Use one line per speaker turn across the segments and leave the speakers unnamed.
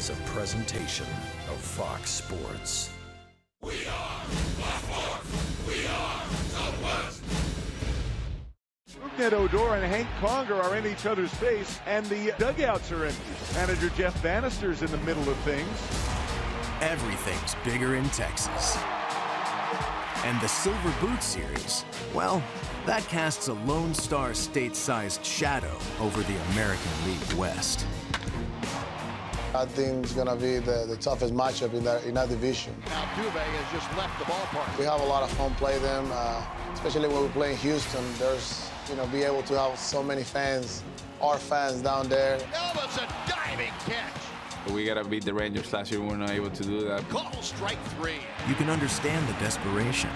is a presentation of Fox Sports.
We are Baltimore. We are Southwest.
Rougned Odor and Hank Conger are in each other's face, and the dugouts are empty. Manager Jeff Bannister's in the middle of things.
Everything's bigger in Texas. And the Silver Boot Series, well, that casts a Lone Star state-sized shadow over the American League West.
I think it's going to be the toughest matchup in that division.
Altuve has just left the ballpark.
We have a lot of fun playing them, especially when we play in Houston. There's, be able to have so many fans, our fans down there.
Elvis, a diving catch.
We got to beat the Rangers last year. We were not able to do that.
Call strike three.
You can understand the desperation.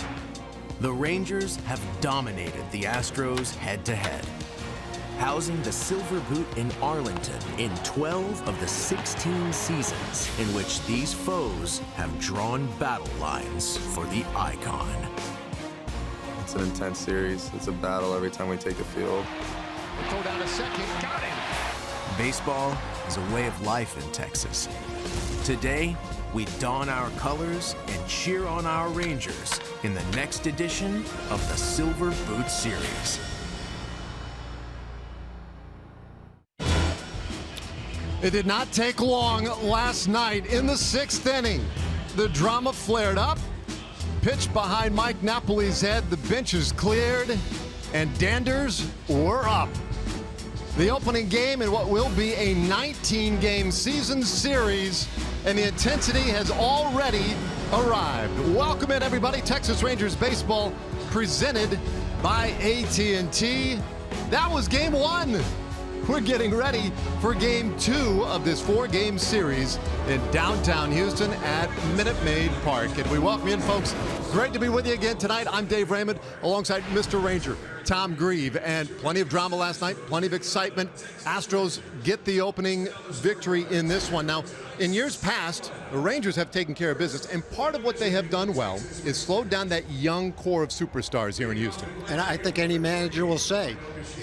The Rangers have dominated the Astros head-to-head, housing the Silver Boot in Arlington in 12 of the 16 seasons in which these foes have drawn battle lines for the icon.
It's an intense series. It's a battle every time we take the field.
We'll throw down a second. Got him.
Baseball is a way of life in Texas. Today, we don our colors and cheer on our Rangers in the next edition of the Silver Boot Series.
It did not take long last night in the 6th inning. The drama flared up. Pitch behind Mike Napoli's head. The benches cleared, and Danders were up. The opening game in what will be a 19-game season series, and the intensity has already arrived. Welcome in, everybody. Texas Rangers baseball presented by AT&T. That was game 1. We're getting ready for game 2 of this 4-game series in downtown Houston at Maid Park. And we welcome you in, folks. Great to be with you again tonight. I'm Dave Raymond alongside Mr. Ranger, Tom Grieve, and plenty of drama last night, plenty of excitement. Astros get the opening victory in this one. Now, in years past, the Rangers have taken care of business, and part of what they have done well is slowed down that young core of superstars here in Houston.
And I think any manager will say,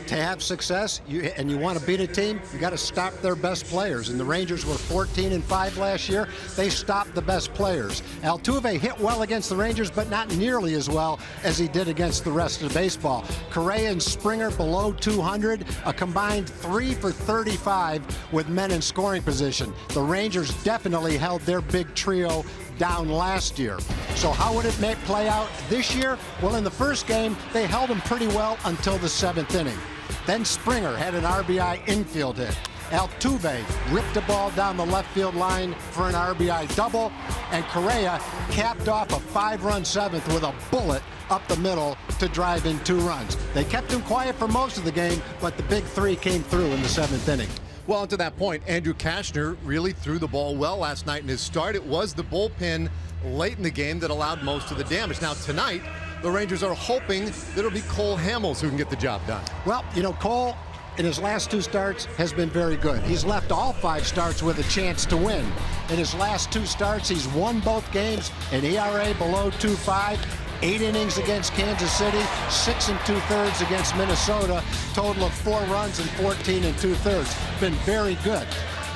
to have success, and you want to beat a team, you got to stop their best players. And the Rangers were 14-5 last year. They stopped the best players. Altuve hit well against the Rangers, but not nearly as well as he did against the rest of the baseball. Correa and Springer below 200, a combined 3 for 35 with men in scoring position. The Rangers definitely held their big trio down last year. So how would it play out this year? Well, in the first game, they held them pretty well until the 7th inning. Then Springer had an RBI infield hit. Altuve ripped the ball down the left field line for an RBI double, and Correa capped off a 5-run 7th with a bullet up the middle to drive in 2 runs. They kept him quiet for most of the game, but the big 3 came through in the 7th inning.
Well, to that point, Andrew Kashner really threw the ball well last night in his start. It was the bullpen late in the game that allowed most of the damage. Now, tonight, the Rangers are hoping that it'll be Cole Hamels who can get the job done.
Well, Cole, in his last 2 starts, has been very good. He's left all 5 starts with a chance to win. In his last 2 starts, he's won both games, an ERA below 2.5. 8 innings against Kansas City, 6 2/3 against Minnesota, total of 4 runs and 14 2/3. Been very good.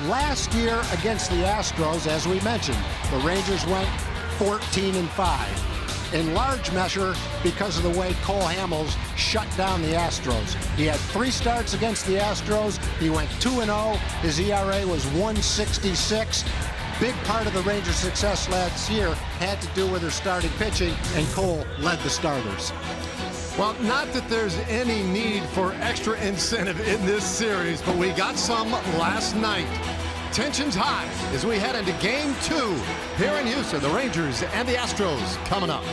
Last year against the Astros, as we mentioned, the Rangers went 14-5. In large measure because of the way Cole Hamels shut down the Astros. He had 3 starts against the Astros. He went 2-0. His ERA was 1.66. Big part of the Rangers' success last year had to do with their starting pitching, and Cole led the starters.
Well, not that there's any need for extra incentive in this series, but we got some last night. Tension's high as we head into Game 2 here in Houston. The Rangers and the Astros coming up.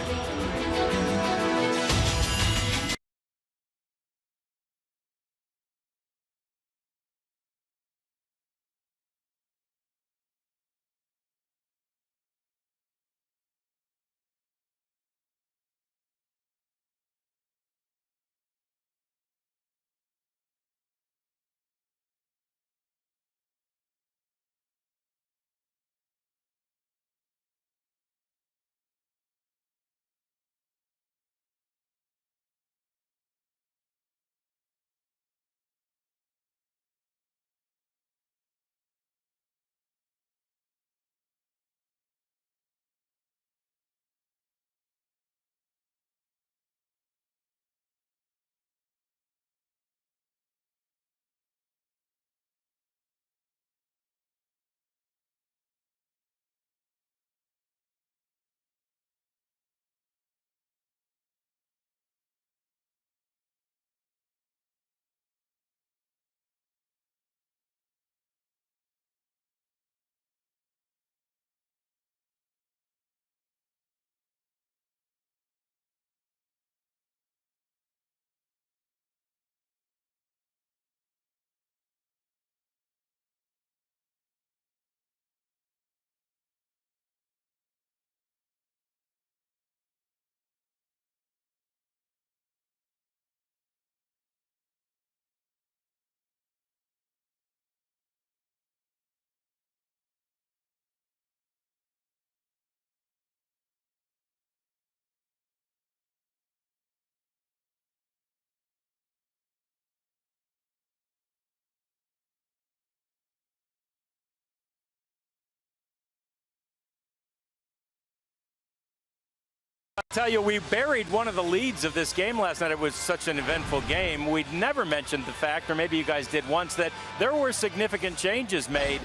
tell you, we buried one of the leads of this game last night. It was such an eventful game. We'd never mentioned the fact, or maybe you guys did once, that there were significant changes made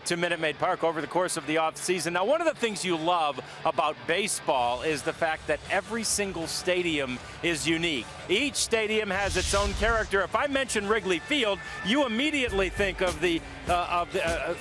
to Minute Maid Park over the course of the offseason. Now, one of the things you love about baseball is the fact that every single stadium is unique. Each stadium has its own character. If I mention Wrigley Field, you immediately think of the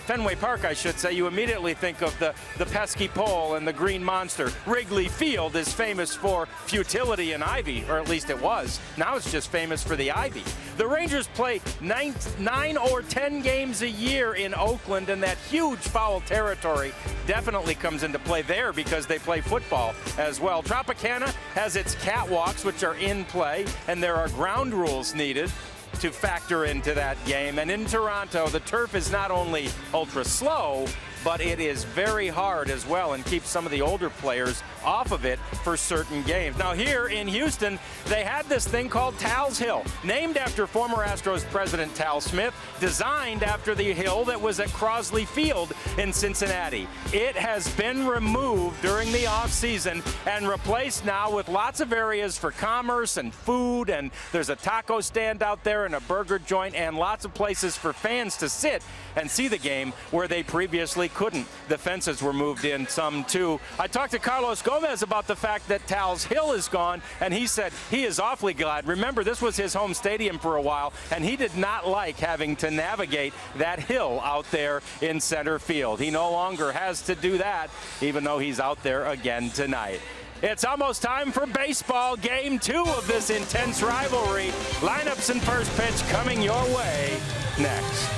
Fenway Park, I should say. You immediately think of the pesky pole and the green monster. Wrigley Field is famous for futility and ivy, or at least it was. Now it's just famous for the ivy. The Rangers play 9 or 10 games a year in Oakland, and that huge foul territory definitely comes into play there because they play football as well. Tropicana has its catwalks, which are in play, and there are ground rules needed to factor into that game. And in Toronto, the turf is not only ultra slow, but it is very hard as well and keeps some of the older players off of it for certain games. Now here in Houston, they had this thing called Tal's Hill, named after former Astros president Tal Smith, designed after the hill that was at Crosley Field in Cincinnati. It has been removed during the offseason and replaced now with lots of areas for commerce and food, and there's a taco stand out there and a burger joint and lots of places for fans to sit and see the game where they previously couldn't. The fences were moved in some too. I talked to Carlos Gomez about the fact that Tal's Hill is gone, and he said he is awfully glad. Remember, this was his home stadium for a while, and he did not like having to navigate that hill out there in center field. He no longer has to do that, even though he's out there again tonight. It's almost time for baseball, game 2 of this intense rivalry. Lineups and first pitch coming your way next.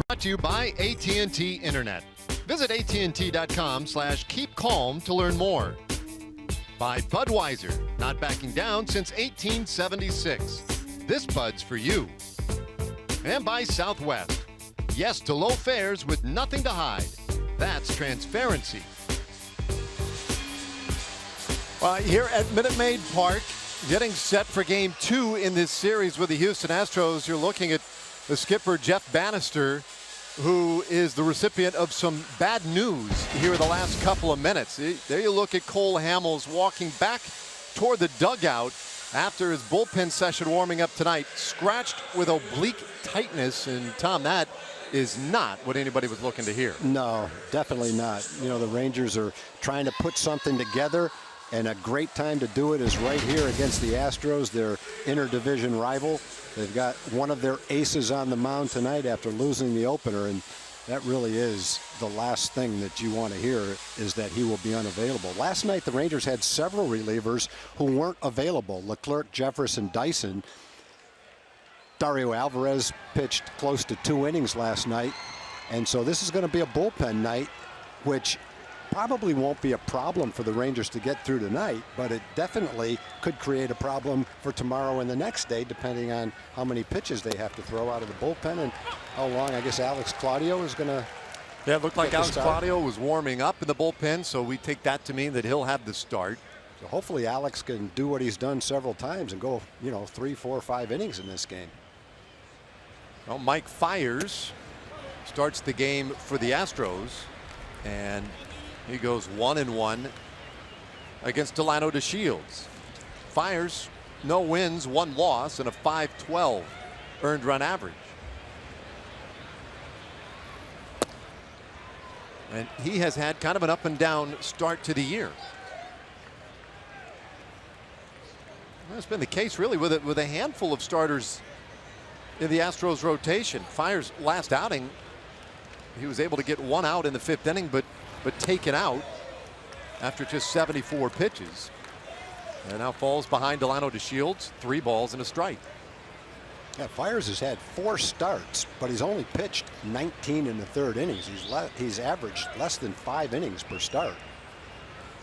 Brought to you by AT&T Internet. Visit AT&T.com/keepcalm to learn more. By Budweiser, not backing down since 1876. This Bud's for you. And by Southwest. Yes to low fares with nothing to hide. That's transparency. Here at Minute Maid Park, getting set for game 2 in this series with the Houston Astros, you're looking at the skipper, Jeff Bannister, who is the recipient of some bad news here in the last couple of minutes. There you look at Cole Hamels walking back toward the dugout after his bullpen session warming up tonight, scratched with oblique tightness. And Tom, that is not what anybody was looking to hear.
No, definitely not. You know, the Rangers are trying to put something together, and a great time to do it is right here against the Astros, their interdivision rival. They've got one of their aces on the mound tonight after losing the opener, and that really is the last thing that you want to hear, is that he will be unavailable. Last night, the Rangers had several relievers who weren't available. Leclerc, Jefferson, Dyson. Dario Alvarez pitched close to 2 innings last night, and so this is going to be a bullpen night, which probably won't be a problem for the Rangers to get through tonight, but it definitely could create a problem for tomorrow and the next day, depending on how many pitches they have to throw out of the bullpen and how long. I guess Alex Claudio is going to.
Yeah, it looked like Alex Claudio was warming up in the bullpen, so we take that to mean that he'll have the start.
So hopefully Alex can do what he's done several times and go, 3, 4, 5 innings in this game.
Well, Mike Fiers starts the game for the Astros, and he goes 1-1 against Delano DeShields. Fiers, no wins, 1 loss, and a .512 earned run average. And he has had kind of an up and down start to the year. That's been the case really with a handful of starters in the Astros rotation. Fiers' last outing, he was able to get 1 out in the 5th inning, but taken out after just 74 pitches. And now falls behind Delano DeShields, 3 balls and a strike.
Yeah, Fiers has had 4 starts, but he's only pitched 19 1/3 innings. He's averaged less than 5 innings per start.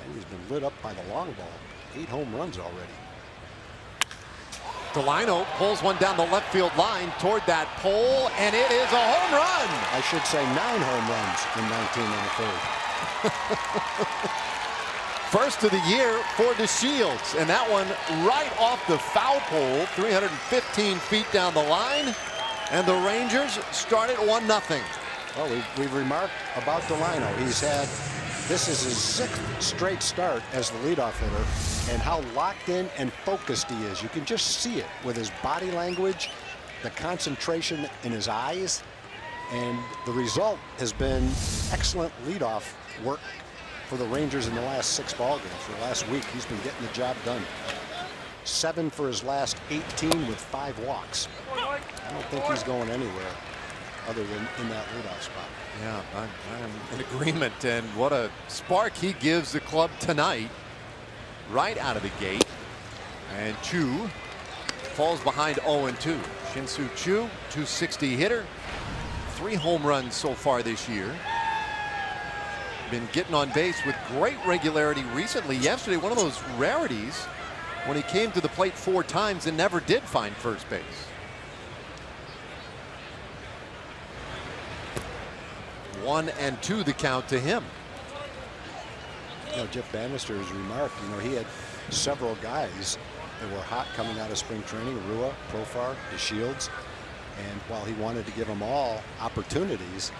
And he's been lit up by the long ball. 8 home runs already.
Delano pulls one down the left field line toward that pole, and it is a home run.
I should say 9 home runs in 19 1/3.
First of the year for DeShields, and that one right off the foul pole, 315 feet down the line, and the Rangers start at 1-0.
Well, we've remarked about Delano. This is his 6th straight start as the leadoff hitter, and how locked in and focused he is. You can just see it with his body language, the concentration in his eyes, and the result has been excellent leadoff work for the Rangers in the last 6 ball games. For the last week, he's been getting the job done. 7 for his last 18 with 5 walks. I don't think he's going anywhere other than in that leadoff spot.
Yeah, I'm in agreement, and what a spark he gives the club tonight right out of the gate. And Chu falls behind 0-2. Shin-Soo Choo, .260 hitter, 3 home runs so far this year. Been getting on base with great regularity recently. Yesterday, one of those rarities when he came to the plate 4 times and never did find first base. One and 2 the count to him.
Jeff Bannister has remarked, he had several guys that were hot coming out of spring training, Rua, Profar, DeShields, and while he wanted to give them all opportunities,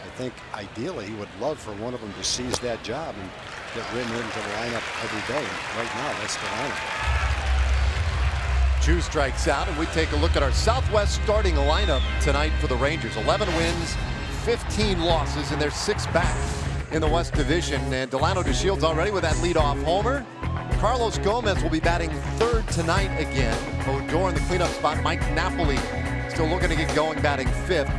I think ideally he would love for one of them to seize that job and get written into the lineup every day. Right now, that's the lineup.
Chu strikes out, and we take a look at our Southwest starting lineup tonight for the Rangers. 11 wins, 15 losses, and they're 6 back in the West Division. And Delano DeShields already with that leadoff homer. Carlos Gomez will be batting 3rd tonight again. Odor in the cleanup spot. Mike Napoli still looking to get going, batting 5th.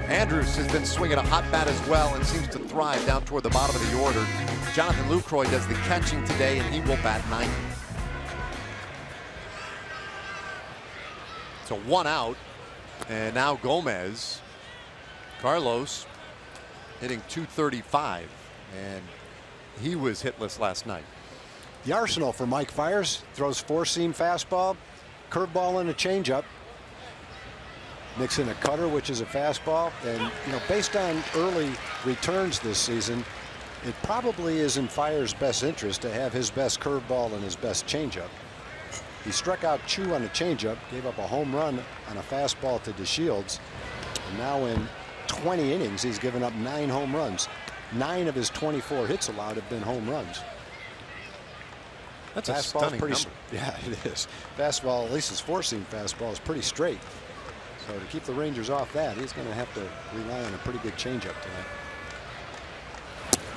Andrews has been swinging a hot bat as well and seems to thrive down toward the bottom of the order. Jonathan Lucroy does the catching today, and he will bat 9th. So 1 out, and now Gomez. Carlos hitting .235, and he was hitless last night.
The arsenal for Mike Fiers: throws 4-seam fastball, curveball, and a changeup. Mix in a cutter, which is a fastball, and based on early returns this season, it probably is in Fiers' best interest to have his best curveball and his best changeup. He struck out Chu on a changeup, gave up a home run on a fastball to DeShields, and now in 20 innings he's given up 9 home runs. 9 of his 24 hits allowed have been home runs.
That's a stunning number.
Yeah, it is. Fastball, at least his 4-seam fastball, is pretty straight. So to keep the Rangers off that, he's going to have to rely on a pretty good changeup tonight.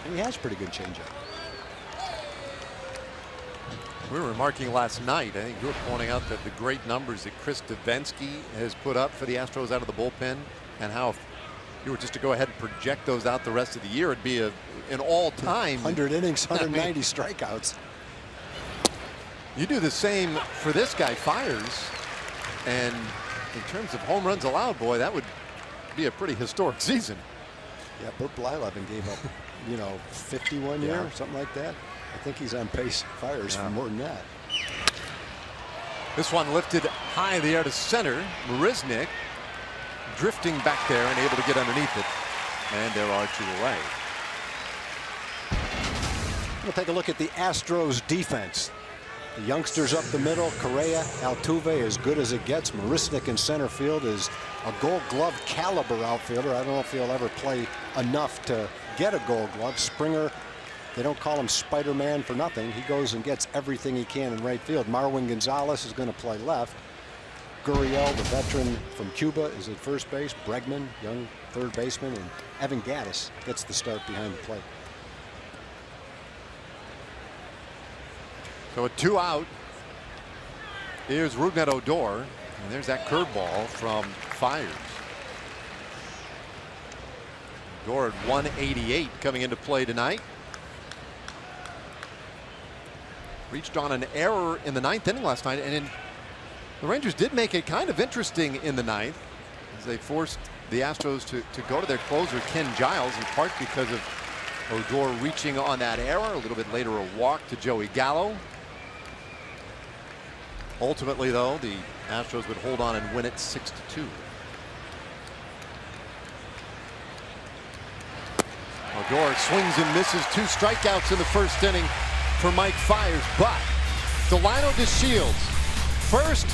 And he has pretty good changeup.
We were remarking last night, I think you were pointing out that the great numbers that Chris Davinsky has put up for the Astros out of the bullpen, and how if you were just to go ahead and project those out the rest of the year, it'd be an all-time
100 innings, 190 strikeouts.
You do the same for this guy, Fiers, and in terms of home runs allowed, boy, that would be a pretty historic season.
Yeah, Bert Blyleven gave up you know, 51 year, something like that. I think he's on pace fires for more than that.
This one lifted high in the air to center. Marisnick drifting back there and able to get underneath it. And there are 2 away.
We'll take a look at the Astros defense. The youngsters up the middle, Correa, Altuve, as good as it gets. Marisnick in center field is a Gold Glove caliber outfielder. I don't know if he'll ever play enough to get a Gold Glove. Springer, they don't call him Spider-Man for nothing. He goes and gets everything he can in right field. Marwin Gonzalez is going to play left. Gurriel, the veteran from Cuba, is at first base. Bregman, young third baseman, and Evan Gattis gets the start behind the plate.
So a 2 out. Here's Rougned Odor, and there's that curveball from Fiers. Odor at 188 coming into play tonight. Reached on an error in the 9th inning last night, and the Rangers did make it kind of interesting in the 9th as they forced the Astros to go to their closer Ken Giles, in part because of Odor reaching on that error. A little bit later, a walk to Joey Gallo. Ultimately, though, the Astros would hold on and win it 6-2. Odor swings and misses, 2 strikeouts in the first inning for Mike Fiers, but Delino DeShields, first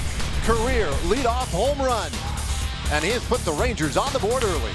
career leadoff home run, and he has put the Rangers on the board early.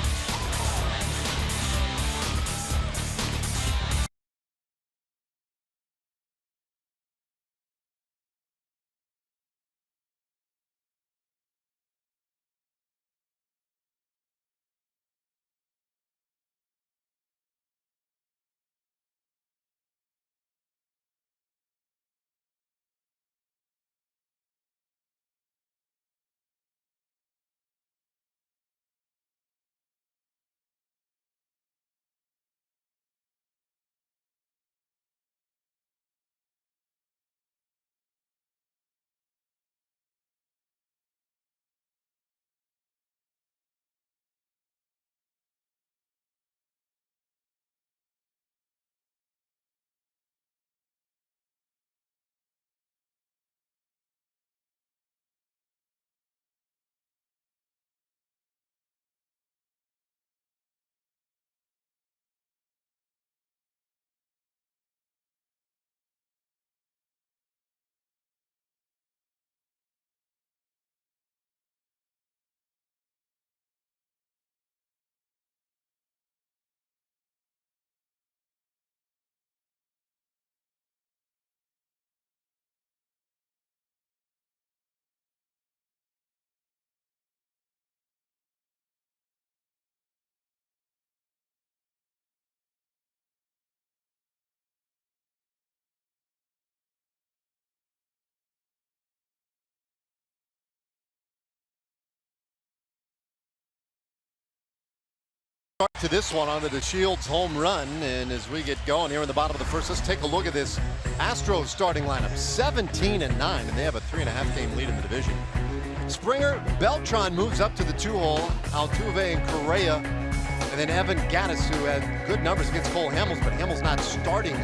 To this one on the DeShields home run, and as we get going here in the bottom of the first, let's take a look at this Astros starting lineup. 17-9, and they have a 3.5 game lead in the division. Springer, Beltran moves up to the 2-hole. Altuve and Correa, and then Evan Gattis, who had good numbers against Cole Hamels, but Hamels not starting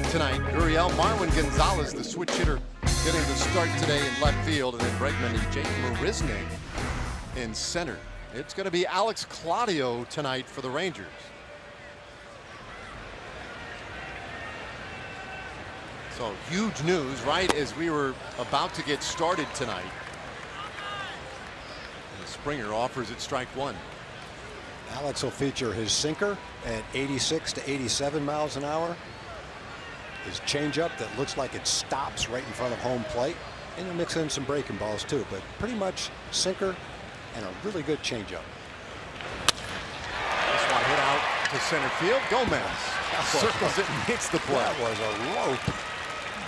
tonight. Gurriel, Marwin Gonzalez, the switch hitter, getting the start today in left field, and then Bregman and Jake Marisnick in center. It's going to be Alex Claudio tonight for the Rangers. So huge news right as we were about to get started tonight. And Springer offers it strike 1.
Alex will feature his sinker at 86 to 87 miles an hour. His changeup that looks like it stops right in front of home plate. And he'll mix in some breaking balls too, but pretty much sinker and a really good changeup.
This one hit out to center field. Gomez circles it and hits the play.
That was a rope.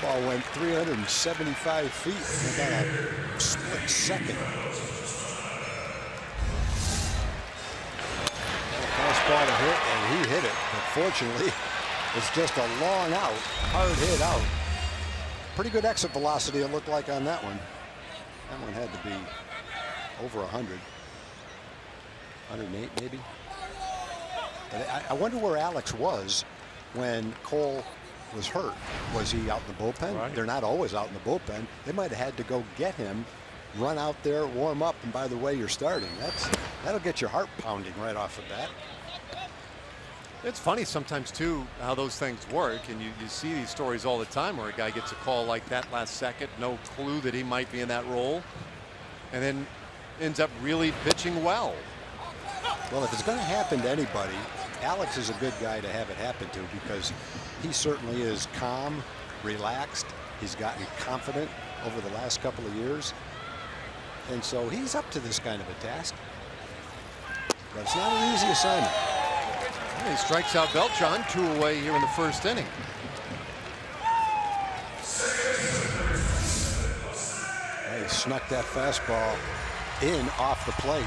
Ball went 375 feet in about a split second. Fastball to hit, and he hit it. But fortunately, it's just a long out, hard hit out. Pretty good exit velocity it looked like on that one. That one had to be over 100, 108 maybe. But I wonder where Alex was when Cole was hurt. Was he out in the bullpen?
Right.
They're not always out in the bullpen. They might have had to go get him, run out there, warm up, and by the way, you're starting. That'll get your heart pounding right off the bat.
It's funny sometimes too how those things work, and you see these stories all the time where a guy gets a call like that last second, no clue that he might be in that role, and then ends up really pitching well.
Well, if it's going to happen to anybody, Alex is a good guy to have it happen to, because he certainly is calm, relaxed. He's gotten confident over the last couple of years, and so he's up to this kind of a task. But it's not an easy assignment.
He strikes out Beltran, 2 away here in the first inning.
He snuck that fastball in off the plate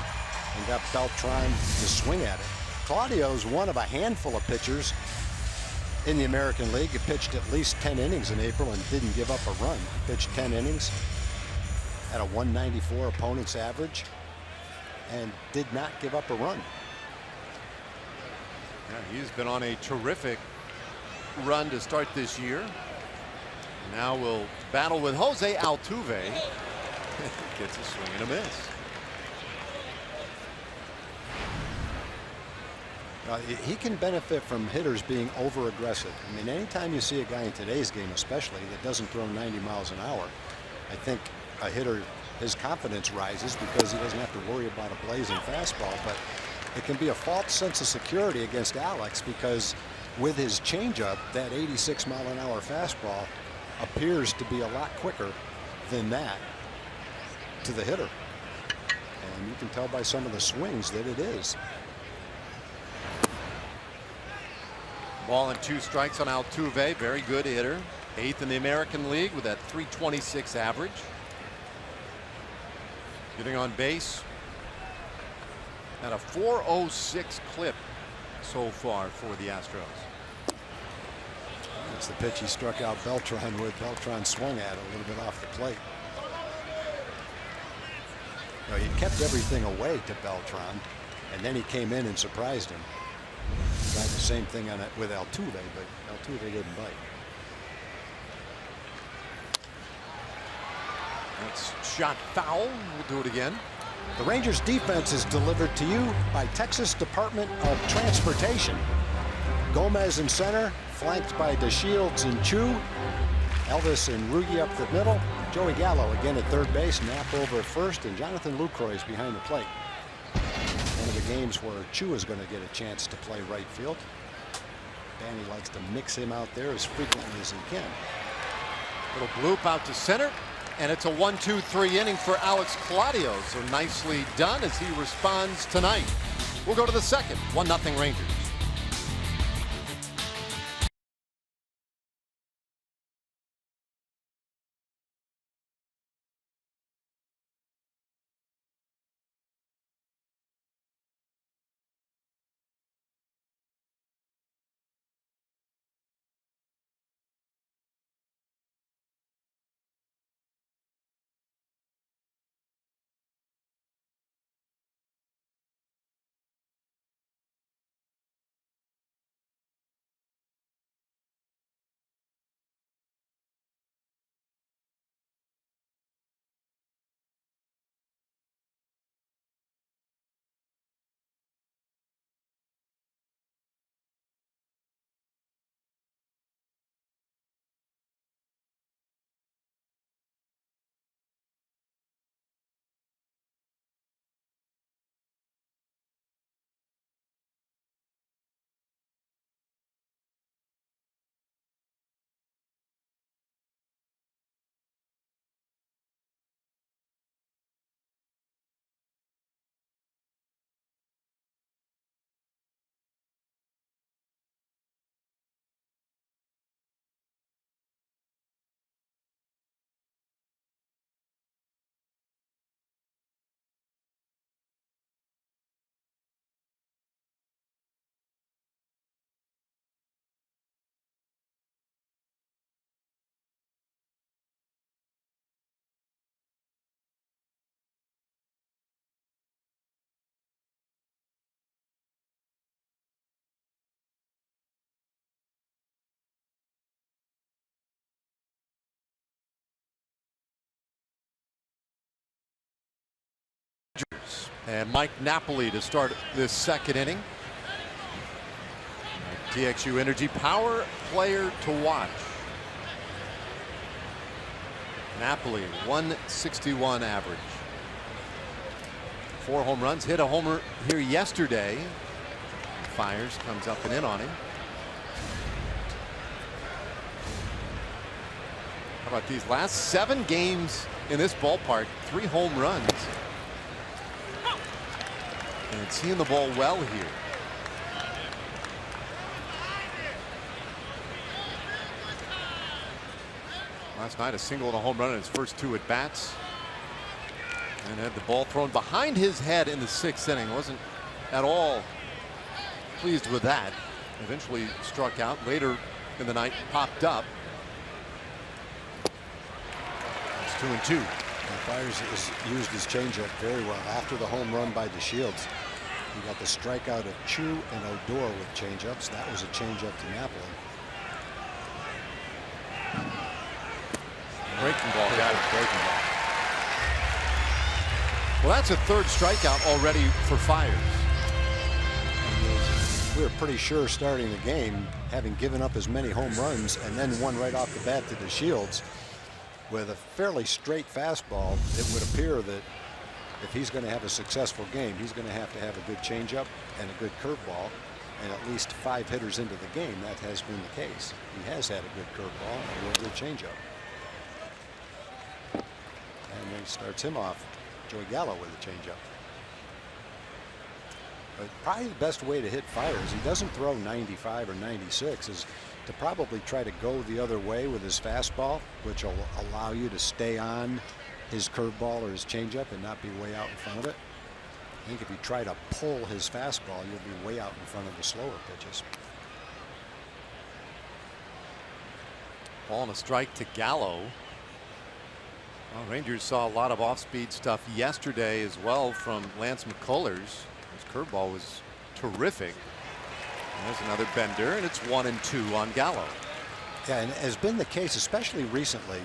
and got Beltran to swing at it. Claudio's one of a handful of pitchers in the American League. He pitched at least 10 innings in April and didn't give up a run. He pitched 10 innings at a 194 opponent's average and did not give up a run.
Yeah, he's been on a terrific run to start this year. Now we'll battle with Jose Altuve. Gets a swing and a miss.
He can benefit from hitters being over aggressive. I mean, anytime you see a guy in today's game especially that doesn't throw 90 miles an hour, I think a hitter, his confidence rises because he doesn't have to worry about a blazing fastball. But it can be a false sense of security against Alex, because with his changeup, that 86 mile an hour fastball appears to be a lot quicker than that to the hitter. And you can tell by some of the swings that it is.
Ball and 2 strikes on Altuve. Very good hitter. 8th in the American League with that .326 average. Getting on base at a .406 clip so far for the Astros.
That's the pitch he struck out Beltran with. Beltran swung at it a little bit off the plate. No, he kept everything away to Beltran, and then he came in and surprised him. Tried the same thing on it with Altuve, but Altuve didn't bite.
That's shot foul. We'll do it again.
The Rangers defense is delivered to you by Texas Department of Transportation. Gomez in center, flanked by DeShields and Chu. Elvis and Rugi up the middle. Joey Gallo again at third base. Knapp over at first, and Jonathan Lucroy is behind the plate. One of the games where Chu is going to get a chance to play right field. Danny likes to mix him out there as frequently as he can.
Little bloop out to center, and it's a 1-2-3 inning for Alex Claudio. So nicely done as he responds tonight. We'll go to the second. 1-0 Rangers. And Mike Napoli to start this second inning. TXU Energy Power Player to watch. Napoli, 161 average. 4 home runs, hit a homer here yesterday. Fires, comes up and in on him. How about these last 7 games in this ballpark? 3 home runs. And seeing the ball well here. Last night a single and a home run in his first 2 at bats. And had the ball thrown behind his head in the 6th inning. Wasn't at all pleased with that. Eventually struck out. Later in the night popped up. It's 2-2.
Fires has used his changeup very well after the home run by DeShields. He got the strikeout of Chu and Odor with changeups. That was a changeup to Napoli.
Breaking ball, got it. Breaking ball. Well, that's a 3rd strikeout already for Fires.
We were pretty sure starting the game, having given up as many home runs and then one right off the bat to DeShields with a fairly straight fastball, it would appear that if he's going to have a successful game, he's going to have a good changeup and a good curveball, and at least 5 hitters into the game, that has been the case. He has had a good curveball and a real good changeup. And then he starts him off, Joey Gallo, with a changeup. But probably the best way to hit Fires, he doesn't throw 95 or 96, is to probably try to go the other way with his fastball, which will allow you to stay on his curveball or his changeup and not be way out in front of it. I think if you try to pull his fastball, you'll be way out in front of the slower pitches.
Ball and a strike to Gallo. Well, Rangers saw a lot of off-speed stuff yesterday as well from Lance McCullers. His curveball was terrific. There's another bender, and it's 1-2 on Gallo.
Yeah, and has been the case, especially recently.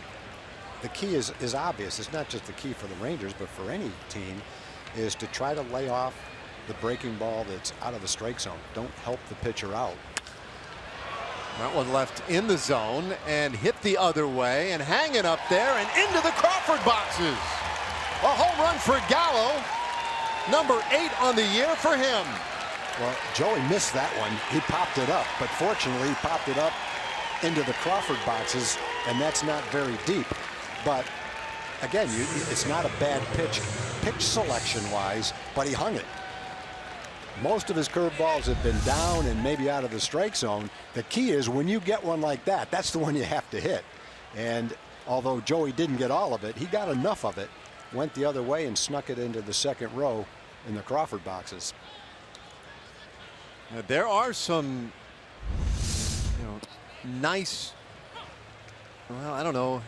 The key is obvious. It's not just the key for the Rangers, but for any team, is to try to lay off the breaking ball that's out of the strike zone. Don't help the pitcher out.
That one left in the zone and hit the other way and hanging up there and into the Crawford boxes. A home run for Gallo. Number 8 on the year for him.
Well, Joey missed that one. He popped it up, but fortunately he popped it up into the Crawford boxes, and that's not very deep. But again, it's not a bad pitch selection-wise, but he hung it. Most of his curveballs have been down and maybe out of the strike zone. The key is when you get one like that, that's the one you have to hit. And although Joey didn't get all of it, he got enough of it, went the other way and snuck it into the second row in the Crawford boxes.
Now, there are some, nice, well, I don't know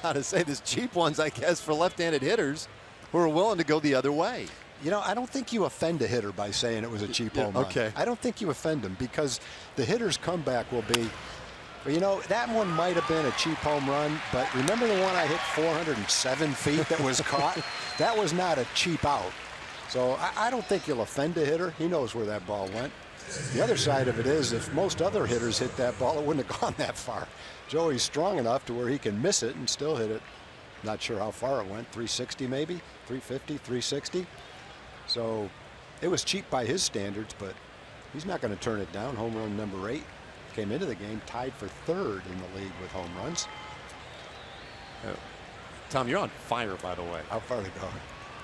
how to say this, cheap ones, I guess, for left-handed hitters who are willing to go the other way.
I don't think you offend a hitter by saying it was a cheap home run.
Okay.
I don't think you offend him, because the hitter's comeback will be, that one might have been a cheap home run, but remember the one I hit 407 feet that was caught? That was not a cheap out. So I don't think you'll offend a hitter. He knows where that ball went. The other side of it is, if most other hitters hit that ball, it wouldn't have gone that far. Joey's strong enough to where he can miss it and still hit it. Not sure how far it went, 360 maybe, 350, 360. So it was cheap by his standards, but he's not going to turn it down. Home run number 8. Came into the game tied for 3rd in the league with home runs.
Tom, you're on fire, by the way.
How far to go?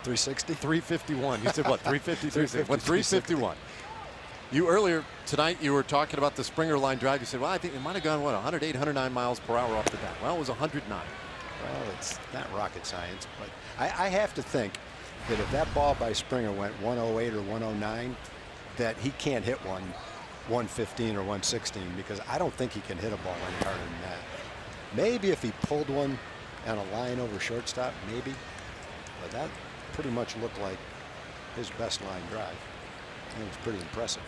360?
351. You said what? 350? 350. What, 351. You earlier tonight, you were talking about the Springer line drive. You said, well, I think it might have gone, 108, 109 miles per hour off the bat. Well, it was 109.
Well, it's not rocket science, but I have to think that if that ball by Springer went 108 or 109, that he can't hit one 115 or 116, because I don't think he can hit a ball any harder than that. Maybe if he pulled one on a line over shortstop, maybe, but that pretty much looked like his best line drive. And it was pretty impressive.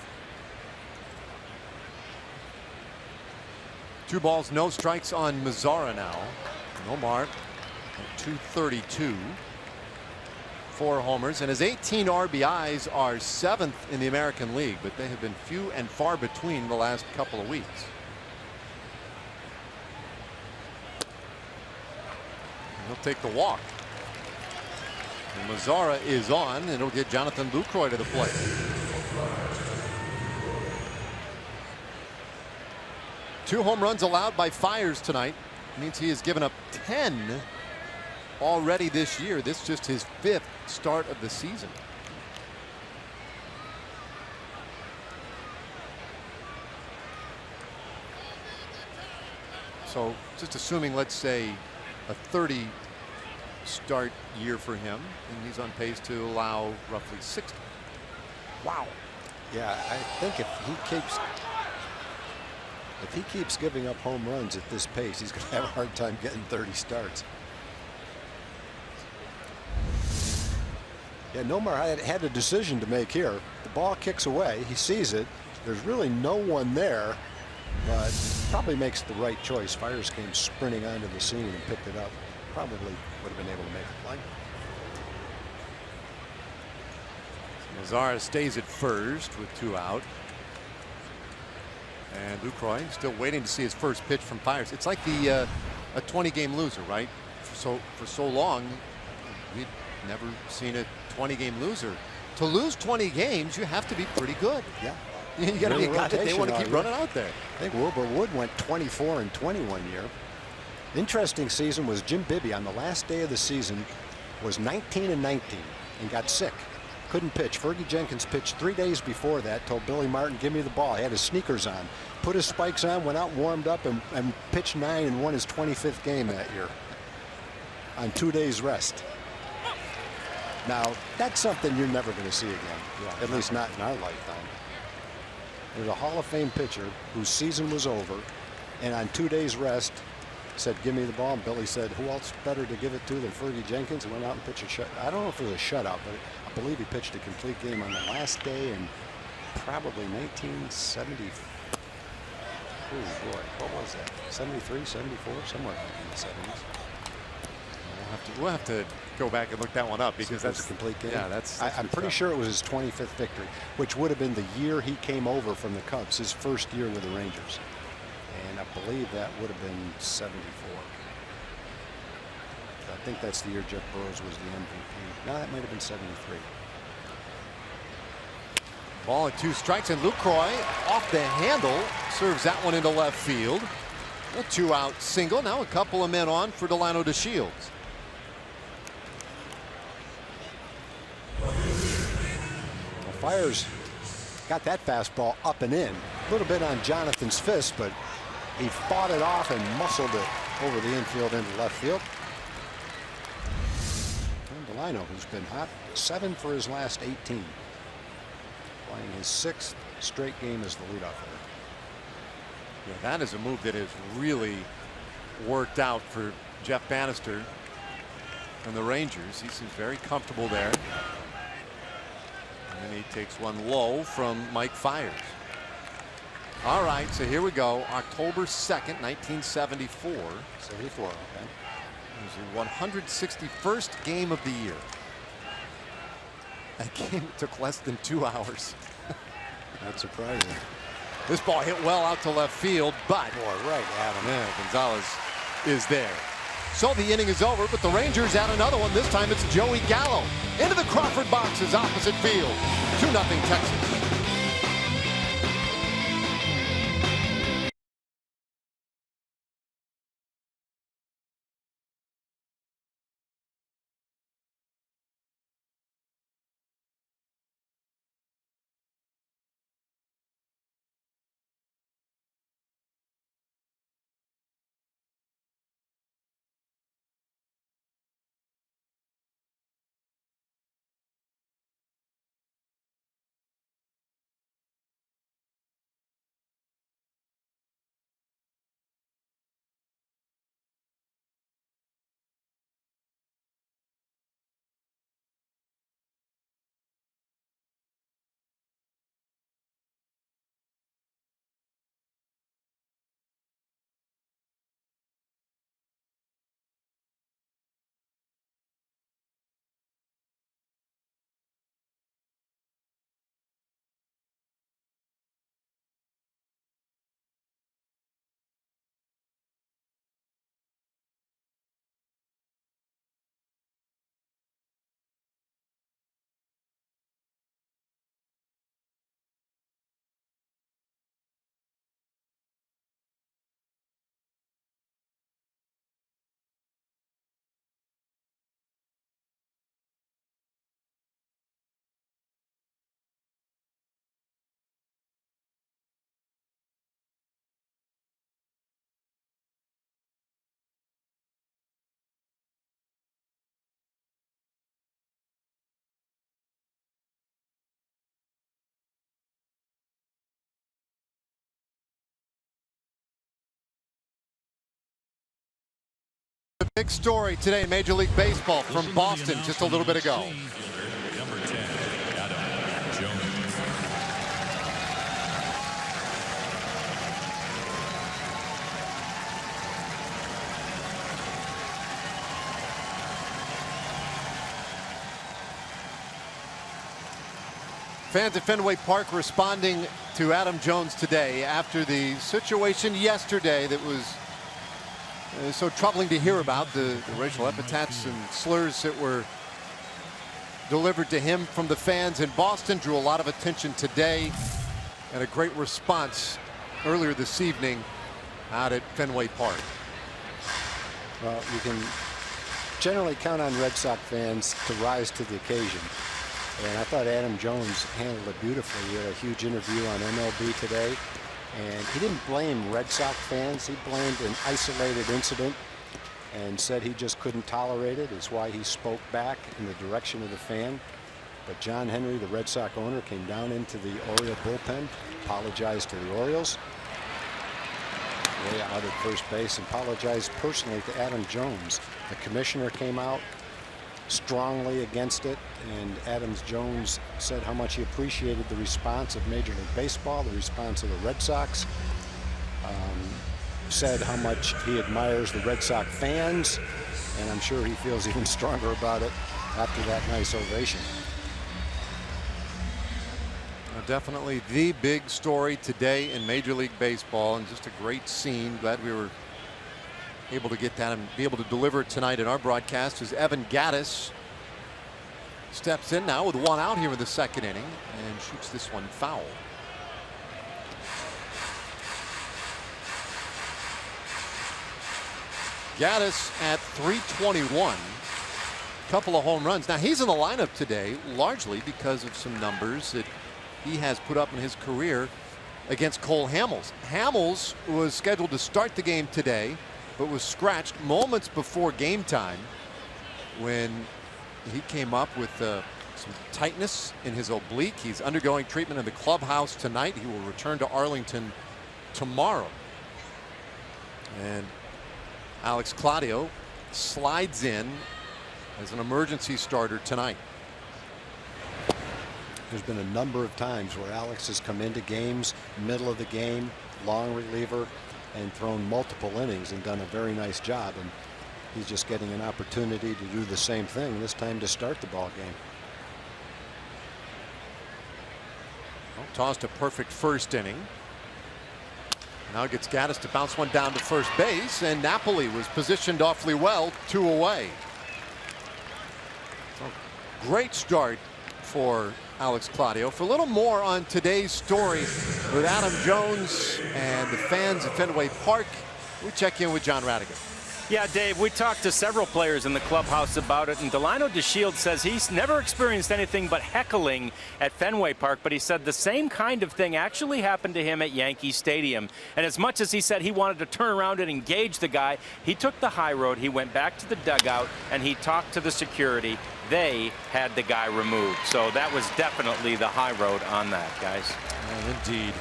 2 balls, no strikes on Mazzara now. No mark at 232. 4 homers, and his 18 RBIs are 7th in the American League, but they have been few and far between the last couple of weeks. And he'll take the walk. And Mazzara is on, and it'll get Jonathan Lucroy to the plate. Two home runs allowed by Fiers tonight. Means he has given up 10 already this year. This is just his 5th start of the season. So just assuming, let's say, a 30 start year for him, and he's on pace to allow roughly 60. Wow.
Yeah, I think if he keeps giving up home runs at this pace, he's going to have a hard time getting 30 starts. Yeah, Nomar had a decision to make here. The ball kicks away. He sees it. There's really no one there, but probably makes the right choice. Fiers came sprinting onto the scene and picked it up. Probably would have been able to make a play.
Mazzara stays at first with 2 out. And Lucroy still waiting to see his first pitch from Fiers. It's like a 20-game loser, right? For so long, we'd never seen a 20-game loser. To lose 20 games, you have to be pretty good.
Yeah.
You got to be a guy that they want to keep running out there.
I think Wilbur Wood went 24 and 21 year. Interesting season was Jim Bibby on the last day of the season was 19 and 19 and got sick. Couldn't pitch. Fergie Jenkins pitched 3 days before that, told Billy Martin, give me the ball. He had his sneakers on, put his spikes on, went out, warmed up, and pitched 9 and won his 25th game that year on 2 days rest. Now, that's something you're never going to see again, at least not in our lifetime. There's a Hall of Fame pitcher whose season was over, and on 2 days rest, said, give me the ball, and Billy said, who else better to give it to than Fergie Jenkins? And went out and pitched a shutout. I don't know if it was a shutout, but I believe he pitched a complete game on the last day in probably 1970. Oh boy, what was that? 73, 74, somewhere in the 70s.
We'll have to go back and look that one up because that's
a complete game.
Yeah, that's
I'm pretty sure it was his 25th victory, which would have been the year he came over from the Cubs, his first year with the Rangers. And I believe that would have been 74. I think that's the year Jeff Burroughs was the MVP. No, that might have been 73.
Ball and 2 strikes, and Lucroy off the handle serves that one into left field. A 2-out single. Now a couple of men on for Delano DeShields.
Well, Fiers got that fastball up and in. A little bit on Jonathan's fist, but he fought it off and muscled it over the infield into left field. And Delano, who's been hot, 7 for his last 18. Playing his 6th straight game as the leadoff hitter.
Yeah, that is a move that has really worked out for Jeff Bannister and the Rangers. He seems very comfortable there. And then he takes one low from Mike Fiers. All right, so here we go. October 2nd, 1974.
74, okay.
It was the 161st game of the year. That game took less than 2 hours.
Not surprising.
This ball hit well out to left field, but
boy, right at him.
Yeah, Gonzalez is there. So the inning is over, but the Rangers add another one. This time it's Joey Gallo into the Crawford boxes opposite field. 2-0 Texas. Big story today in Major League Baseball from Boston just a little bit ago.
Number 10, Adam Jones.
Fans at Fenway Park responding to Adam Jones today after the situation yesterday that was so troubling to hear about, the racial epithets and slurs that were delivered to him from the fans in Boston drew a lot of attention today, and a great response earlier this evening out at Fenway Park.
Well, you can generally count on Red Sox fans to rise to the occasion. And I thought Adam Jones handled it beautifully. He had a huge interview on MLB today. And he didn't blame Red Sox fans. He blamed an isolated incident and said he just couldn't tolerate it. Is why he spoke back in the direction of the fan. But John Henry, the Red Sox owner, came down into the Oriole bullpen, apologized to the Orioles, way out at first base, and apologized personally to Adam Jones. The commissioner came out strongly against it, and Adam Jones said how much he appreciated the response of Major League Baseball, the response of the Red Sox, said how much he admires the Red Sox fans, and I'm sure he feels even stronger about it after that nice ovation.
Definitely the big story today in Major League Baseball, and just a great scene. Glad we were able to get that and be able to deliver it tonight in our broadcast as Evan Gattis steps in now with one out here in the second inning and shoots this one foul. Gattis at .321, couple of home runs. Now he's in the lineup today largely because of some numbers that he has put up in his career against Cole Hamels. Hamels was scheduled to start the game today, but was scratched moments before game time when he came up with some tightness in his oblique. He's undergoing treatment in the clubhouse tonight. He will return to Arlington tomorrow. And Alex Claudio slides in as an emergency starter tonight.
There's been a number of times where Alex has come into games, middle of the game, long reliever, and thrown multiple innings and done a very nice job. And he's just getting an opportunity to do the same thing, this time to start the ball game.
Well, tossed a perfect first inning. Now gets Gattis to bounce one down to first base, and Napoli was positioned awfully well, 2 away. So, great start for Alex Claudio. For a little more on today's story with Adam Jones and the fans at Fenway Park, we check in with John Radigan.
Yeah, Dave, we talked to several players in the clubhouse about it, and Delino DeShields says he's never experienced anything but heckling at Fenway Park, but he said the same kind of thing actually happened to him at Yankee Stadium. And as much as he said he wanted to turn around and engage the guy, he took the high road, he went back to the dugout, and he talked to the security. They had the guy removed. So that was definitely the high road on that, guys.
Indeed.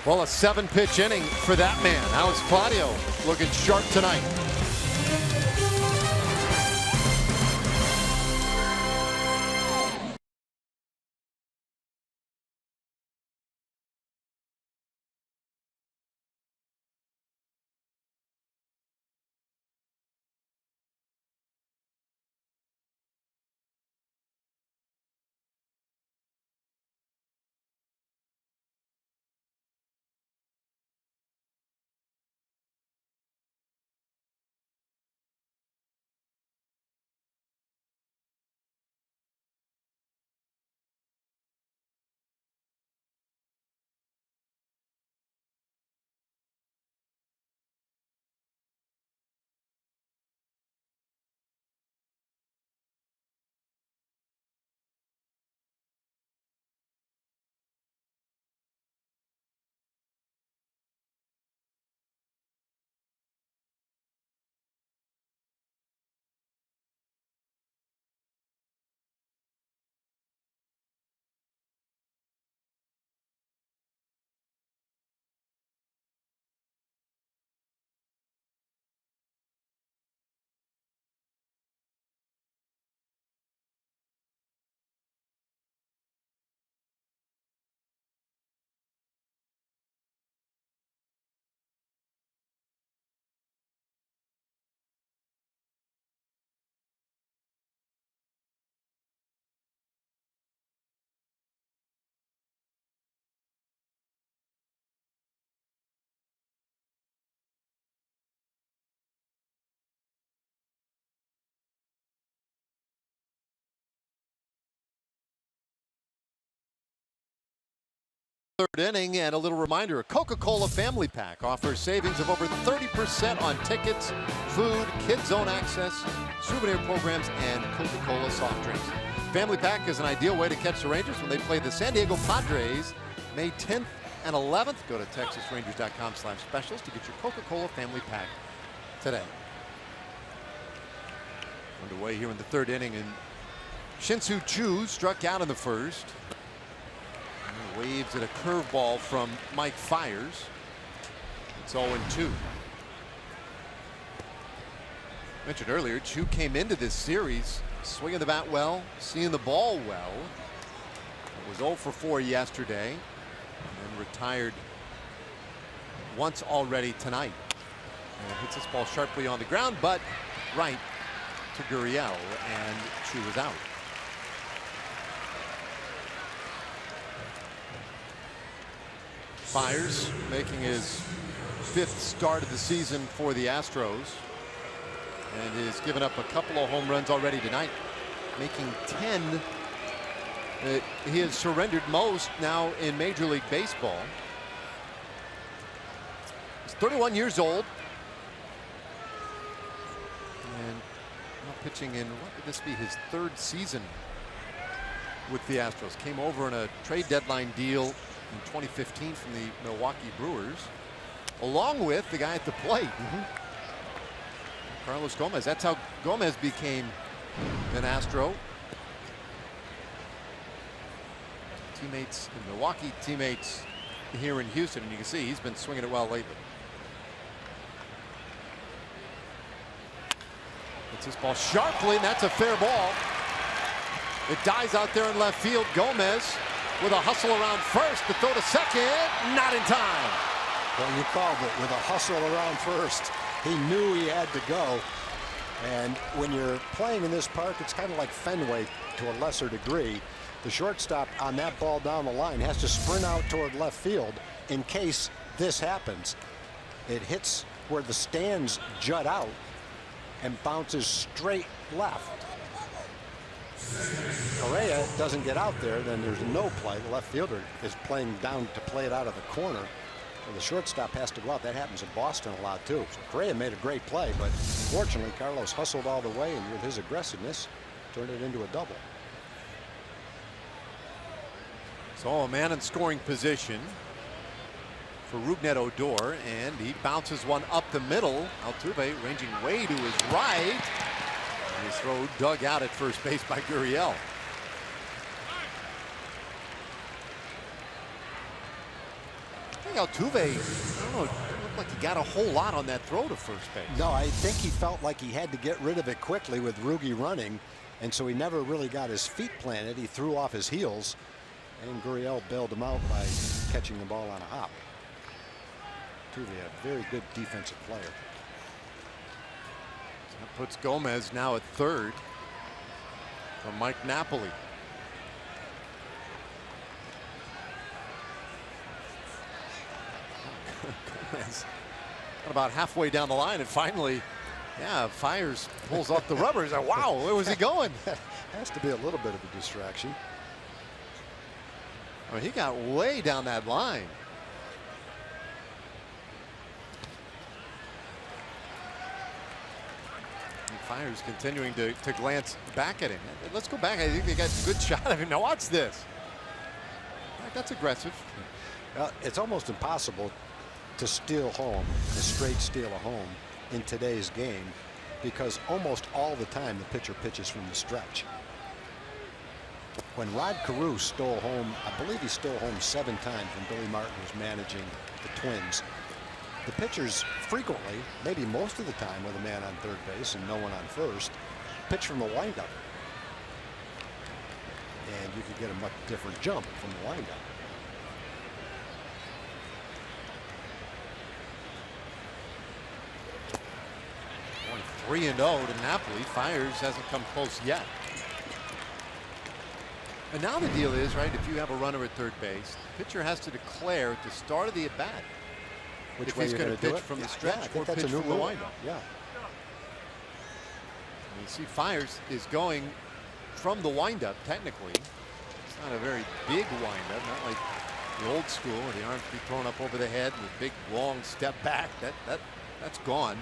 Well, a 7-pitch inning for that man. Alex Claudio looking sharp tonight. Third inning, and a little reminder, a Coca-Cola family pack offers savings of over 30% on tickets, food, kids zone access, souvenir programs, and Coca-Cola soft drinks. Family pack is an ideal way to catch the Rangers when they play the San Diego Padres May 10th and 11th. Go to TexasRangers.com/specials to get your Coca-Cola family pack today. Underway here in the third inning, and Shin-Soo Choo struck out in the first. Waves at a curveball from Mike Fiers. It's 0-2. Mentioned earlier, Choo came into this series swinging the bat well, seeing the ball well. It was 0 for 4 yesterday, and then retired once already tonight. And hits this ball sharply on the ground, but right to Gurriel, and Choo was out. Fiers making his 5th start of the season for the Astros, and has given up a couple of home runs already tonight, making 10. He has surrendered most now in Major League Baseball. He's 31 years old, and now pitching in, what would this be, his 3rd season with the Astros. Came over in a trade deadline deal in 2015 from the Milwaukee Brewers, along with the guy at the plate, Carlos Gomez. That's how Gomez became an Astro. Teammates in Milwaukee, teammates here in Houston, and you can see he's been swinging it well lately. Hits this ball sharply, and that's a fair ball. It dies out there in left field. Gomez with a hustle around first to throw to second, not in time.
Well, you called it, with a hustle around first. He knew he had to go. And when you're playing in this park, it's kind of like Fenway to a lesser degree. The shortstop on that ball down the line has to sprint out toward left field in case this happens. It hits where the stands jut out and bounces straight left. Correa doesn't get out there, then there's no play. The left fielder is playing down to play it out of the corner. The shortstop has to go out. That happens in Boston a lot too. So Correa made a great play, but fortunately Carlos hustled all the way, and with his aggressiveness turned it into a double.
So a man in scoring position for Rougned Odor, and he bounces one up the middle. Altuve ranging way to his right. And his throw dug out at first base by Gurriel. I think Altuve, I don't know, it looked like he got a whole lot on that throw to first base.
No, I think he felt like he had to get rid of it quickly with Rugi running, and so he never really got his feet planted. He threw off his heels, and Gurriel bailed him out by catching the ball on a hop. Altuve, a very good defensive player.
That puts Gomez now at third for Mike Napoli. Gomez got about halfway down the line, and finally, yeah, Fiers pulls off the rubbers. Wow, where was he going?
Has to be a little bit of a distraction.
I mean, he got way down that line. Fiers continuing to glance back at him. Let's go back. I think they got a good shot of him. Now watch this. That's aggressive.
It's almost impossible to steal home, to straight steal a home in today's game, because almost all the time the pitcher pitches from the stretch. When Rod Carew stole home, I believe he stole home 7 times when Billy Martin was managing the Twins. The pitchers frequently, maybe most of the time with a man on third base and no one on first, pitch from the windup. And you could get a much different jump from the windup.
Going 3-0 to Napoli. Fiers hasn't come close yet. And now the deal is, right, if you have a runner at third base, the pitcher has to declare at the start of the at-bat
which
if
way
he's
you're
going to pitch from the stretch or pitch from the windup.
Yeah.
And you see Fiers is going from the windup technically. It's not a very big windup, not like The old school, where the arms be thrown up over the head with big long step back. That's gone.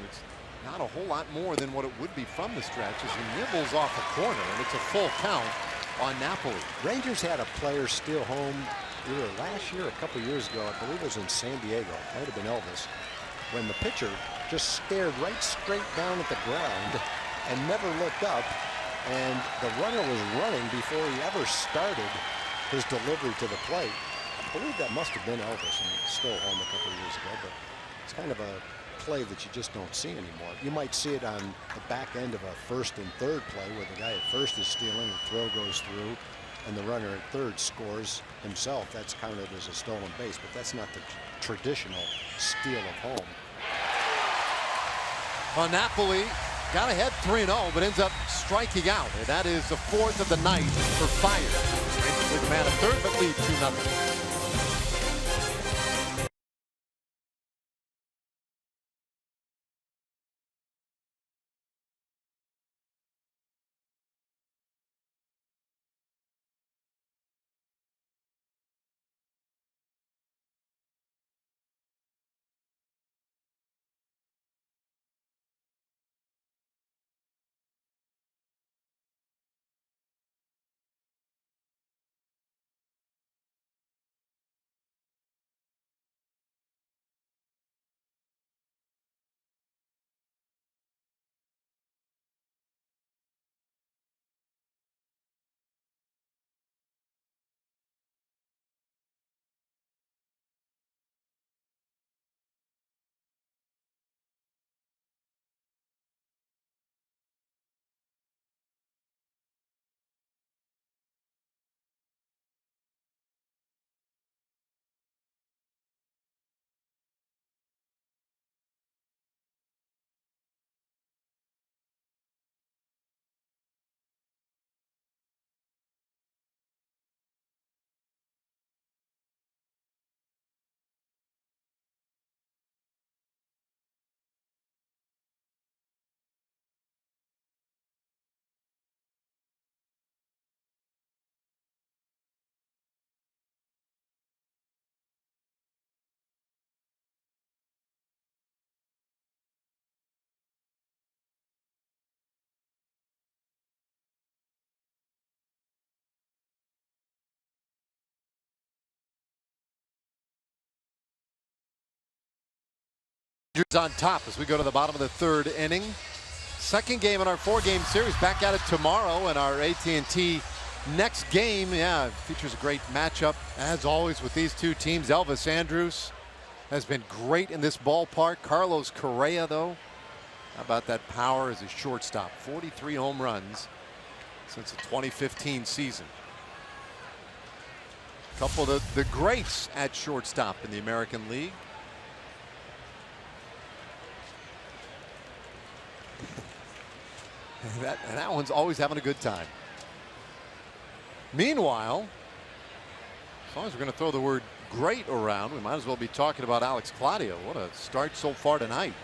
It's not a whole lot more than what it would be from the stretch as he nibbles off a corner, and it's a full count on Napoli.
Rangers had a player steal home either last year or a couple years ago. I believe it was in San Diego. It might have been Elvis. When the pitcher just stared right straight down at the ground and never looked up, and the runner was running before he ever started his delivery to the plate. I believe that must have been Elvis, and stole home a couple of years ago, but it's kind of a play that you just don't see anymore. You might see it on the back end of a first and third play where the guy at first is stealing, the throw goes through, and the runner at third scores himself. That's counted as a stolen base, but that's not the traditional steal of home.
Well, Napoli got ahead 3-0, but ends up striking out, and that is the fourth of the night for Fire. Rangers with a man at third, but lead 2-0. On top as we go to the bottom of the third inning. Second game in our 4-game series. Back at it tomorrow in our AT&T next game. Yeah, features a great matchup as always with these two teams. Elvis Andrus has been great in this ballpark. Carlos Correa, though, how about that power as a shortstop? 43 home runs since the 2015 season. A couple of the greats at shortstop in the American League. And that one's always having a good time. Meanwhile, as long as we're going to throw the word great around, we might as well be talking about Alex Claudio. What a start so far tonight.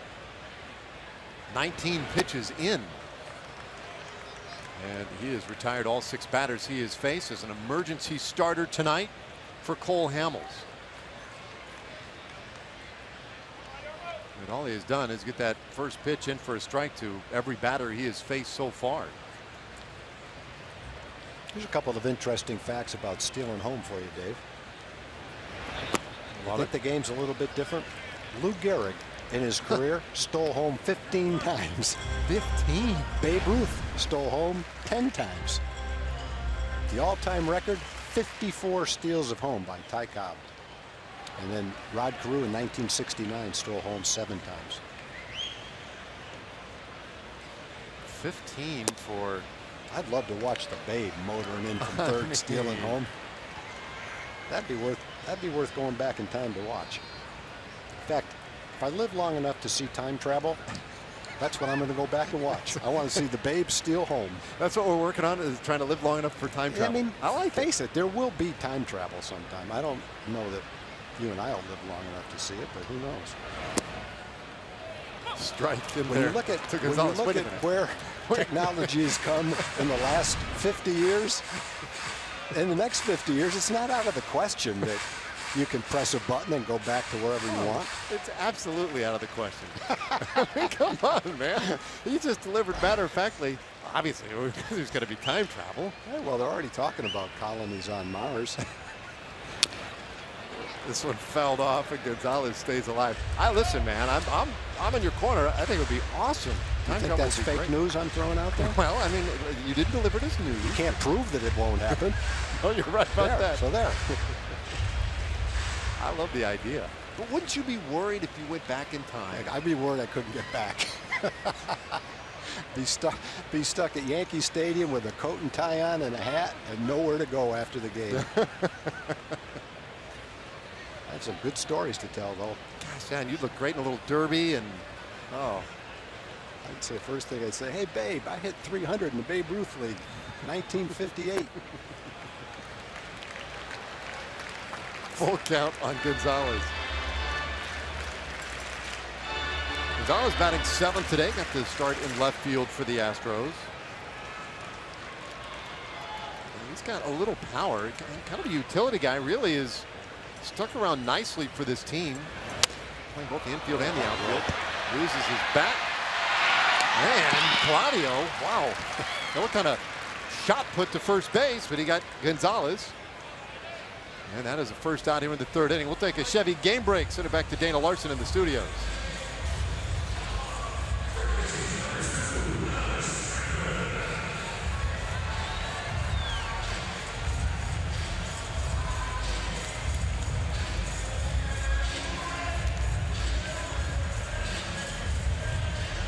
19 pitches in. And he has retired all 6 batters he has faced as an emergency starter tonight for Cole Hamels. And all he has done is get that first pitch in for a strike to every batter he has faced so far.
Here's a couple of interesting facts about stealing home for you, Dave. I think the game's a little bit different. Lou Gehrig in his career stole home 15 times.
15?
Babe Ruth stole home 10 times. The all-time record, 54 steals of home by Ty Cobb. And then Rod Carew in 1969 stole home 7 times.
15 for...
I'd love to watch the Babe motoring in from third, stealing home. That'd be worth going back in time to watch. In fact, if I live long enough to see time travel, that's what I'm going to go back and watch. I want to see the Babe steal home.
That's what we're working on, is trying to live long enough for time travel.
I mean, face it, there will be time travel sometime. I don't know that you and I will live long enough to see it, but who knows?
strike in
When
there.
you look at,
to
when you
Gonzalez.
look at where technology has come in the last 50 years, in the next 50 years, it's not out of the question that you can press a button and go back to wherever you want.
It's absolutely out of the question. I mean, come on, man. He just delivered matter-of-factly. Obviously, there's going to be time travel.
Yeah, well, they're already talking about colonies on Mars.
This one fouled off, and Gonzalez stays alive. Listen, man. I'm in your corner. I think it would be awesome.
You think that's fake news I'm throwing out there?
Well, I mean, you didn't deliver it as news.
You can't prove that it won't happen.
Oh, you're right about that.
So there.
I love the idea. But wouldn't you be worried if you went back in time?
I'd be worried I couldn't get back. Be stuck at Yankee Stadium with a coat and tie on and a hat and nowhere to go after the game. That's some good stories to tell, though.
Gosh, man, you look great in a little derby, and
I'd say first thing I'd say, hey babe, I hit 300 in the Babe Ruth League, 1958.
Full count on Gonzalez. Gonzalez batting 7th today. Got to start in left field for the Astros. And he's got a little power. Kind of a utility guy. Really is stuck around nicely for this team. Playing both the infield and the outfield. Loses his bat. And Claudio, wow. Now what kind of shot put to first base, but he got Gonzalez. And that is a first out here in the 3rd inning. We'll take a Chevy game break. Send it back to Dana Larson in the studios.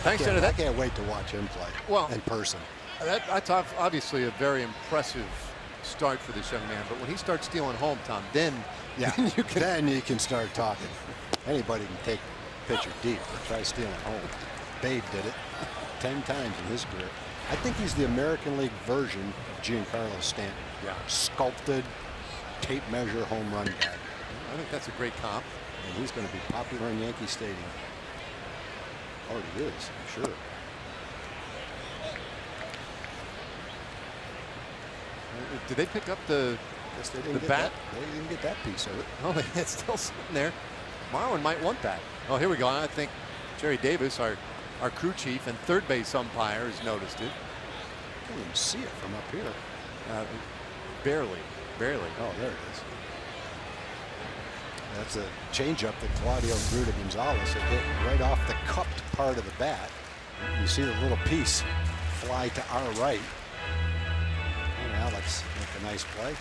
Thanks, Senator.
I can't wait to watch him play in person.
That's obviously a very impressive start for this young man. But when he starts stealing home, Tom, then
you can start talking. Anybody can take a pitcher deep, but try stealing home. Babe did it 10 times in his career. I think he's the American League version of Giancarlo Stanton.
Yeah.
Sculpted, tape measure home run guy.
I think that's a great comp.
And he's going to be popular in Yankee Stadium. Already is, I'm sure.
Did they pick up the bat?
They didn't get that piece of it.
Oh, it's still sitting there. Marlin might want that. Oh, here we go. I think Jerry Davis, our crew chief and third base umpire, has noticed it.
I can't even see it from up here.
Barely.
Oh, there it is. That's a changeup that Claudio threw to Gonzalez. It hit right off the cupped part of the bat. You see the little piece fly to our right. And Alex make a nice play.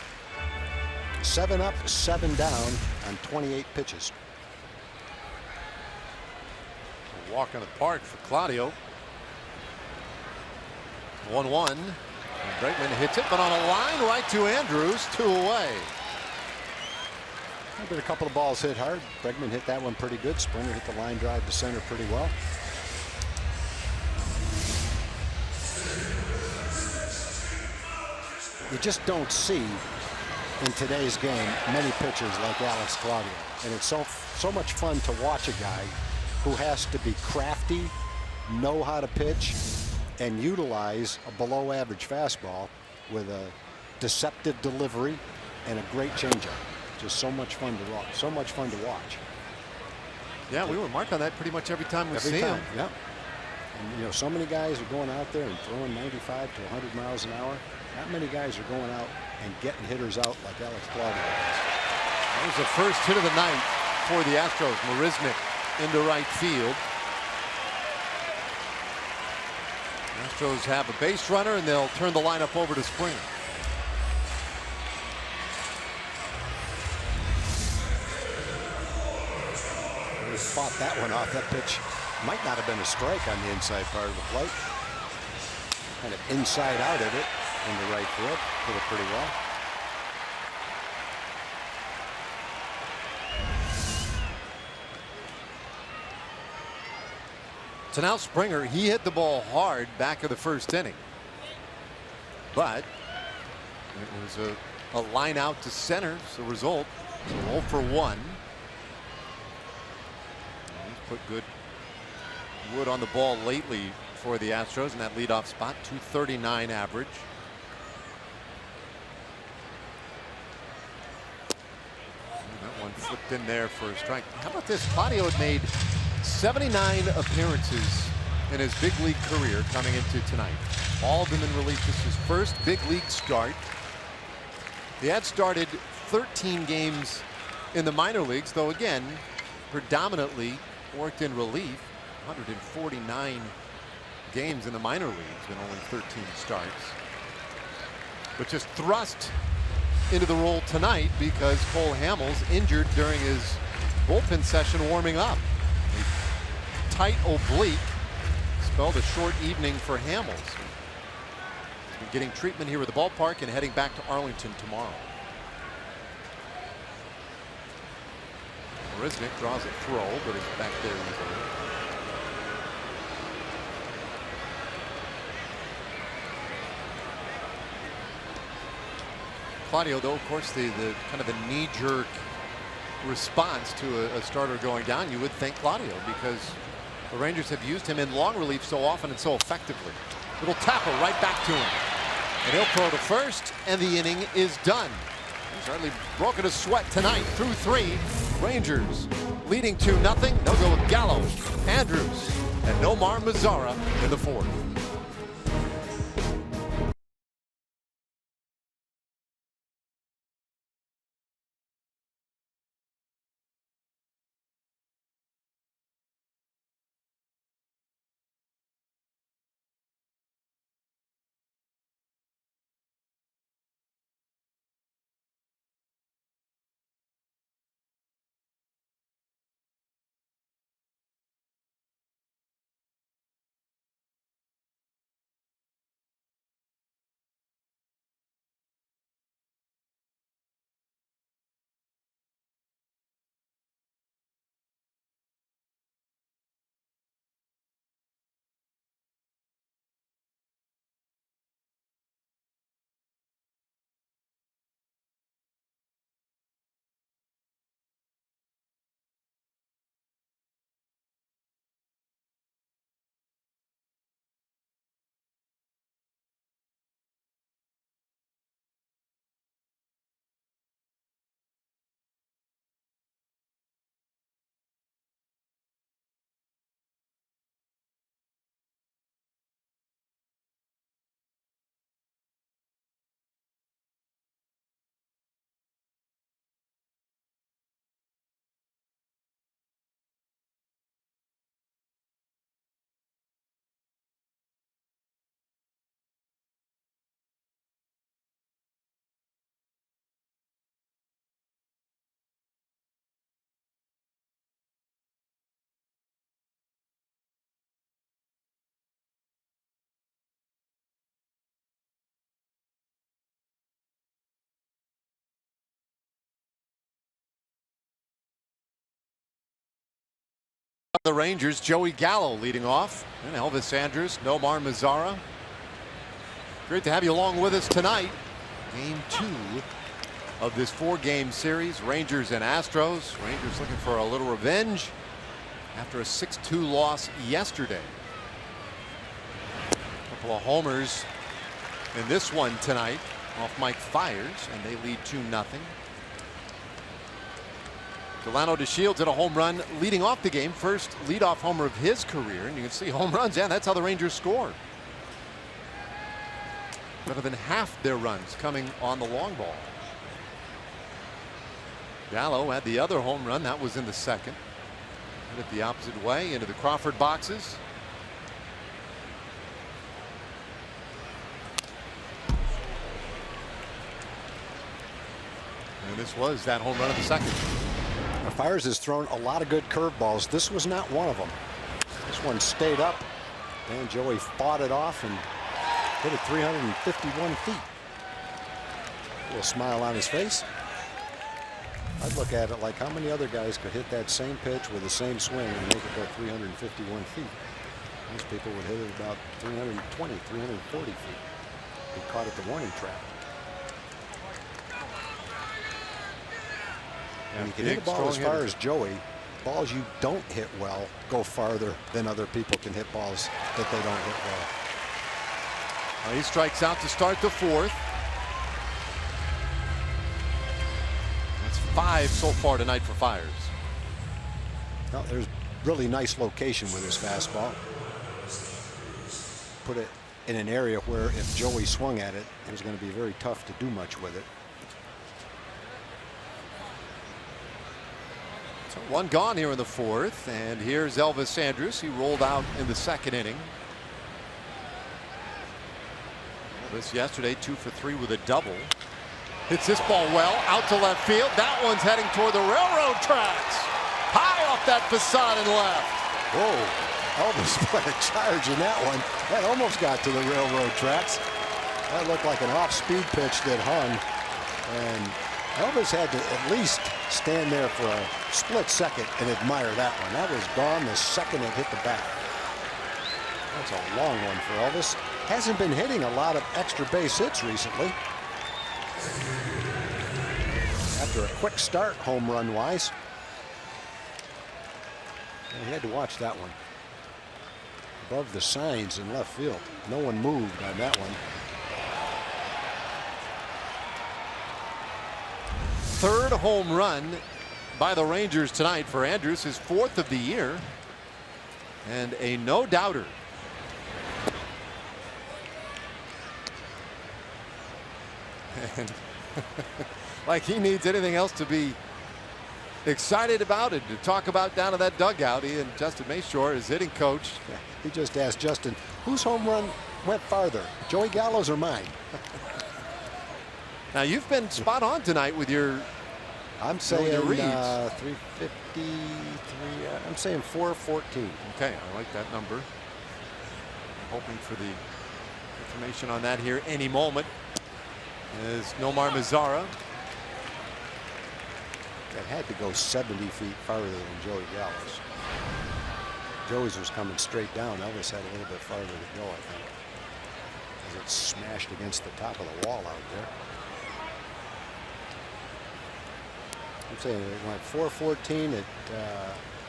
7 up, 7 down on 28 pitches.
A walk in the park for Claudio. 1-1. Bregman hits it, but on a line right to Andrews, 2 away.
But a couple of balls hit hard. Bregman hit that one pretty good. Springer hit the line drive to center pretty well. You just don't see in today's game many pitchers like Alex Claudio. And it's so much fun to watch a guy who has to be crafty, know how to pitch, and utilize a below average fastball with a deceptive delivery and a great changeup. Just so much fun to watch. So much fun to watch.
Yeah, we were marked on that pretty much every time we see him.
Yeah. And, you know, so many guys are going out there and throwing 95 to 100 miles an hour. Not many guys are going out and getting hitters out like Alex Claudio does.
That was the first hit of the night for the Astros. Marisnik into right field. The Astros have a base runner, and they'll turn the lineup over to Springer.
Fought that one off. That pitch might not have been a strike on the inside part of the plate. Kind of inside out of it in the right field. Hit it pretty well.
So now Springer, he hit the ball hard back of the first inning. But it was a line out to center. So result, so 0 for 1. Put good Wood on the ball lately for the Astros in that leadoff spot. .239 average. That one flipped in there for a strike. How about this? Claudio had made 79 appearances in his big league career coming into tonight. All of them in relief. This is his first big league start. He had started 13 games in the minor leagues, though again, predominantly worked in relief. 149 games in the minor leagues and only 13 starts. But just thrust into the role tonight because Cole Hamels injured during his bullpen session warming up. A tight oblique spelled a short evening for Hamels. He's been getting treatment here at the ballpark and heading back to Arlington tomorrow. Risnick draws a throw, but it's back there easily. Claudio, though, of course, the kind of the knee-jerk response to a starter going down, you would think Claudio, because the Rangers have used him in long relief so often and so effectively. Little tackle right back to him. And he'll throw to first, and the inning is done. He's hardly broken a sweat tonight through 3. Rangers leading 2-0. They'll go with Gallo, Andrews, and Nomar Mazara in the 4th. The Rangers, Joey Gallo leading off, and Elvis Andrews, Nomar Mazara. Great to have you along with us tonight. Game 2 of this 4-game series, Rangers and Astros. Rangers looking for a little revenge after a 6-2 loss yesterday. A couple of homers in this one tonight off Mike Fiers, and they lead 2-0. Delano DeShields hit a home run leading off the game. First leadoff homer of his career. And you can see home runs. Yeah, that's how the Rangers score. Better than half their runs coming on the long ball. Gallo had the other home run. That was in the 2nd. Hit it the opposite way into the Crawford boxes. And this was that home run of the 2nd.
Fiers has thrown a lot of good curveballs. This was not one of them. This one stayed up. Dan Joey fought it off and hit it 351 feet. A little smile on his face. I'd look at it like how many other guys could hit that same pitch with the same swing and make it go 351 feet. Most people would hit it about 320, 340 feet. Be caught at the warning track. And you can hit the ball as far as Joey. balls you don't hit well go farther than other people can hit balls that they don't hit well.
He strikes out to start the 4th. That's 5 so far tonight for Fiers.
Well, there's really nice location with his fastball. Put it in an area where if Joey swung at it, it was going to be very tough to do much with it.
So 1 gone here in the 4th, and here's Elvis Andrus. He rolled out in the 2nd inning. This yesterday, 2 for 3 with a double. Hits this ball well out to left field. That one's heading toward the railroad tracks. High off that facade and left.
Whoa, Elvis put a charge in that one. That almost got to the railroad tracks. That looked like an off-speed pitch that hung, and Elvis had to at least stand there for a split second and admire that one. That was gone the second it hit the bat. That's a long one for Elvis. Hasn't been hitting a lot of extra base hits recently. After a quick start home run wise. And he had to watch that one. Above the signs in left field. No one moved on that one.
3rd home run by the Rangers tonight for Andrus, his 4th of the year, and a no-doubter. And like he needs anything else to be excited about it, to talk about down in that dugout. He and Justin Mayshore, his hitting coach.
Yeah, he just asked Justin, whose home run went farther, Joey Gallo's or mine?
Now you've been spot on tonight with your.
I'm saying
your reads.
353. I'm saying 414.
Okay, I like that number. I'm hoping for the information on that here any moment. Is Nomar Mazara.
That had to go 70 feet farther than Joey Gallo's. Joey's was coming straight down. Elvis had a little bit farther to go, I think, as it smashed against the top of the wall out there. I'm saying it went 414 at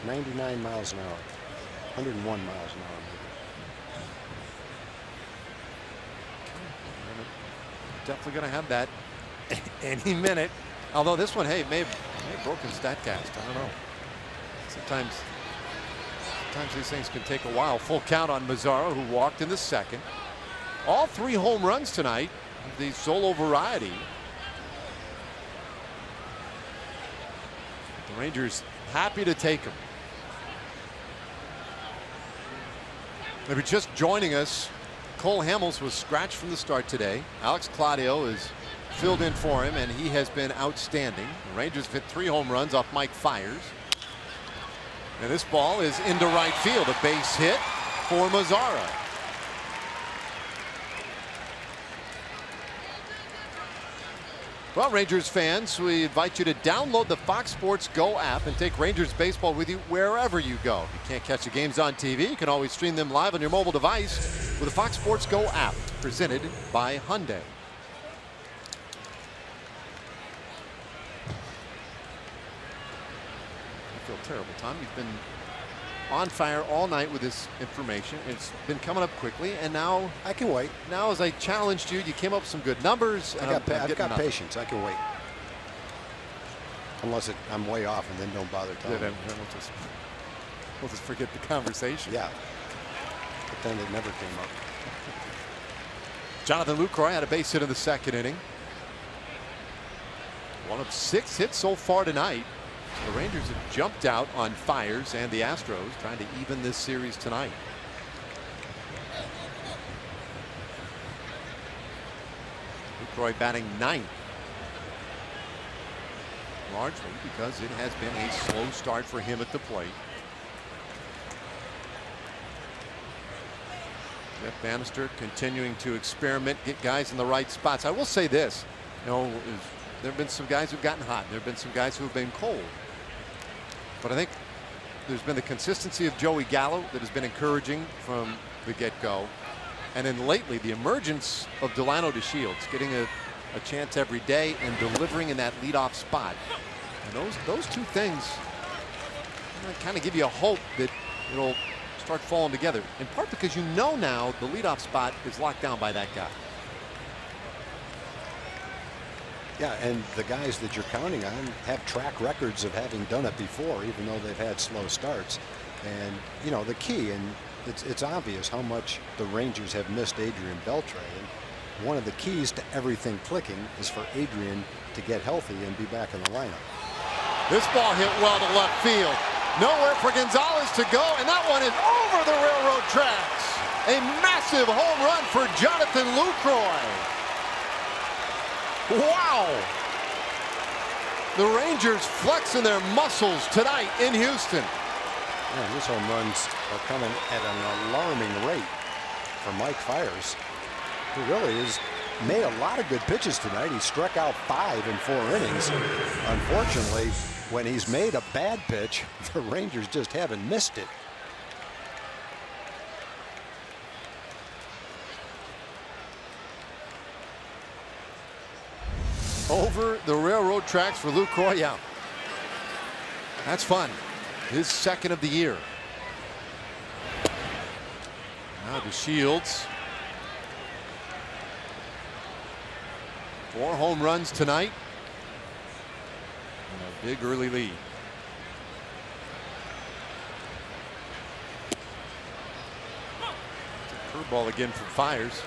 99 miles an hour, 101 miles an hour.
Definitely going to have that any minute. Although this one, hey, may have broken StatCast. I don't know. Sometimes these things can take a while. Full count on Mazara, who walked in the 2nd. All 3 home runs tonight, the solo variety. The Rangers happy to take him. If you're just joining us, Cole Hamels was scratched from the start today. Alex Claudio is filled in for him, and he has been outstanding. The Rangers have hit 3 home runs off Mike Fiers. And this ball is into right field, a base hit for Mazara. Well, Rangers fans, we invite you to download the Fox Sports Go app and take Rangers baseball with you wherever you go. If you can't catch the games on TV, you can always stream them live on your mobile device with the Fox Sports Go app, presented by Hyundai. I feel terrible, Tom. You've been on fire all night with this information. It's been coming up quickly, and now
I can wait.
Now, as I challenged you, you came up with some good numbers. And
I've got patience. I can wait. Unless I'm way off, and then don't bother telling me.
We'll just forget the conversation.
Yeah. Pretend it never came up.
Jonathan Lucroy had a base hit in the 2nd inning. One of 6 hits so far tonight. The Rangers have jumped out on Fiers and the Astros, trying to even this series tonight. Lucroy batting 9th. Largely because it has been a slow start for him at the plate. Jeff Bannister continuing to experiment, get guys in the right spots. I will say this, there have been some guys who've gotten hot. There have been some guys who have been cold. But I think there's been the consistency of Joey Gallo that has been encouraging from the get-go. And then lately, the emergence of Delano DeShields, getting a chance every day and delivering in that leadoff spot. And those 2 things kind of give you a hope that it'll start falling together, in part because you know now the leadoff spot is locked down by that guy.
Yeah, and the guys that you're counting on have track records of having done it before, even though they've had slow starts. And you know the key, and it's obvious how much the Rangers have missed Adrian Beltre. And one of the keys to everything clicking is for Adrian to get healthy and be back in the lineup.
This ball hit well to left field. Nowhere for Gonzalez to go, and that one is over the railroad tracks. A massive home run for Jonathan Lucroy. Wow! The Rangers flexing their muscles tonight in Houston.
Man, these home runs are coming at an alarming rate for Mike Fiers, who really has made a lot of good pitches tonight. He struck out 5 in 4 innings. Unfortunately, when he's made a bad pitch, the Rangers just haven't missed it.
Over the railroad tracks for Lucroy. Yeah, that's fun. His second of the year. Now to Shields. 4 home runs tonight. And a big early lead. Curveball again for Fiers.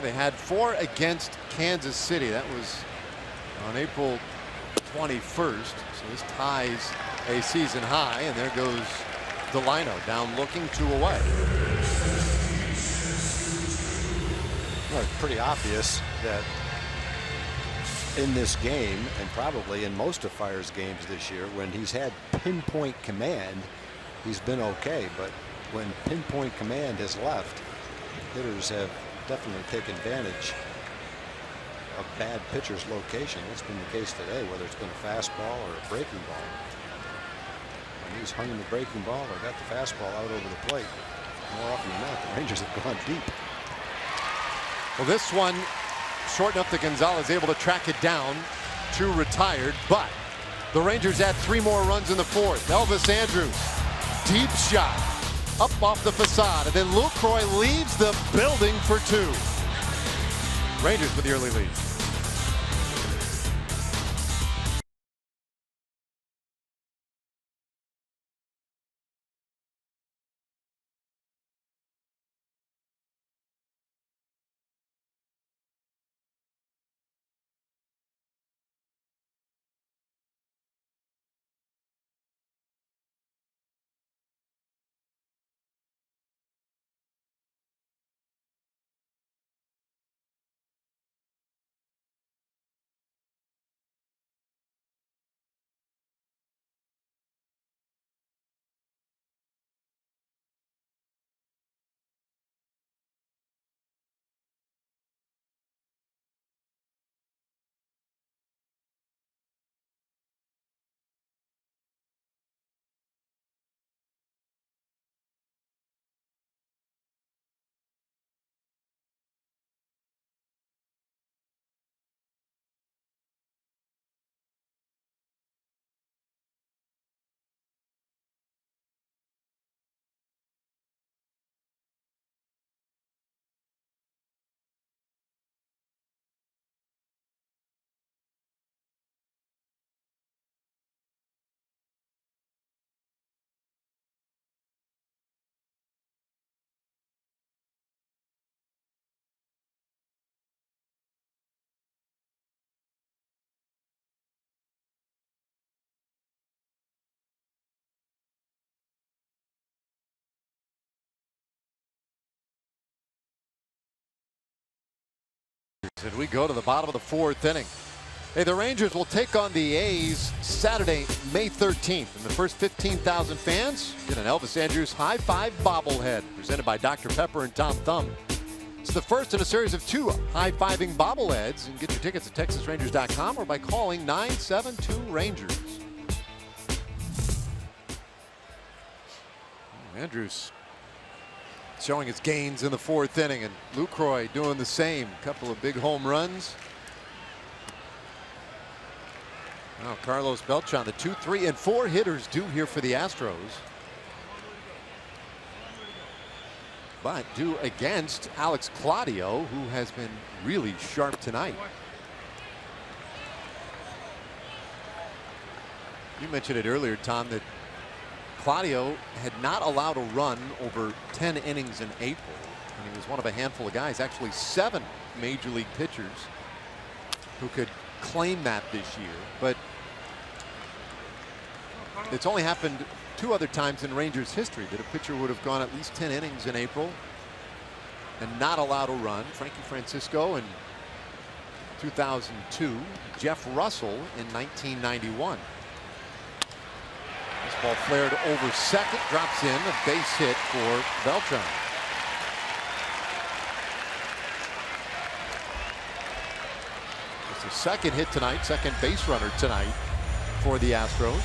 They had 4 against Kansas City. That was on April 21st. So this ties a season high. And there goes Delino down looking 2 away.
Well, it's pretty obvious that in this game, and probably in most of Fiers' games this year, when he's had pinpoint command, he's been okay. But when pinpoint command has left, hitters have definitely taken advantage of bad pitchers' location. That's been the case today, whether it's been a fastball or a breaking ball. When he's hung the breaking ball or got the fastball out over the plate, more often than not, the Rangers have gone deep.
Well, this one short enough that Gonzalez able to track it down. 2 retired, but the Rangers add 3 more runs in the 4th. Elvis Andrus, deep shot up off the facade, and then Lucroy leaves the building for 2. Rangers with the early lead. And we go to the bottom of the 4th inning. Hey, the Rangers will take on the A's Saturday, May 13th. And the first 15,000 fans get an Elvis Andrus High Five bobblehead presented by Dr. Pepper and Tom Thumb. It's the first in a series of 2 high-fiving bobbleheads. And get your tickets at TexasRangers.com or by calling 972-RANGERS. Andrus showing his gains in the 4th inning, and Lucroy doing the same. Couple of big home runs. Now Carlos Beltran, the 2, 3, and 4 hitters due here for the Astros, but due against Alex Claudio, who has been really sharp tonight. You mentioned it earlier, Tom, that Claudio had not allowed a run over 10 innings in April, and he was one of a handful of guys, actually 7 major league pitchers who could claim that this year. But it's only happened 2 other times in Rangers history that a pitcher would have gone at least 10 innings in April and not allowed a run. Frankie Francisco in 2002, Jeff Russell in 1991. This ball flared over second, drops in, a base hit for Beltran. It's the second hit tonight, second base runner tonight for the Astros.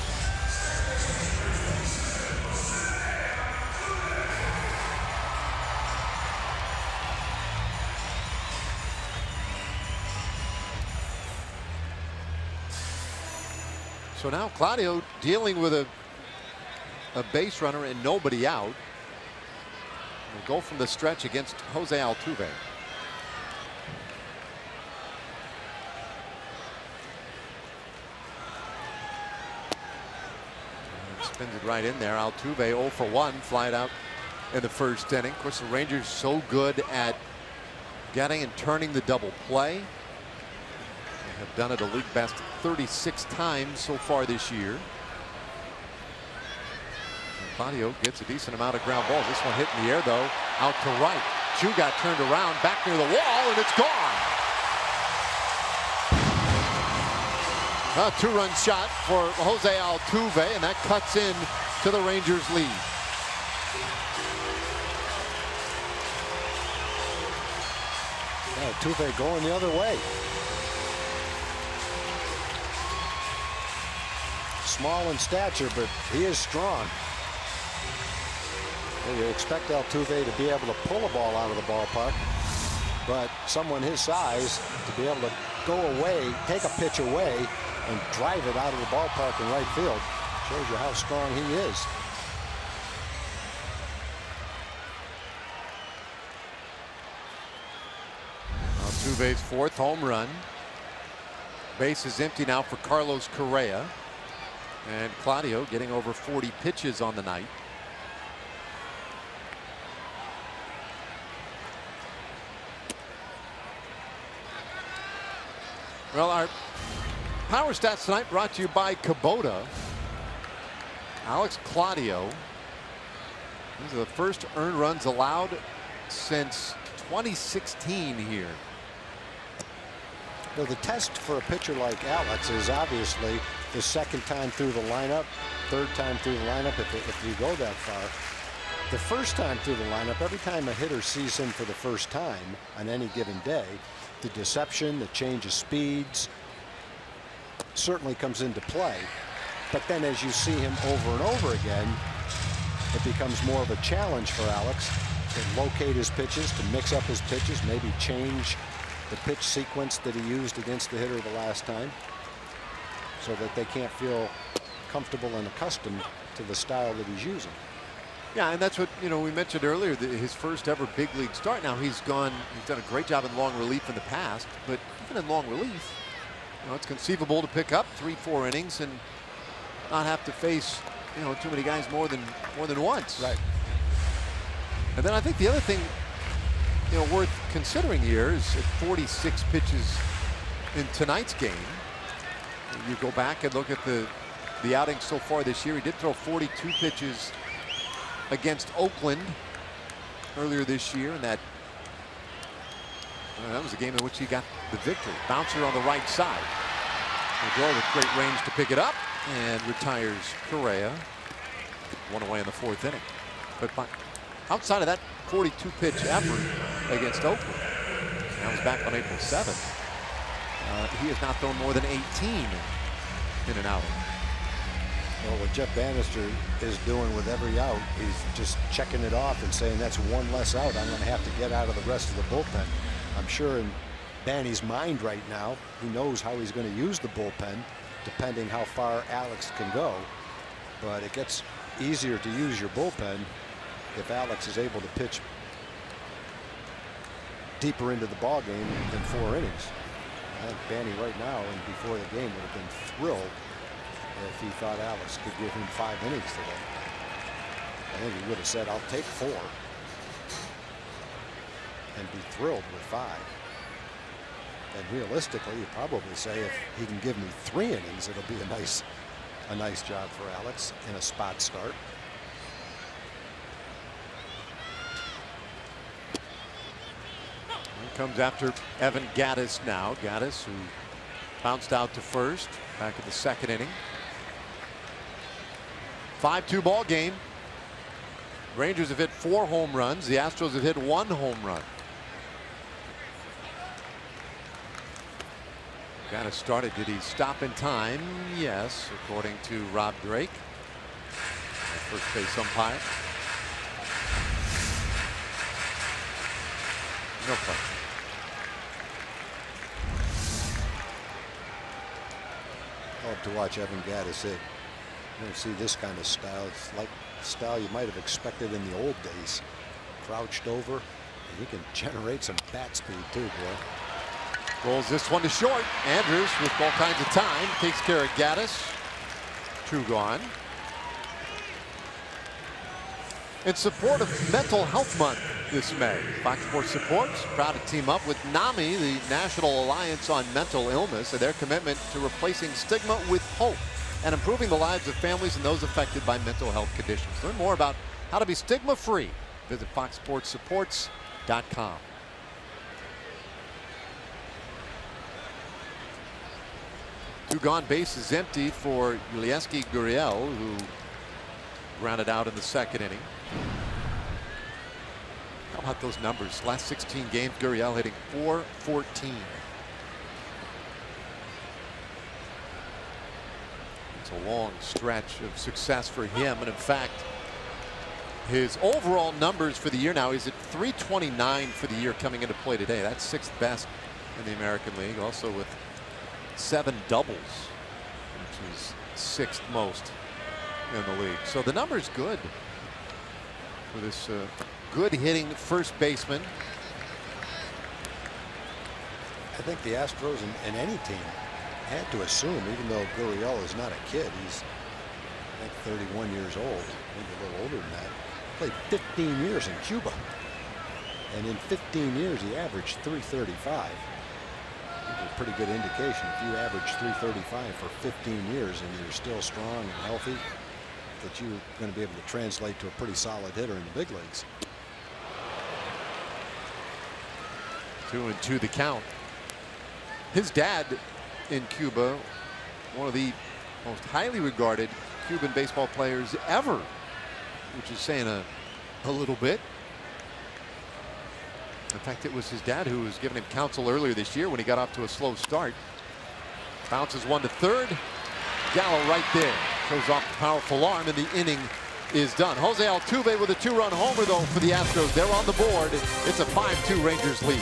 So now Claudio dealing with a base runner and nobody out. We'll go from the stretch against Jose Altuve. Spins it right in there. Altuve 0 for 1, flied out in the 1st inning. Of course, the Rangers so good at getting and turning the double play. They have done it a league best 36 times so far this year. Claudio gets a decent amount of ground balls. This one hit in the air, though, out to right. Chu got turned around, back near the wall, and it's gone. A 2-run shot for Jose Altuve, and that cuts in to the Rangers' lead.
Altuve going the other way. Small in stature, but he is strong. You expect Altuve to be able to pull a ball out of the ballpark, but someone his size to be able to go away, take a pitch away, and drive it out of the ballpark in right field shows you how strong he is.
Altuve's 4th home run. Base is empty now for Carlos Correa, and Claudio getting over 40 pitches on the night. Well, our power stats tonight brought to you by Kubota. Alex Claudio. These are the first earned runs allowed since 2016 here.
Well, the test for a pitcher like Alex is obviously the 2nd time through the lineup, 3rd time through the lineup if you go that far. The 1st time through the lineup, every time a hitter sees him for the 1st time on any given day, the deception, the change of speeds certainly comes into play. But then as you see him over and over again, it becomes more of a challenge for Alex to locate his pitches, to mix up his pitches, maybe change the pitch sequence that he used against the hitter the last time so that they can't feel comfortable and accustomed to the style that he's using.
Yeah, and that's what, we mentioned earlier, his first ever big league start. Now he's done a great job in long relief in the past, but even in long relief, it's conceivable to pick up 3-4 innings and not have to face, too many guys more than once.
Right.
And then I think the other thing, worth considering here is at 46 pitches in tonight's game. You go back and look at the outings so far this year. He did throw 42 pitches against Oakland earlier this year, and that was a game in which he got the victory. Bouncer on the right side. Lindor with great range to pick it up and retires Correa. One away in the 4th inning. But outside of that 42 pitch effort against Oakland, that was back on April 7th. He has not thrown more than 18 in an outing.
Well, what Jeff Bannister is doing with every out, he's just checking it off and saying that's one less out I'm going to have to get out of the rest of the bullpen. I'm sure in Banny's mind right now, he knows how he's going to use the bullpen depending how far Alex can go. But it gets easier to use your bullpen if Alex is able to pitch deeper into the ball game than 4 innings. I think Banny right now and before the game would have been thrilled if he thought Alex could give him 5 innings today. I think he would have said, I'll take 4 and be thrilled with 5. And realistically, you'd probably say if he can give me 3 innings, it'll be a nice job for Alex in a spot start.
Here comes after Evan Gattis now. Gattis, who bounced out to first back in the 2nd inning. 5-2 ball game. Rangers have hit 4 home runs. The Astros have hit 1 home run. Gattis started. Did he stop in time? Yes, according to Rob Drake, first base umpire. No question.
I love to watch Evan Gattis hit. You don't see this kind of style. It's like the style you might have expected in the old days. Crouched over, and he can generate some bat speed too, boy.
Rolls this one to short. Andrews with all kinds of time takes care of Gattis. 2 gone. In support of Mental Health Month this May, Fox Sports Supports proud to team up with NAMI, the National Alliance on Mental Illness, and their commitment to replacing stigma with hope and improving the lives of families and those affected by mental health conditions. Learn more about how to be stigma-free. Visit foxsportssupports.com. Two gone, bases empty for Yulieski Gurriel, who grounded out in the 2nd inning. How about those numbers? Last 16 games, Gurriel hitting .414. It's a long stretch of success for him, and in fact, his overall numbers for the year now is at .329 for the year coming into play today. That's 6th best in the American League, also with 7 doubles, which is 6th most in the league. So the number's good for this good hitting first baseman.
I think the Astros and any team had to assume, even though Gurriel is not a kid, he's I think 31 years old, maybe a little older than that. Played 15 years in Cuba, and in 15 years he averaged .335. A pretty good indication. If you average .335 for 15 years and you're still strong and healthy, that you're going to be able to translate to a pretty solid hitter in the big leagues.
2-2 the count. His dad in Cuba, one of the most highly regarded Cuban baseball players ever, which is saying a little bit. In fact, it was his dad who was giving him counsel earlier this year when he got off to a slow start. Bounces one to third. Gallo right there. Shows off the powerful arm, and the inning is done. Jose Altuve with a 2-run homer, though, for the Astros. They're on the board. It's a 5-2 Rangers lead.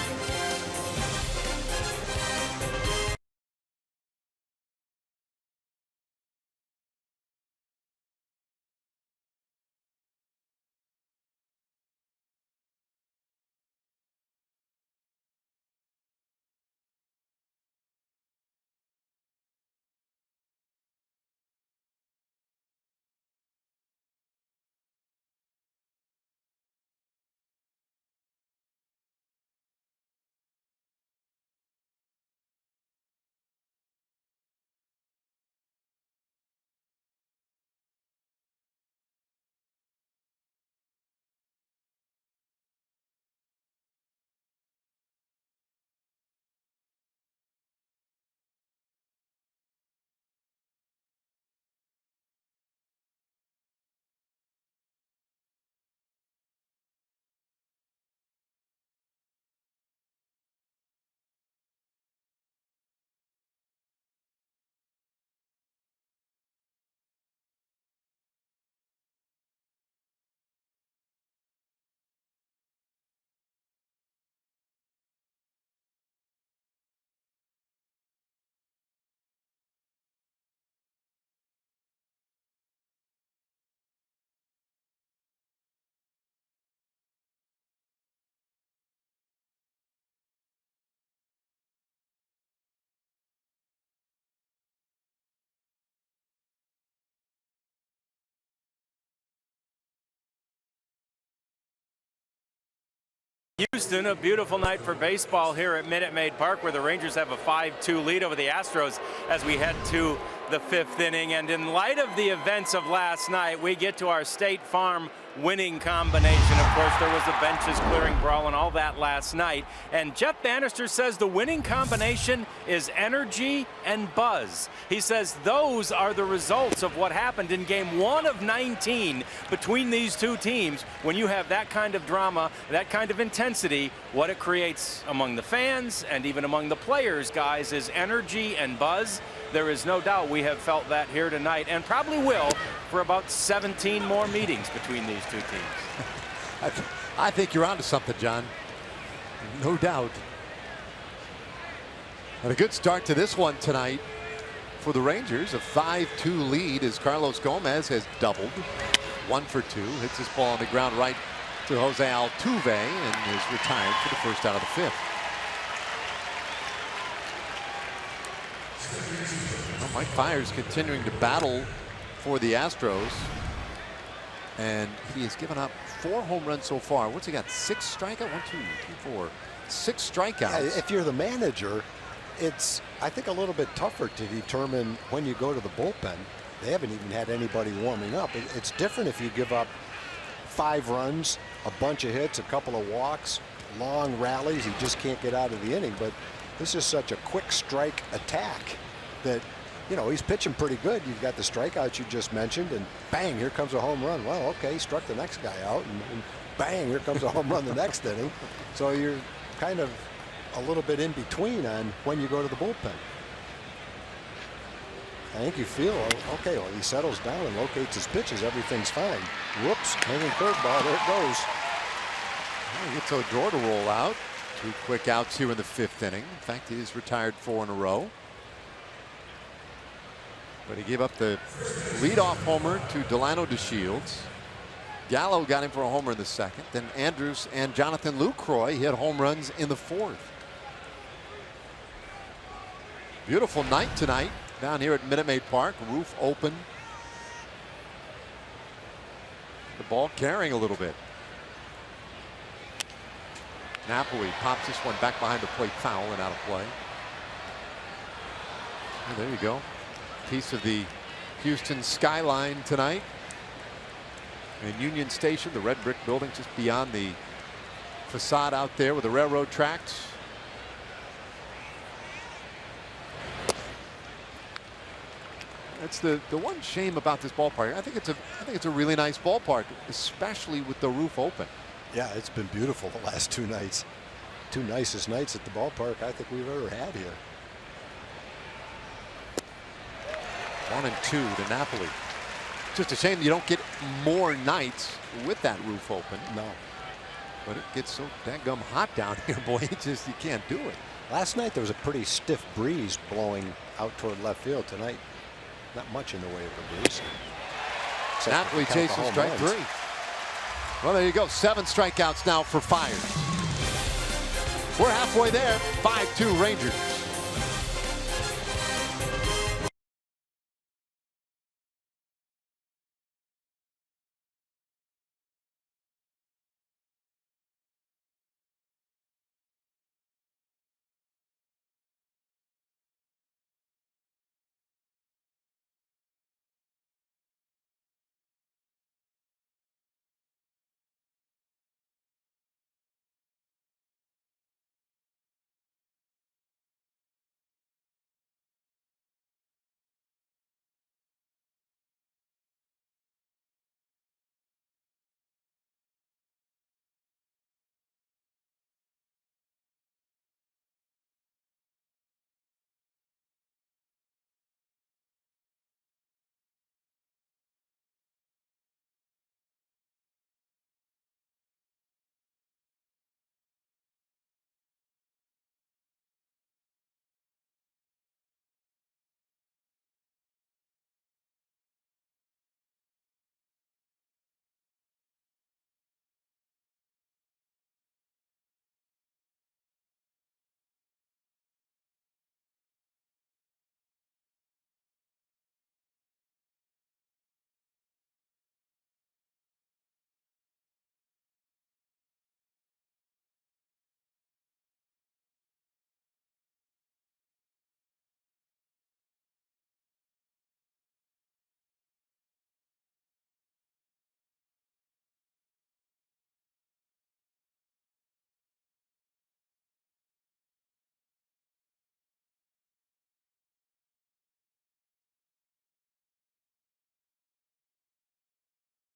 Houston, a beautiful night for baseball here at Minute Maid Park, where the Rangers have a 5-2 lead over the Astros as we head to the 5th inning. And in light of the events of last night, we get to our State Farm winning combination. Of course, there was a benches clearing brawl and all that last night. And Jeff Bannister says the winning combination is energy and buzz. He says those are the results of what happened in game 1 of 19 between these two teams. When you have that kind of drama, that kind of intensity, what it creates among the fans and even among the players, guys, is energy and buzz. There is no doubt we have felt that here tonight, and probably will for about 17 more meetings between these two teams.
I think you're onto something, John. No doubt. And a good start to this one tonight for the Rangers. A 5-2 lead as Carlos Gomez has doubled. 1 for 2. Hits his ball on the ground right to Jose Altuve and is retired for the first out of the 5th. Well, Mike Fiers continuing to battle for the Astros, and he has given up 4 home runs so far. What's he got? 6 strikeouts? 1, 2, 3, 4. 6 strikeouts.
Yeah, if you're the manager, it's, I think, a little bit tougher to determine when you go to the bullpen. They haven't even had anybody warming up. It's different if you give up 5 runs, a bunch of hits, a couple of walks, long rallies. He just can't get out of the inning. But this is such a quick strike attack that, you know, he's pitching pretty good. You've got the strikeouts you just mentioned, and bang, here comes a home run. Well, okay, he struck the next guy out, and bang, here comes a home run the next inning. So you're kind of a little bit in between on when you go to the bullpen. I think you feel, okay, well, he settles down and locates his pitches. Everything's fine. Whoops, hanging curveball, there it goes.
Well, he gets Odor to roll out. 2 quick outs here in the 5th inning. In fact, he is retired 4 in a row. But he gave up the leadoff homer to Delano DeShields. Gallo got him for a homer in the 2nd. Then Andrews and Jonathan Lucroy hit home runs in the 4th. Beautiful night tonight down here at Minute Maid Park. Roof open. The ball carrying a little bit. Napoli pops this one back behind the plate, foul and out of play. Oh, there you go. Piece of the Houston skyline tonight. And Union Station, the red brick building just beyond the facade out there with the railroad tracks. That's the one shame about this ballpark. I think it's a really nice ballpark, especially with the roof open.
Yeah, it's been beautiful the last 2 nights. 2 nicest nights at the ballpark I think we've ever had here.
1 and 2 to Napoli. Just a shame you don't get more nights with that roof open.
No.
But it gets so dadgum hot down here, boy. You can't do it.
Last night there was a pretty stiff breeze blowing out toward left field. Tonight, not much in the way of a breeze.
Napoli chases strike 3. Well, there you go. 7 strikeouts now for Fiers. We're halfway there. 5-2 Rangers.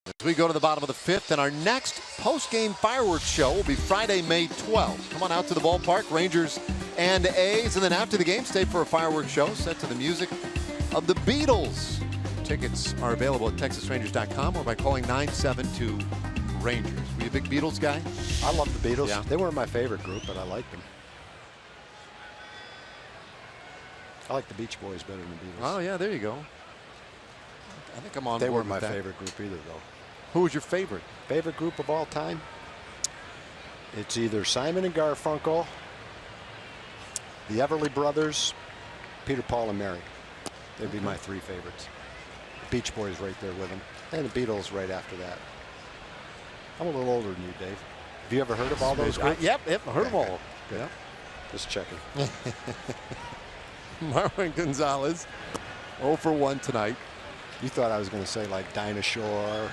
As we go to the bottom of the 5th, and our next post-game fireworks show will be Friday, May 12th. Come on out to the ballpark, Rangers and A's, and then after the game, stay for a fireworks show set to the music of the Beatles. Tickets are available at TexasRangers.com or by calling 972-RANGERS. Were you a big Beatles guy?
I love the Beatles.
Yeah.
They weren't my favorite group, but I liked them. I like the Beach Boys better than the Beatles.
Oh, yeah, there you go. I think I'm on
They
board
weren't my
with that.
favorite group either, though.
Who was your favorite?
Favorite group of all time? It's either Simon and Garfunkel, the Everly Brothers, Peter, Paul, and Mary. They'd be my 3 favorites. The Beach Boys right there with them, and the Beatles right after that. I'm a little older than you, Dave. Have you ever heard of all those groups?
Yep, I heard them all.
Good. Yep. Just checking.
Marwin Gonzalez, 0 for 1 tonight.
You thought I was going to say like Dinah Shore.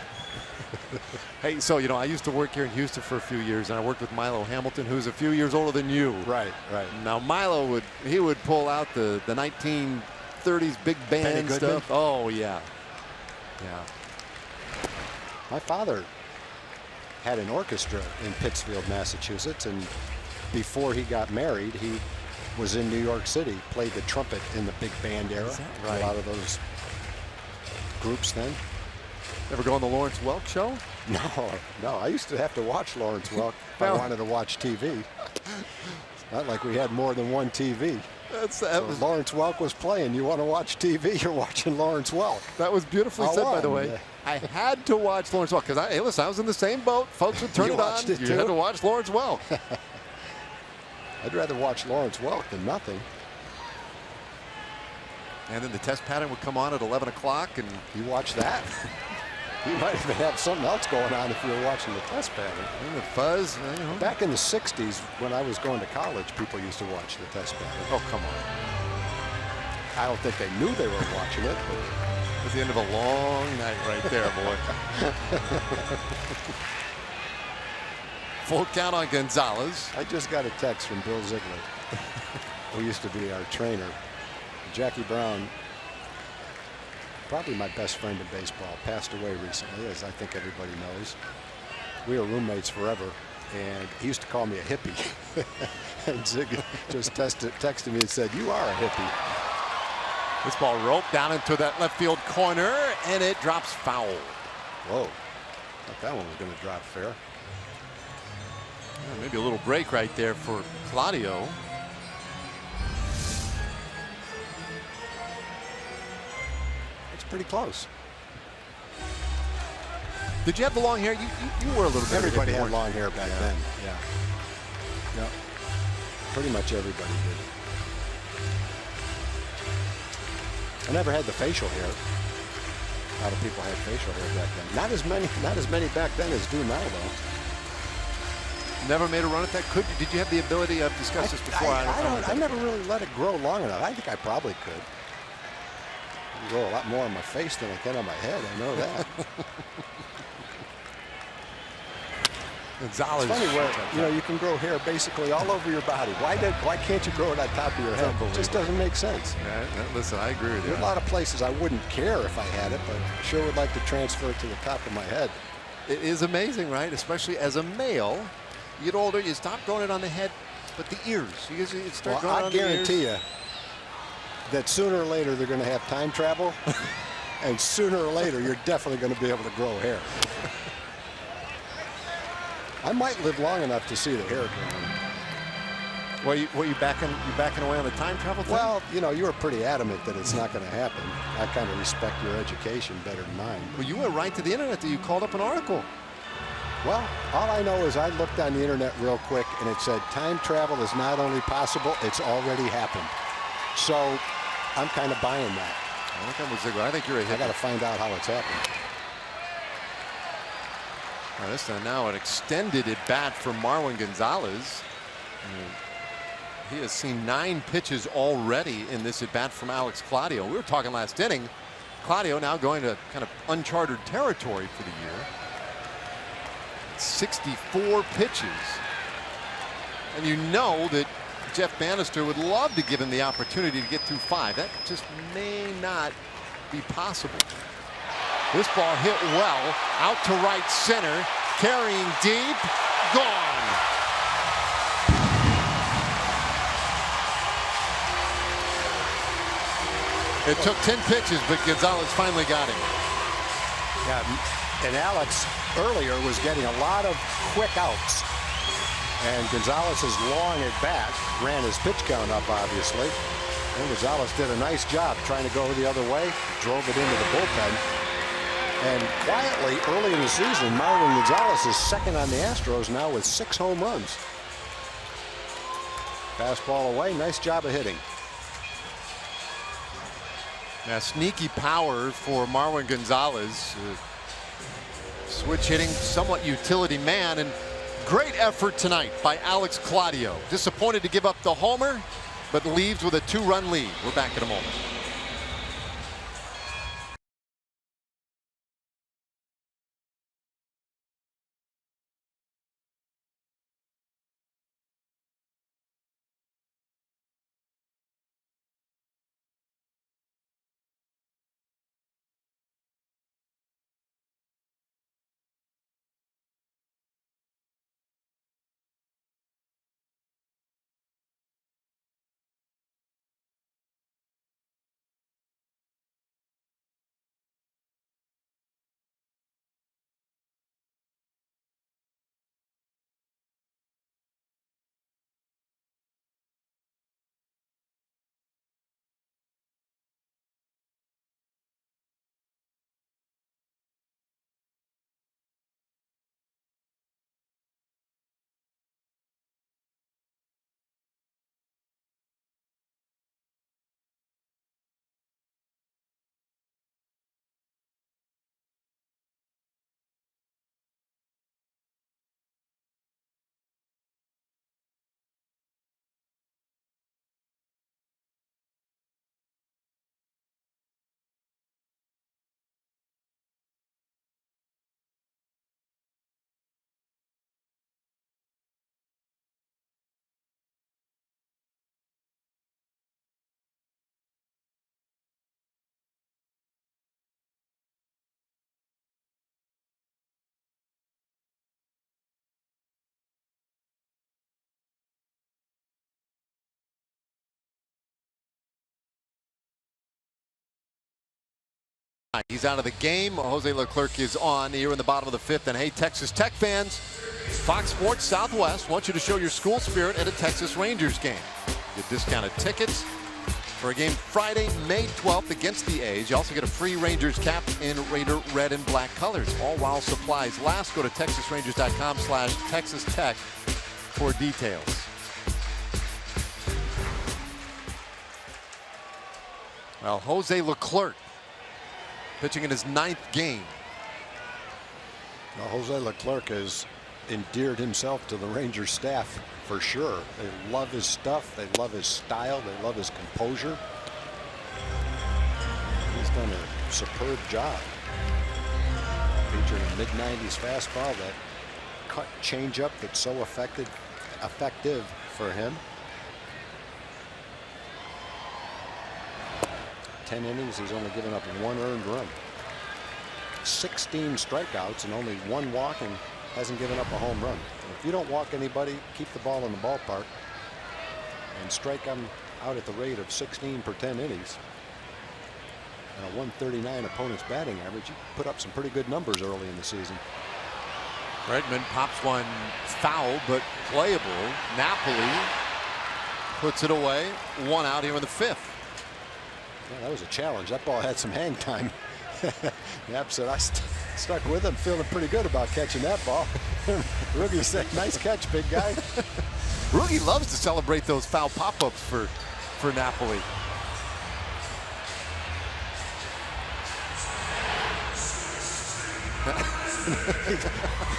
Hey, so, you know, I used to work here in Houston for a few years, and I worked with Milo Hamilton, who's a few years older than you.
Right, right.
Now, Milo would pull out the 1930s big band stuff. Oh, yeah. Yeah.
My father had an orchestra in Pittsfield, Massachusetts, and before he got married, he was in New York City, played the trumpet in the big band era.
Right.
A lot of those groups then.
Ever go on the Lawrence Welk show?
No. I used to have to watch Lawrence Welk if I wanted to watch TV. It's not like we had more than one TV. Lawrence Welk was playing. You want to watch TV, you're watching Lawrence Welk.
That was beautifully said, by the way. I had to watch Lawrence Welk because, hey, listen, I was in the same boat. Folks would turn it on. You had to watch Lawrence Welk.
I'd rather watch Lawrence Welk than nothing.
And then the test pattern would come on at 11 o'clock. And
you watch that? You might even have something else going on if you were watching the test pattern.
And the fuzz. You know.
Back in the 60s, when I was going to college, people used to watch the test pattern.
Oh, come on.
I don't think they knew they were watching it. But
it was the end of a long night right there, boy. Full count on Gonzalez.
I just got a text from Bill Ziegler, who used to be our trainer. Jackie Brown, probably my best friend in baseball, passed away recently, as I think everybody knows. We were roommates forever, and he used to call me a hippie. And Zig just texted me and said, "You are a hippie."
This ball roped down into that left field corner, and it drops foul.
Whoa. Thought that one was going to drop fair.
Yeah, maybe a little break right there for Claudio.
Pretty close.
Did you have the long hair? You were a little bit.
Everybody had long hair back then. Yeah. Yeah. Pretty much everybody did. I never had the facial hair. A lot of people had facial hair back then. Not as many back then as do now, though.
Never made a run at that. Did you have the ability? I've discussed this before.
I never really let it grow long enough. I think I probably could. Grow a lot more on my face than I can on my head. I know that.
Gonzalez.
It's funny where you can grow hair basically all over your body. Why can't you grow it on top of your head? It just doesn't make sense.
Yeah, listen, I agree with you.
There's a lot of places I wouldn't care if I had it, but I sure would like to transfer it to the top of my head.
It is amazing, right? Especially as a male, you get older, you stop growing it on the head, but the ears. You start growing it on the ears.
I guarantee you that sooner or later they're going to have time travel, and sooner or later you're definitely going to be able to grow hair. I might live long enough to see the hair growing.
Well, you backing away on the time travel thing?
Well, you were pretty adamant that it's not going to happen. I kind of respect your education better than mine.
Well, you went right to the internet. You called up an article.
Well, all I know is I looked on the internet real quick, and it said time travel is not only possible, it's already happened. So I'm kind of buying that.
I think you're a hitter.
I got to find out how it's happening.
This is now an extended at bat for Marwin Gonzalez. He has seen 9 pitches already in this at bat from Alex Claudio. We were talking last inning. Claudio now going to kind of uncharted territory for the year. 64 pitches. And you know that Jeff Bannister would love to give him the opportunity to get through 5. That just may not be possible. This ball hit well, out to right center, carrying deep, gone. It took 10 pitches, but Gonzalez finally got him.
Yeah, and Alex earlier was getting a lot of quick outs. And Gonzalez's long at bat ran his pitch count up, obviously. And Gonzalez did a nice job trying to go the other way, drove it into the bullpen. And quietly, early in the season, Marlon Gonzalez is second on the Astros now with 6 home runs. Fastball away, nice job of hitting.
Now, sneaky power for Marwin Gonzalez. Switch hitting, somewhat utility man, and great effort tonight by Alex Claudio. Disappointed to give up the homer, but leaves with a 2-run lead. We're back in a moment. He's out of the game. Jose Leclerc is on here in the bottom of the 5th. And hey, Texas Tech fans, Fox Sports Southwest wants you to show your school spirit at a Texas Rangers game. Get discounted tickets for a game Friday, May 12th against the A's. You also get a free Rangers cap in Raider red and black colors, all while supplies last. Go to TexasRangers.com/Texas Tech for details. Well, Jose Leclerc pitching in his 9th game.
Well, Jose Leclerc has endeared himself to the Rangers staff for sure. They love his stuff. They love his style. They love his composure. He's done a superb job. Featuring a mid-90s fastball, that cut changeup that's so effective for him. 10 innings, he's only given up 1 earned run. 16 strikeouts and only 1 walking. Hasn't given up a home run. And if you don't walk anybody, keep the ball in the ballpark and strike them out at the rate of 16 per 10 innings. And a 139 opponent's batting average, you put up some pretty good numbers early in the season.
Redmond pops one foul, but playable. Napoli puts it away. 1 out here in the 5th.
Yeah, that was a challenge. That ball had some hang time. Yep, so I stuck with him, feeling pretty good about catching that ball. Roogie said, nice catch, big guy.
Roogie loves to celebrate those foul pop-ups for Napoli.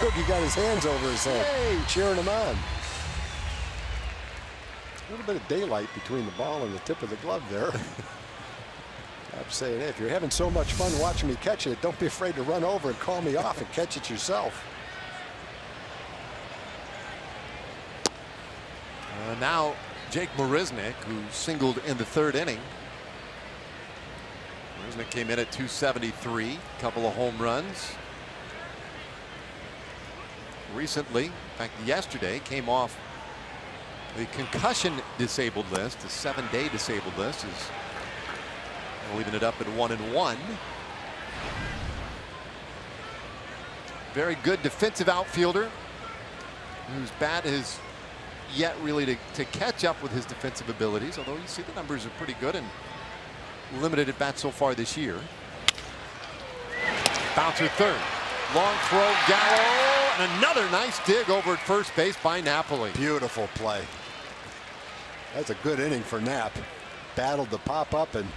Roogie got his hands over his head, hey, cheering him on. A little bit of daylight between the ball and the tip of the glove there. I'm saying, hey, if you're having so much fun watching me catch it, don't be afraid to run over and call me off and catch it yourself. Now
Jake Marisnick, who singled in the 3rd inning. Rusnak came in at 273, couple of home runs. Recently, in fact yesterday, came off the concussion disabled list. The 7-day disabled list is leaving it up at 1-1. Very good defensive outfielder whose bat is yet really to catch up with his defensive abilities, although you see the numbers are pretty good and limited at bat so far this year. Bouncer third. Long throw, Gallo, and another nice dig over at first base by Napoli.
Beautiful play. That's a good inning for Nap. Battled the pop up, and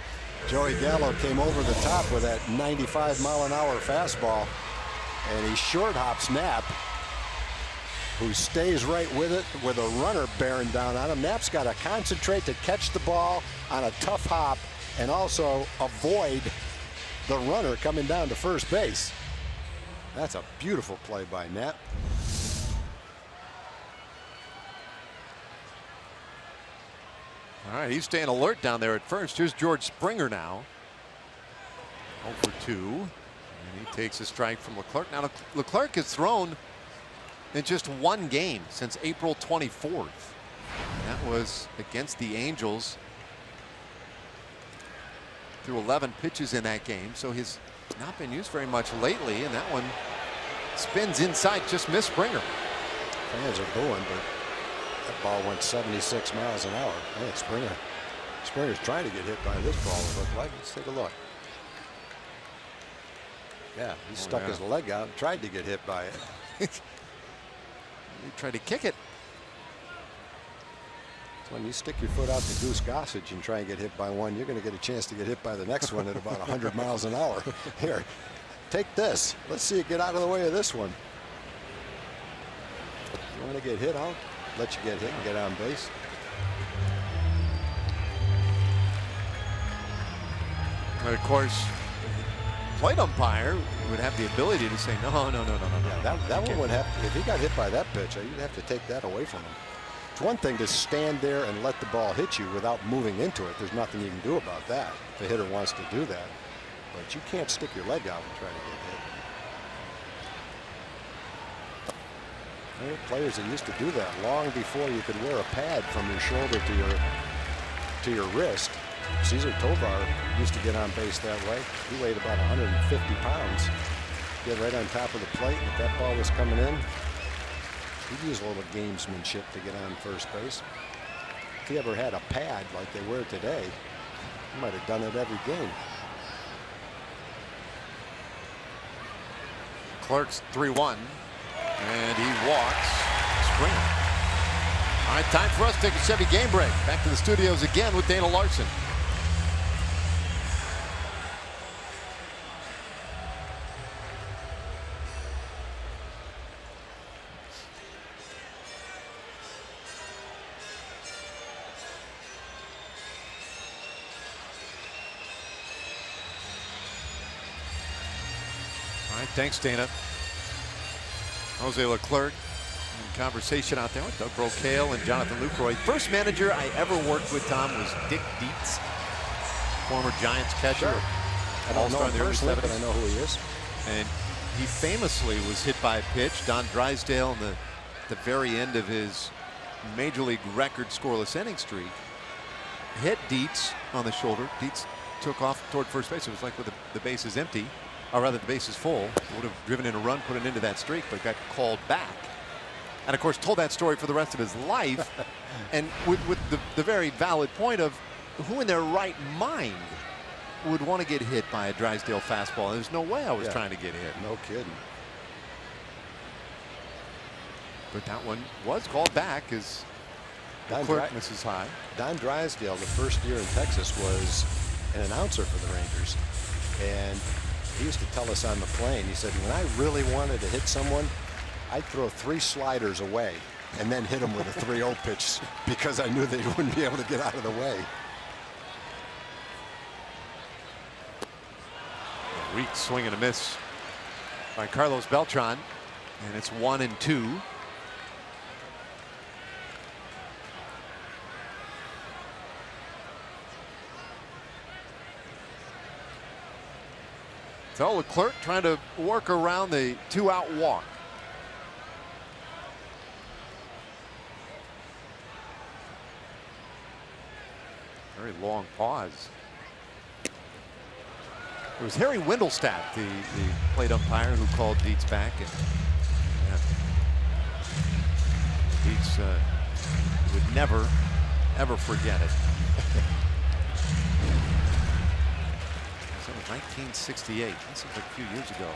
Joey Gallo came over the top with that 95-mile-an-hour fastball, and he short hops Nap, who stays right with it with a runner bearing down on him. Nap's got to concentrate to catch the ball on a tough hop and also avoid the runner coming down to first base. That's a beautiful play by Nap.
All right, he's staying alert down there at first. Here's George Springer now. 0 for 2. And he takes a strike from Leclerc. Now Leclerc has thrown in just one game since April 24th. That was against the Angels. Threw 11 pitches in that game, so he's not been used very much lately, and that one spins inside, just missed Springer.
Fans are booing, but that ball went 76 miles an hour. Man, Springer's trying to get hit by this ball, it looked like. Let's take a look. Yeah, he stuck his leg out and tried to get hit by it.
He tried to kick it.
So when you stick your foot out to Goose Gossage and try and get hit by one, you're going to get a chance to get hit by the next one at about 100 miles an hour. Here, take this. Let's see you get out of the way of this one. You want to get hit, I'll let you get hit and get on base.
And of course, plate umpire would have the ability to say no.
Yeah, that one would have, if he got hit by that pitch, you'd have to take that away from him. It's one thing to stand there and let the ball hit you without moving into it. There's nothing you can do about that if the hitter wants to do that. But you can't stick your leg out and try to get hit. There were players that used to do that long before you could wear a pad from your shoulder to your wrist. Cesar Tovar used to get on base that way. He weighed about 150 pounds. Get right on top of the plate, and if that ball was coming in, he'd use a little gamesmanship to get on first base. If he ever had a pad like they wear today, he might have done it every game.
Clark's 3-1, and he walks Springer. All right, time for us to take a Chevy game break. Back to the studios again with Dana Larson. Thanks, Dana. Jose Leclerc in conversation out there with Doug Brocail and Jonathan Lucroy. First manager I ever worked with, Tom, was Dick Dietz, former Giants catcher.
Sure. I don't know him personally, but I know who he is.
And he famously was hit by a pitch. Don Drysdale in the very end of his major league record scoreless inning streak hit Dietz on the shoulder. Dietz took off toward first base. It was like with the bases empty. Or rather, the base is full. Would have driven in a run, put it into that streak, but got called back. And of course, told that story for the rest of his life. And with the very valid point of who in their right mind would want to get hit by a Drysdale fastball. There's no way I was trying to get hit.
No kidding.
But that one was called back as Leclerc misses high.
Don Drysdale, the first year in Texas, was an announcer for the Rangers. And he used to tell us on the plane, he said, when I really wanted to hit someone, I'd throw 3 sliders away and then hit them with a 3-0 pitch because I knew they wouldn't be able to get out of the way.
Weak swing and a miss by Carlos Beltran, and it's 1-2. So Leclerc trying to work around the 2-out walk. Very long pause. It was Harry Wendelstadt, the plate umpire, who called Dietz back, and Dietz would never, ever forget it. That was 1968. That seems like a few years ago.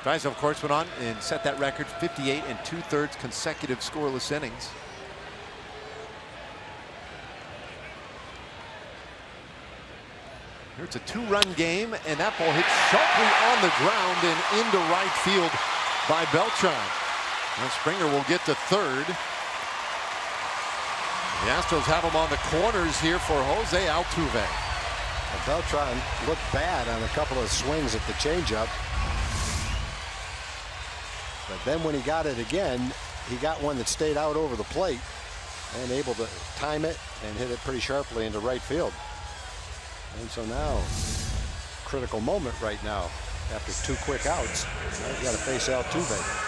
Drysdale, of course, went on and set that record, 58 2/3 consecutive scoreless innings. Here it's a 2-run game, and that ball hit sharply on the ground and into right field by Beltran. Now Springer will get to third. The Astros have him on the corners here for Jose Altuve.
Beltran looked bad on a couple of swings at the changeup. But then when he got it again, he got one that stayed out over the plate and able to time it and hit it pretty sharply into right field. And so now, critical moment right now. After 2 quick outs, now he's got to face Altuve.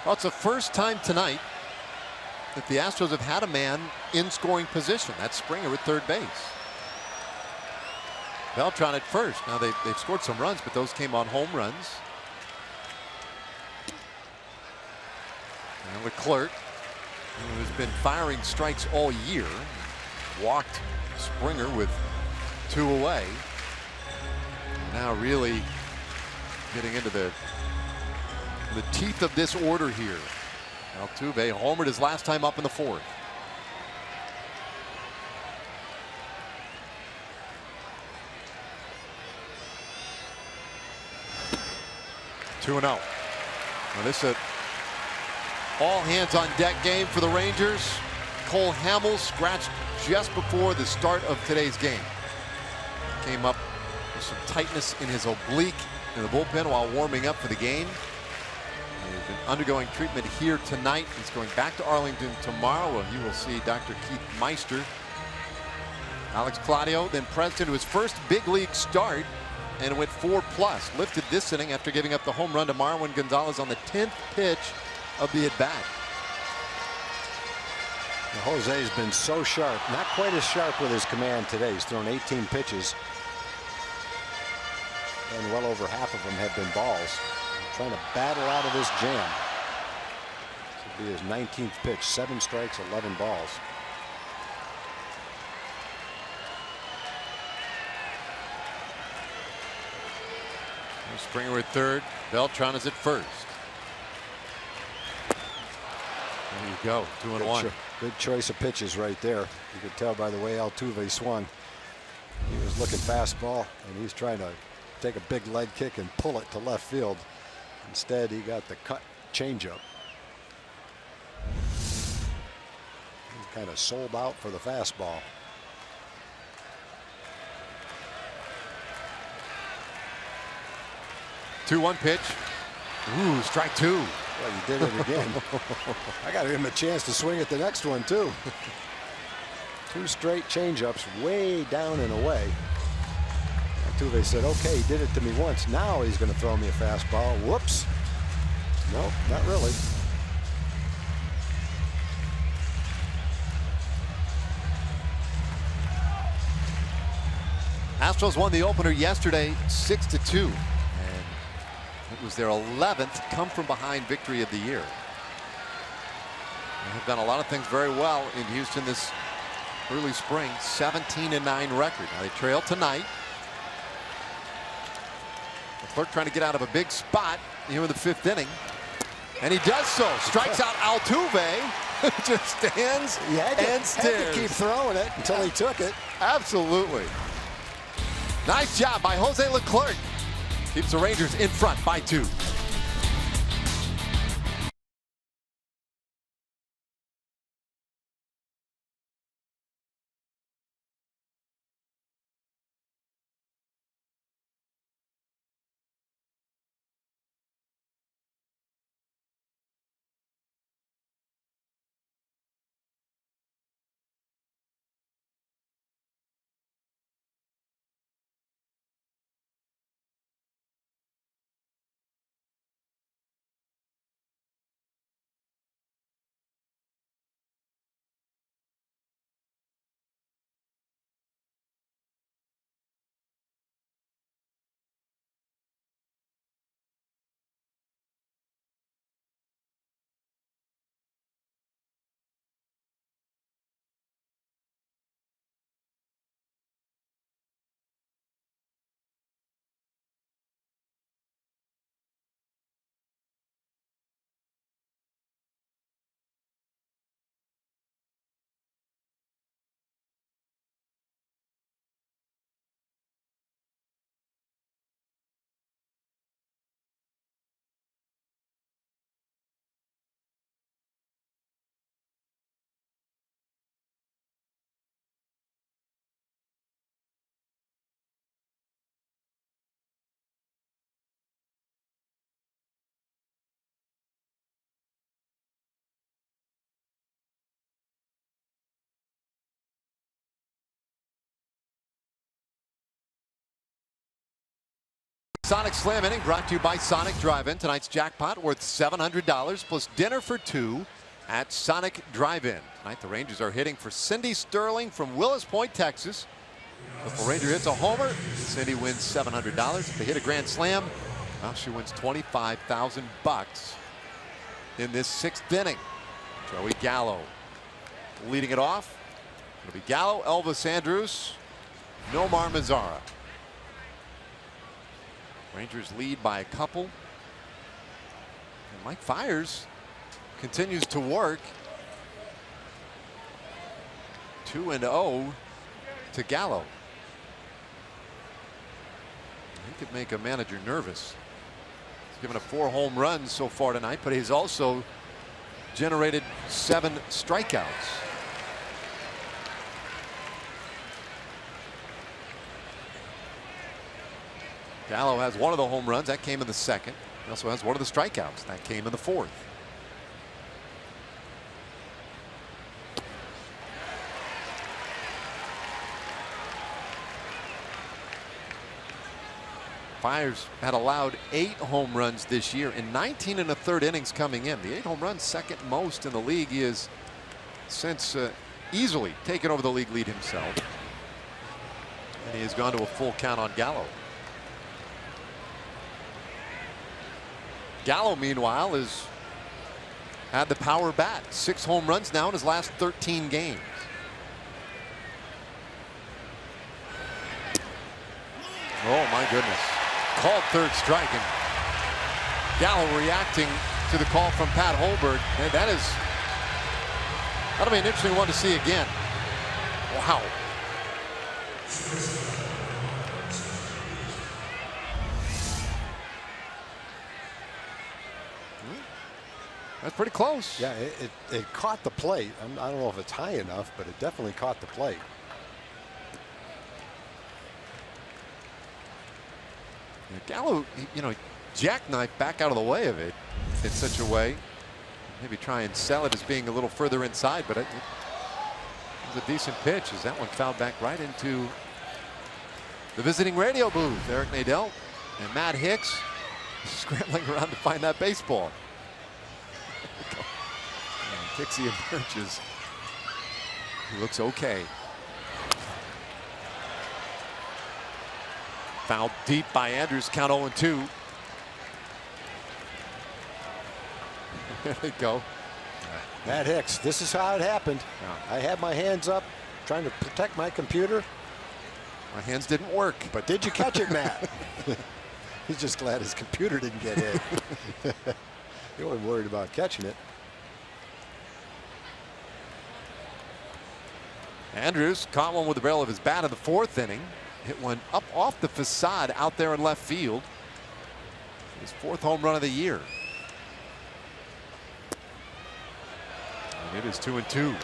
Well, it's the first time tonight that the Astros have had a man in scoring position. That's Springer at third base. Beltran at first. Now they've scored some runs, but those came on home runs. And Leclerc, who has been firing strikes all year, walked Springer with 2 away. Now really getting into the teeth of this order here. Altuve homered his last time up in the 4th. Two and out. Now this is all hands on deck game for the Rangers. Cole Hamels scratched just before the start of today's game. Came up with some tightness in his oblique in the bullpen while warming up for the game. He's been undergoing treatment here tonight. He's going back to Arlington tomorrow, where he will see Dr. Keith Meister. Alex Claudio then pressed into his first big league start and went 4+. Lifted this inning after giving up the home run to Marwin Gonzalez on the 10th pitch of the at-bat.
Jose's been so sharp, not quite as sharp with his command today. He's thrown 18 pitches, and well over half of them have been balls. Trying to battle out of this jam. This will be his 19th pitch. 7 strikes, 11 balls.
Springer at third. Beltran is at first. There you go. 2-1.
Good choice of pitches right there. You could tell by the way Altuve swung. He was looking fastball, and he's trying to take a big leg kick and pull it to left field. Instead, he got the cut changeup. He's kind of sold out for the fastball.
Two-one pitch. Ooh, strike 2.
Well, you did it again. I got to give him a chance to swing at the next one, too. 2 straight changeups way down and away. Altuve said, okay, he did it to me once. Now he's going to throw me a fastball. Whoops. Nope, not really.
Astros won the opener yesterday 6-2. And it was their 11th come from behind victory of the year. They have done a lot of things very well in Houston this early spring. 17-9 record. Now they trail tonight. Leclerc trying to get out of a big spot here in the 5th inning. And he does so. Strikes out Altuve. Just stands and stares.
Had to keep throwing it until he took it.
Absolutely. Nice job by Jose Leclerc. Keeps the Rangers in front by 2. Sonic Slam inning brought to you by Sonic Drive-In. Tonight's jackpot worth $700 plus dinner for two at Sonic Drive-In. Tonight the Rangers are hitting for Cindy Sterling from Willis Point, Texas. If a Ranger hits a homer, Cindy wins $700. If they hit a grand slam, well, she wins $25,000 in this 6th inning. Joey Gallo leading it off. It'll be Gallo, Elvis Andrus, Nomar Mazara. Rangers lead by a couple. And Mike Fiers continues to work. 2-0 to Gallo. He could make a manager nervous. He's given up 4 home runs so far tonight, but he's also generated 7 strikeouts. Gallo has one of the home runs. That came in the 2nd. He also has one of the strikeouts. That came in the 4th. Fiers had allowed 8 home runs this year in 19 1/3 innings coming in. The 8 home runs, second most in the league. He has since easily taken over the league lead himself. And he has gone to a full count on Gallo. Gallo, meanwhile, has had the power bat. 6 home runs now in his last 13 games. Oh, my goodness. Called 3rd strike, and Gallo reacting to the call from Pat Holberg. And that'll be an interesting one to see again. Wow. That's pretty close.
Yeah, it caught the plate. I don't know if it's high enough, but it definitely caught the plate.
Yeah, Gallo, you know, jackknifed back out of the way of it in such a way. Maybe try and sell it as being a little further inside, but it was a decent pitch as that one fouled back right into the visiting radio booth. Eric Nadel and Matt Hicks scrambling around to find that baseball. And Dixie emerges. He looks okay. Fouled deep by Andrews. Count 0-2. There they go.
Matt Hicks, this is how it happened. I had my hands up trying to protect my computer.
My hands didn't work.
But did you catch it, Matt? He's just glad his computer didn't get hit. He wasn't worried about catching it.
Andrews caught one with the barrel of his bat in the 4th inning. Hit one up off the facade out there in left field. His 4th home run of the year. And it is 2-2.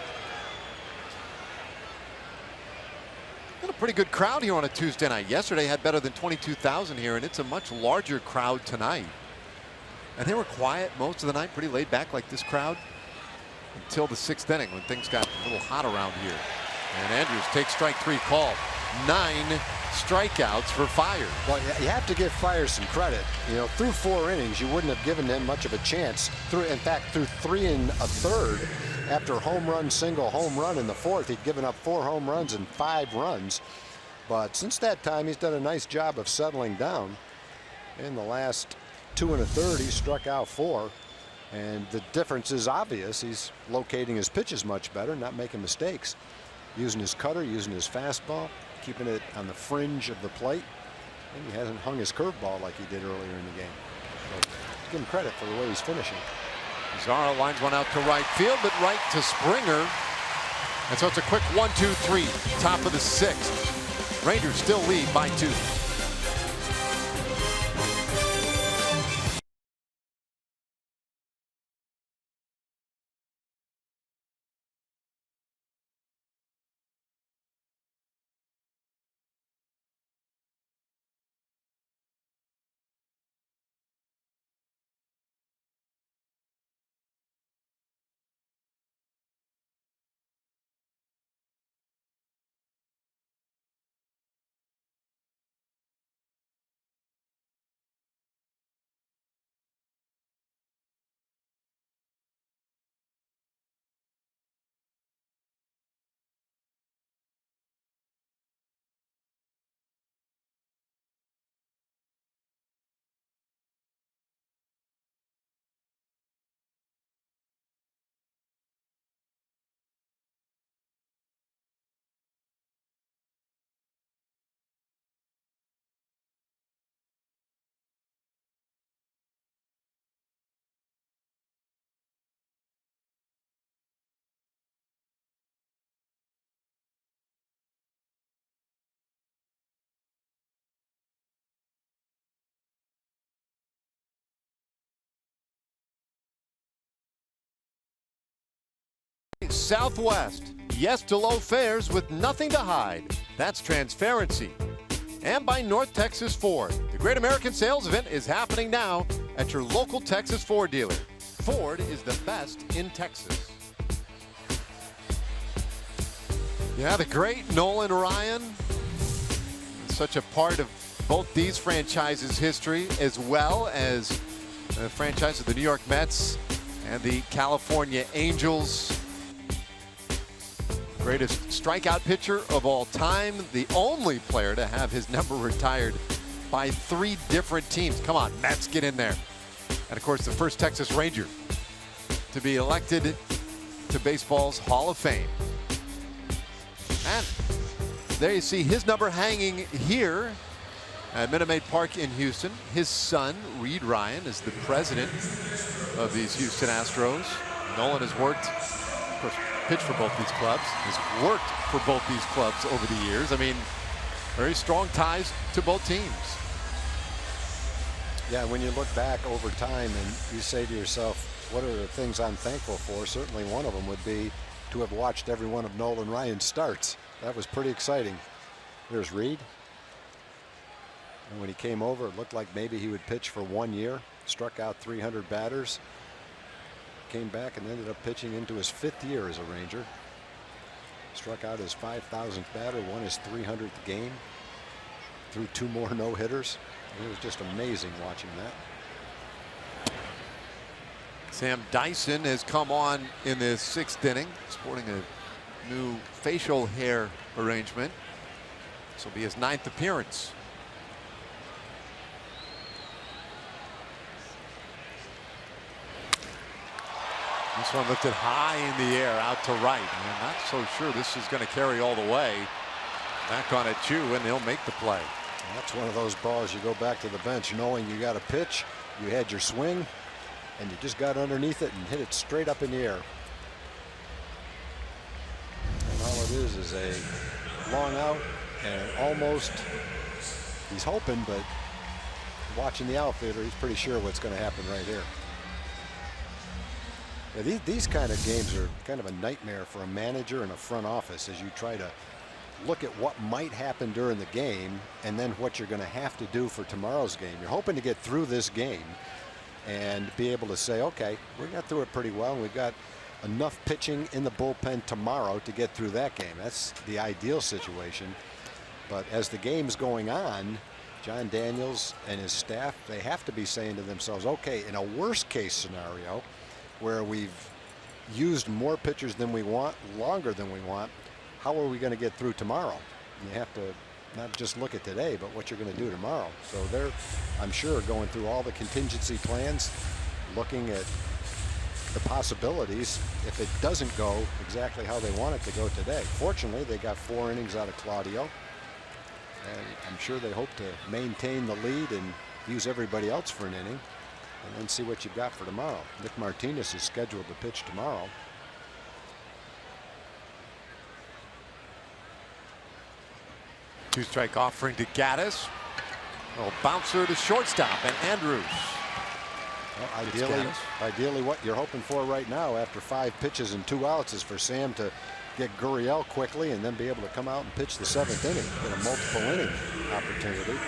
Got a pretty good crowd here on a Tuesday night. Yesterday had better than 22,000 here, and it's a much larger crowd tonight. And they were quiet most of the night, pretty laid back like this crowd, until the 6th inning when things got a little hot around here. And Andrews takes strike 3 call. 9 strikeouts for Fiers.
Well, you have to give Fiers some credit. You know, through 4 innings, you wouldn't have given him much of a chance. In fact, through 3 1/3, after home run, single, home run in the 4th, he'd given up 4 home runs and 5 runs. But since that time, he's done a nice job of settling down. In the last 2 1/3, he struck out 4. And the difference is obvious. He's locating his pitches much better, not making mistakes. Using his cutter, using his fastball, keeping it on the fringe of the plate. And he hasn't hung his curveball like he did earlier in the game. So give him credit for the way he's finishing.
Zara lines one out to right field, but right to Springer. And so it's a quick 1-2-3, top of the 6th. Rangers still lead by 2. Southwest. Yes to low fares with nothing to hide. That's transparency. And by North Texas Ford. The Great American Sales Event is happening now at your local Texas Ford dealer. Ford is the best in Texas. Yeah, the great Nolan Ryan. Such a part of both these franchises' history, as well as the franchise of the New York Mets and the California Angels. Greatest strikeout pitcher of all time. The only player to have his number retired by 3 different teams. Come on, Mets, get in there. And of course, the first Texas Ranger to be elected to baseball's Hall of Fame. And there you see his number hanging here at Minute Maid Park in Houston. His son, Reed Ryan, is the president of these Houston Astros. Nolan has worked, of course, pitched for both these clubs, has worked for both these clubs over the years. I mean, very strong ties to both teams.
Yeah, when you look back over time and you say to yourself, what are the things I'm thankful for? Certainly one of them would be to have watched every one of Nolan Ryan's starts. That was pretty exciting. There's Reed. And when he came over, it looked like maybe he would pitch for 1 year. Struck out 300 batters. Came back and ended up pitching into his 5th year as a Ranger. Struck out his 5,000th batter, won his 300th game. Threw 2 more no-hitters. It was just amazing watching that.
Sam Dyson has come on in the 6th inning, sporting a new facial hair arrangement. This will be his 9th appearance. This one lifted high in the air out to right. I'm not so sure this is going to carry all the way. Back on it, Chu, and they'll make the play.
That's one of those balls you go back to the bench knowing you got a pitch, you had your swing, and you just got underneath it and hit it straight up in the air. And all it is a long out and almost, he's hoping, but watching the outfielder, he's pretty sure what's going to happen right here. Yeah, these kind of games are kind of a nightmare for a manager and a front office as you try to look at what might happen during the game and then what you're going to have to do for tomorrow's game. You're hoping to get through this game and be able to say, okay, we got through it pretty well, and we've got enough pitching in the bullpen tomorrow to get through that game. That's the ideal situation. But as the game's going on, John Daniels and his staff, they have to be saying to themselves, okay, in a worst case scenario where we've used more pitchers than we want, longer than we want, how are we going to get through tomorrow? And you have to not just look at today, but what you're going to do tomorrow. So they're, I'm sure, going through all the contingency plans, looking at the possibilities if it doesn't go exactly how they want it to go today. Fortunately, they got 4 innings out of Claudio, and I'm sure they hope to maintain the lead and use everybody else for an inning and then see what you've got for tomorrow. Nick Martinez is scheduled to pitch tomorrow.
Two-strike offering to Gaddis. Little bouncer to shortstop, and Andrews.
Well, ideally what you're hoping for right now after 5 pitches and 2 outs is for Sam to get Gurriel quickly and then be able to come out and pitch the 7th inning, get a multiple inning opportunity.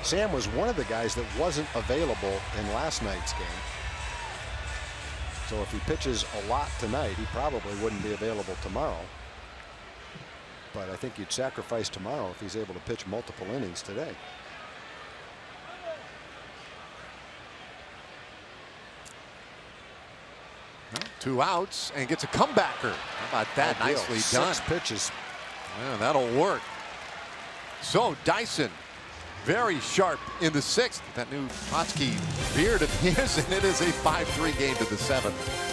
Sam was one of the guys that wasn't available in last night's game. So if he pitches a lot tonight, he probably wouldn't be available tomorrow. But I think you'd sacrifice tomorrow if he's able to pitch multiple innings today.
Well, 2 outs and gets a comebacker. How about that? Nicely done.
6 pitches.
Yeah, that'll work. So Dyson, very sharp in the 6th. That new Hotsky beard of his, and it is a 5-3 game to the 7th.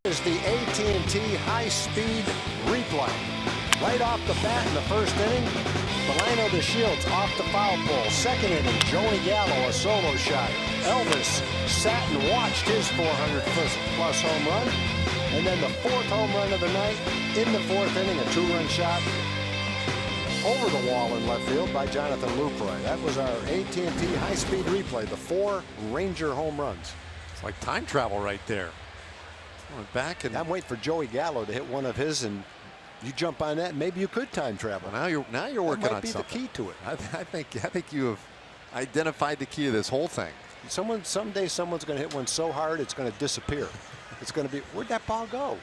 Is the AT&T high-speed replay. Right off the bat in the first inning, Delino DeShields off the foul pole. Second inning, Joey Gallo, a solo shot. Elvis sat and watched his 400-plus home run. And then the fourth home run of the night in the fourth inning, a 2-run shot over the wall in left field by Jonathan Lucroy. That was our AT&T high-speed replay, the 4 Ranger home runs.
It's like time travel right there. Going back, and
I'm waiting for Joey Gallo to hit one of his, and you jump on that, and maybe you could time travel.
Now you're working on something.
That might be the key to it.
I think you have identified the key to this whole thing.
Someday someone's going to hit one so hard it's going to disappear. It's going to be, where'd that ball go?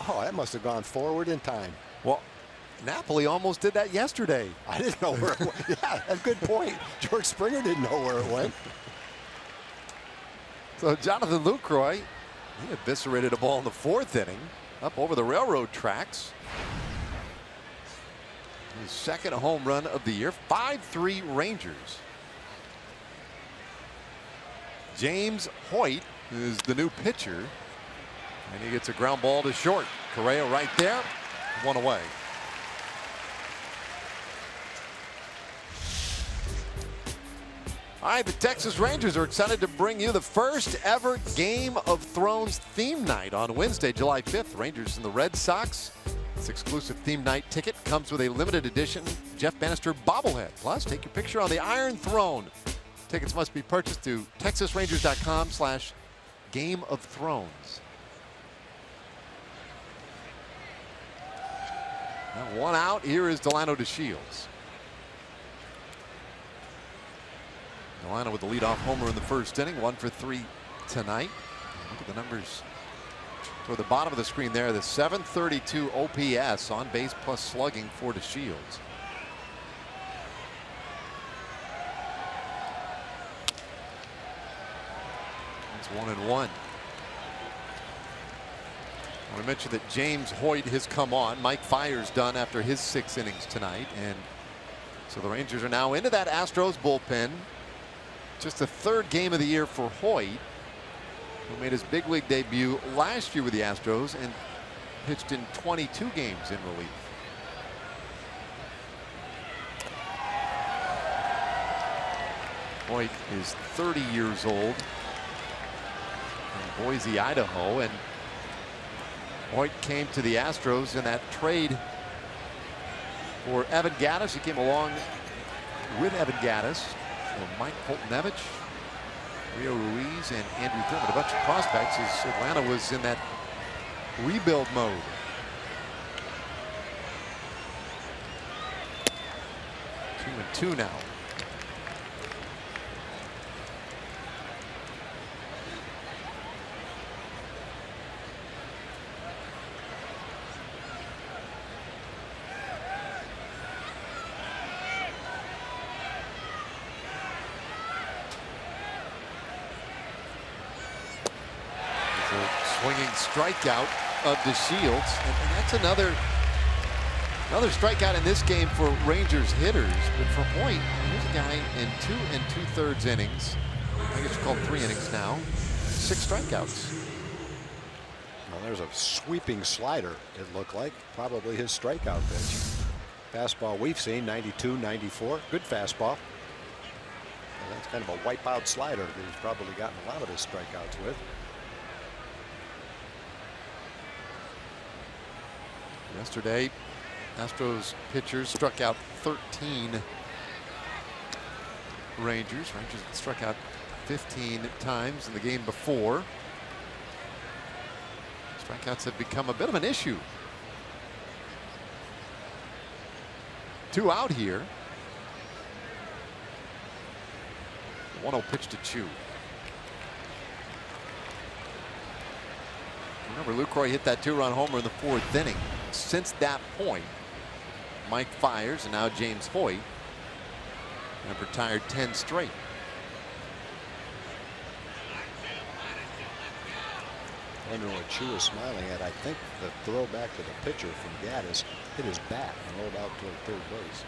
Oh, that must have gone forward in time.
Well, Napoli almost did that yesterday.
I didn't know where it went. Yeah, that's a good point. George Springer didn't know where it went.
So Jonathan Lucroy, he eviscerated a ball in the fourth inning up over the railroad tracks. His second home run of the year. 5-3 Rangers. James Hoyt is the new pitcher, and he gets a ground ball to short. Correa right there, 1 away. All right, the Texas Rangers are excited to bring you the first ever Game of Thrones theme night on Wednesday, July 5th. Rangers and the Red Sox. This exclusive theme night ticket comes with a limited edition Jeff Bannister bobblehead. Plus, take your picture on the Iron Throne. Tickets must be purchased through texasrangers.com/Game of Thrones. Now 1 out. Here is Delino DeShields. Delino with the leadoff homer in the first inning, 1 for 3 tonight. Look at the numbers toward the bottom of the screen there. The .732 OPS, on base plus slugging for DeShields. It's 1-1. I mentioned that James Hoyt has come on. Mike Fiers done after his 6 innings tonight, and so the Rangers are now into that Astros bullpen. Just the 3rd game of the year for Hoyt, who made his big league debut last year with the Astros and pitched in 22 games in relief. Hoyt is 30 years old from Boise, Idaho, and Hoyt came to the Astros in that trade for Evan Gattis. He came along with Evan Gattis. So Mike Poltonevich, Rio Ruiz, and Andrew Thurman, a bunch of prospects as Atlanta was in that rebuild mode. Two now. Swinging strikeout of DeShields, and that's another strikeout in this game for Rangers hitters. But for Hoyt, here's a guy in 2 2/3 innings. I guess you call 3 innings now. 6 strikeouts.
Well, there's a sweeping slider, it looked like. Probably his strikeout pitch. Fastball we've seen, 92, 94. Good fastball. And that's kind of a wipeout slider that he's probably gotten a lot of his strikeouts with.
Yesterday, Astros pitchers struck out 13 Rangers. Rangers struck out 15 times in the game before. Strikeouts have become a bit of an issue. 2 out here. 1-0 pitch to Chu. Remember, Lucroy hit that 2-run homer in the 4th inning. Since that point, Mike Fiers and now James Hoyt have retired 10 straight.
Wondering what Chu is smiling at. I think the throw back to the pitcher from Gattis hit his bat and rolled out toward third base.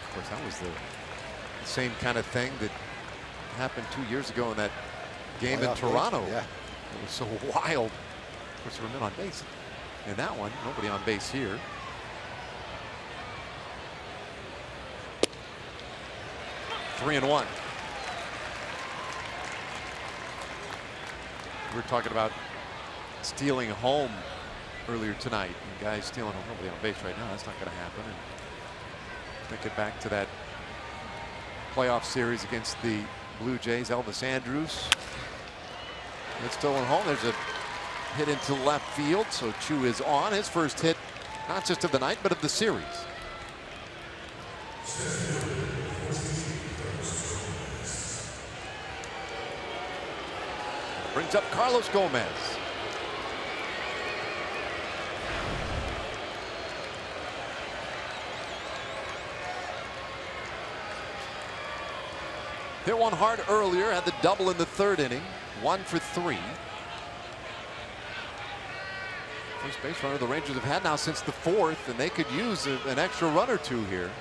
Of course, that was the same kind of thing that happened 2 years ago in that game in Toronto. Yeah. It was so wild. Of course, there were men on base. In that one, nobody on base here. Three and one. We were talking about stealing home earlier tonight, and guys stealing home, nobody on base right now. That's not going to happen. And think it back to that playoff series against the Blue Jays. Elvis Andrus. It's stolen home. There's a hit into left field, so Chu is on his first hit, not just of the night, but of the series. Brings up Carlos Gomez. Hit one hard earlier, had the double in the third inning. 1 for 3. First base runner the Rangers have had now since the 4th, and they could use an extra run or two here.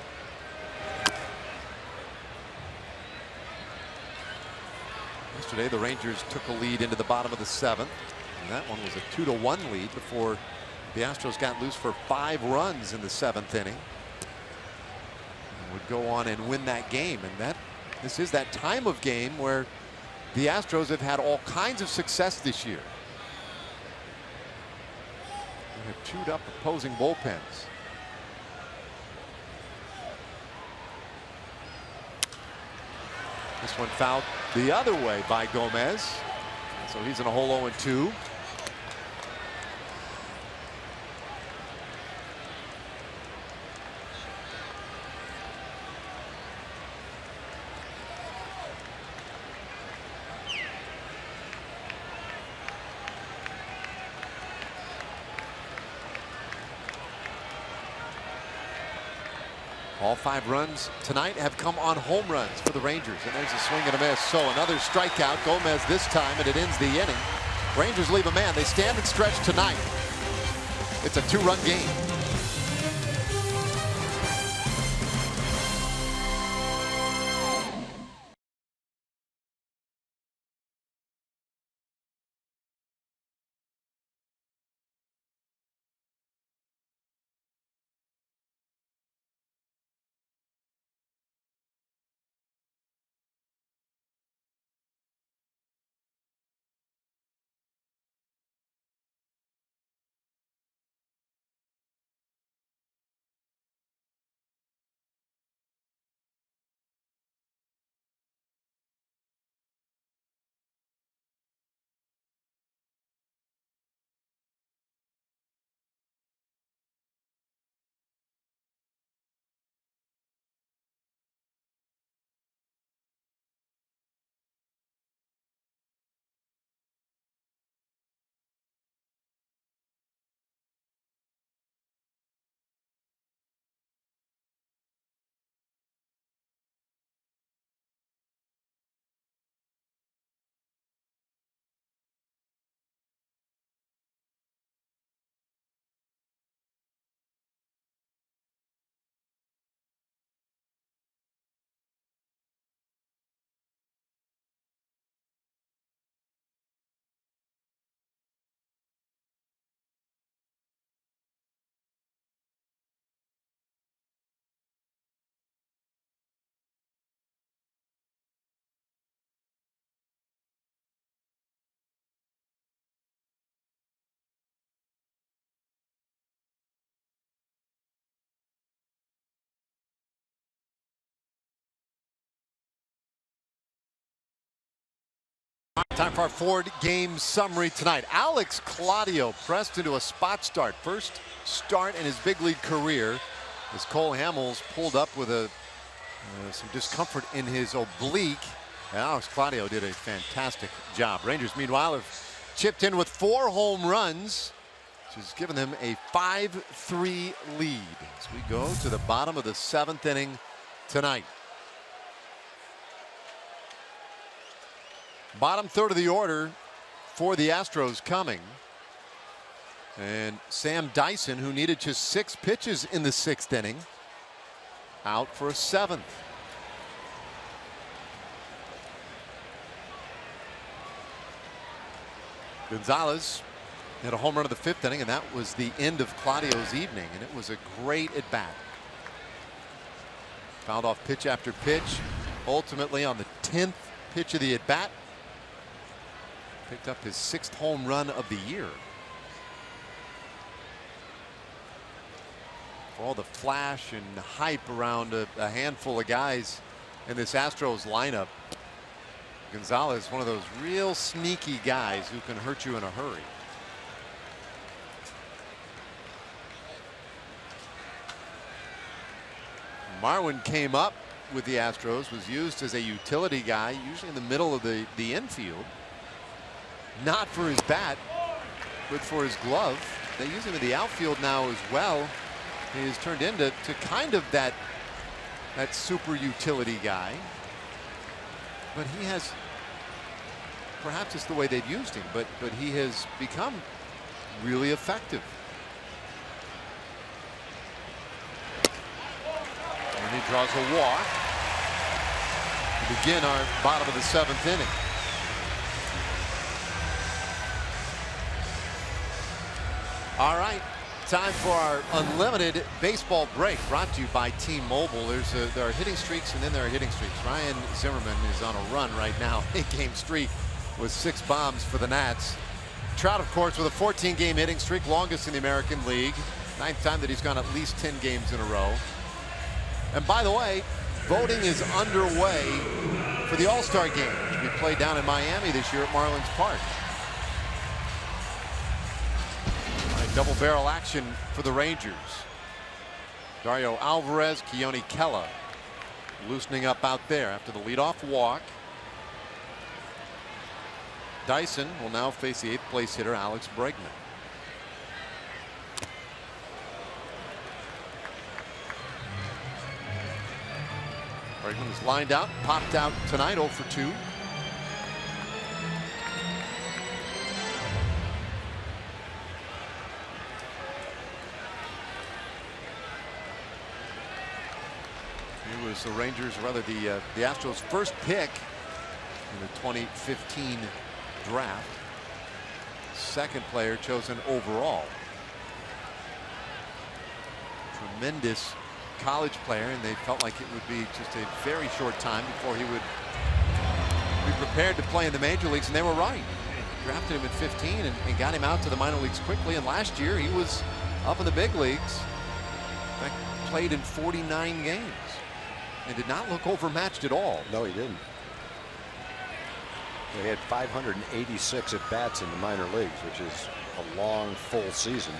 Yesterday, the Rangers took a lead into the bottom of the 7th, and that one was a 2-1 lead before the Astros got loose for 5 runs in the 7th inning. And would go on and win that game, and this is that time of game where the Astros have had all kinds of success this year. They have chewed up opposing bullpens. This one fouled the other way by Gomez. So he's in a hole 0-2. All 5 runs tonight have come on home runs for the Rangers, and there's a swing and a miss. So another strikeout. Gomez this time, and it ends the inning. Rangers leave a man. They stand and stretch tonight. It's a 2-run game. Time for our 4-game summary tonight. Alex Claudio pressed into a spot start. First start in his big league career as Cole Hamels pulled up with some discomfort in his oblique. And Alex Claudio did a fantastic job. Rangers, meanwhile, have chipped in with 4 home runs, which has given them a 5-3 lead as we go to the bottom of the 7th inning tonight. Bottom third of the order for the Astros coming. And Sam Dyson, who needed just 6 pitches in the 6th inning, out for a 7th. Gonzalez hit a home run of the 5th inning, and that was the end of Claudio's evening, and it was a great at bat. Fouled off pitch after pitch. Ultimately, on the 10th pitch of the at bat, picked up his 6th home run of the year. For all the flash and hype around a handful of guys in this Astros lineup, Gonzalez, one of those real sneaky guys who can hurt you in a hurry. Marwin came up with the Astros, was used as a utility guy, usually in the middle of the infield. Not for his bat, but for his glove. They use him in the outfield now as well. He has turned into kind of that super utility guy. But he has, perhaps it's the way they've used him, but he has become really effective. And he draws a walk to begin our bottom of the 7th inning. All right, time for our unlimited baseball break, brought to you by T-Mobile. There are hitting streaks, and then there are hitting streaks. Ryan Zimmerman is on a run right now, 8-game streak with 6 bombs for the Nats. Trout, of course, with a 14-game hitting streak, longest in the American League. 9th time that he's gone at least 10 games in a row. And by the way, voting is underway for the All-Star game, which will be played down in Miami this year at Marlins Park. Double barrel action for the Rangers. Dario Alvarez, Keone Kela loosening up out there after the leadoff walk. Dyson will now face the 8th place hitter Alex Bregman. Bregman is lined out, popped out tonight, 0 for 2. He was the Rangers, or rather the Astros' first pick in the 2015 draft. 2nd player chosen overall. Tremendous college player, and they felt like it would be just a very short time before he would be prepared to play in the major leagues, and they were right. Drafted him at 15 and got him out to the minor leagues quickly, and last year he was up in the big leagues. In fact, played in 49 games and did not look overmatched at all.
No, he didn't. He had 586 at bats in the minor leagues, which is a long full season.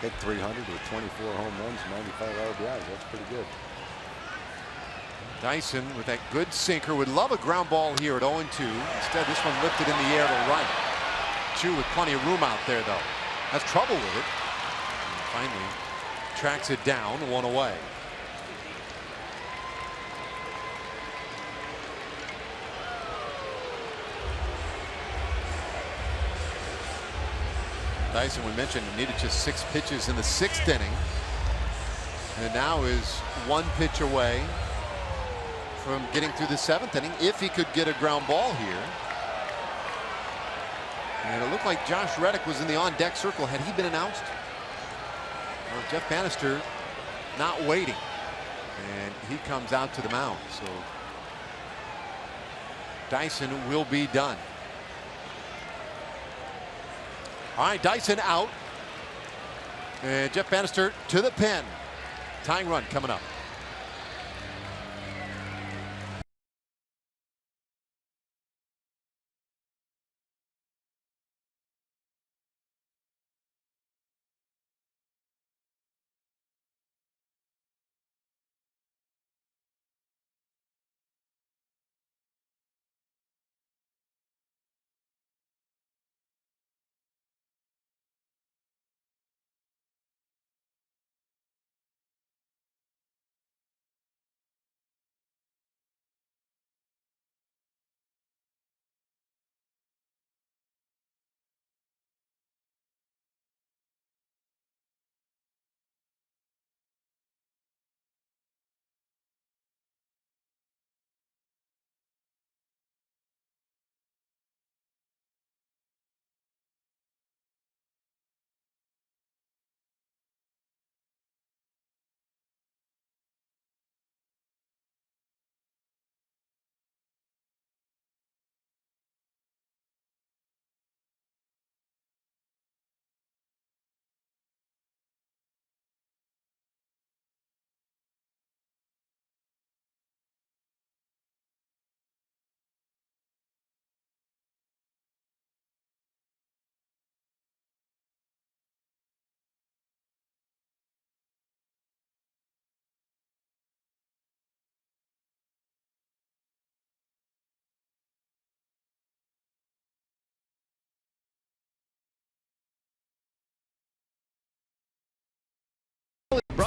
Hit 300 with 24 home runs, 95 RBIs. That's pretty good.
Dyson with that good sinker would love a ground ball here at 0-2. Instead, this one lifted in the air to right. Chu with plenty of room out there, though. Has trouble with it. And finally tracks it down, 1 away. Dyson, we mentioned, needed just 6 pitches in the 6th inning, and now is 1 pitch away from getting through the 7th inning if he could get a ground ball here. And it looked like Josh Reddick was in the on-deck circle. Had he been announced? Well, Jeff Bannister not waiting, and he comes out to the mound. So Dyson will be done. All right, Dyson out. And Jeff Bannister to the pen. Tying run coming up.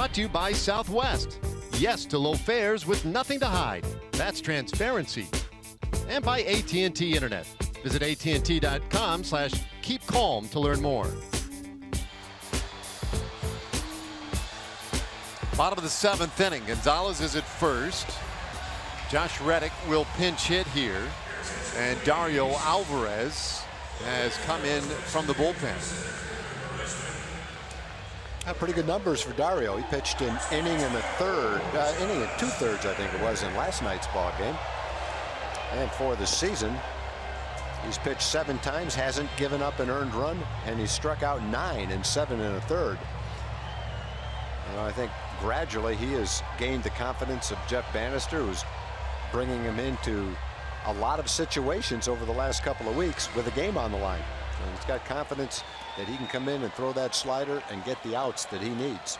Brought to you by Southwest. Yes to low fares with nothing to hide. That's transparency. And by AT&T Internet. Visit AT&T.com/keepcalm to learn more. Bottom of the 7th inning. Gonzalez is at first. Josh Reddick will pinch hit here. And Dario Alvarez has come in from the bullpen.
Pretty good numbers for Dario. He pitched an inning and a third, inning and 2/3, I think it was, in last night's ball game. And for the season, he's pitched 7 times, hasn't given up an earned run, and he's struck out 9 in 7 1/3. I think gradually he has gained the confidence of Jeff Bannister, who's bringing him into a lot of situations over the last couple of weeks with a game on the line. And he's got confidence that he can come in and throw that slider and get the outs that he needs.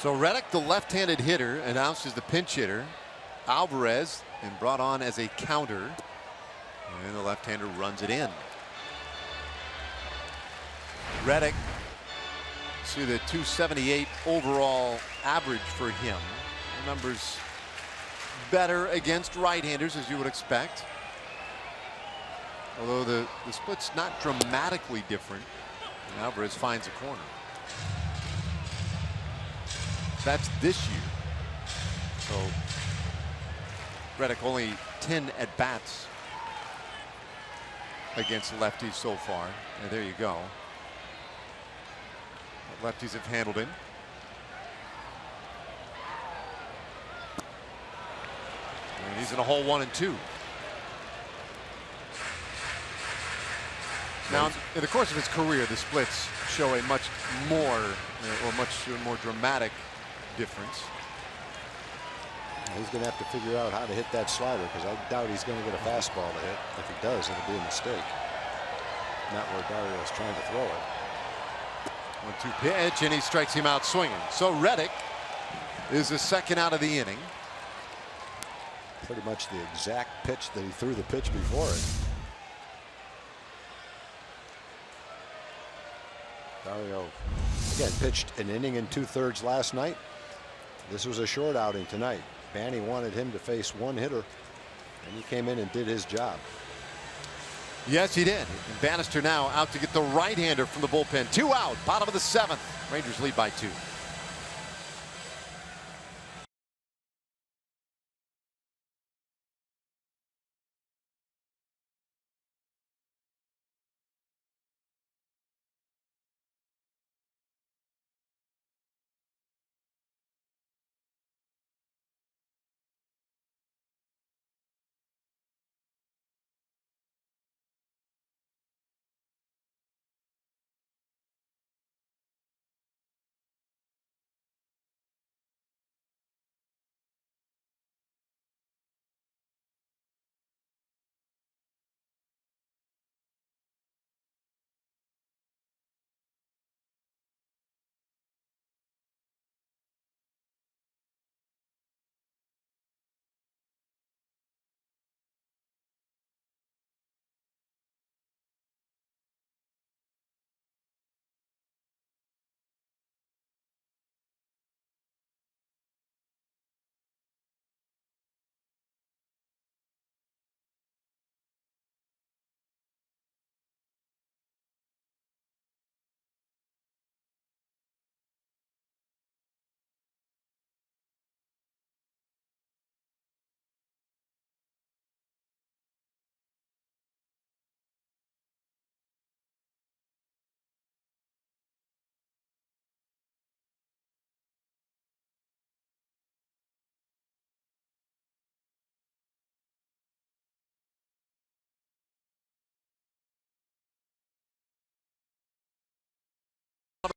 So Reddick, the left-handed hitter, announced as the pinch hitter. Alvarez and brought on as a counter. And the left-hander runs it in. Reddick to the 278 overall average for him. The numbers better against right-handers, as you would expect. Although the split's not dramatically different. And Alvarez finds a corner. That's this year. So Reddick only 10 at-bats against lefties so far. And there you go. Lefties have handled him. And he's in a hole 1 and 2. Now, in the course of his career, the splits show a much more dramatic difference.
He's going to have to figure out how to hit that slider, because I doubt he's going to get a fastball to hit. If he does, it'll be a mistake. Not where Dario is trying to throw it.
1-2 pitch, and he strikes him out swinging. So Reddick is the second out of the inning.
Pretty much the exact pitch that he threw the pitch before it. Dario again pitched an inning and 2/3 last night. This was a short outing tonight. Banny wanted him to face one hitter, and he came in and did his job.
Yes, he did. And Bannister now out to get the right-hander from the bullpen. 2 out, bottom of the 7th. Rangers lead by 2.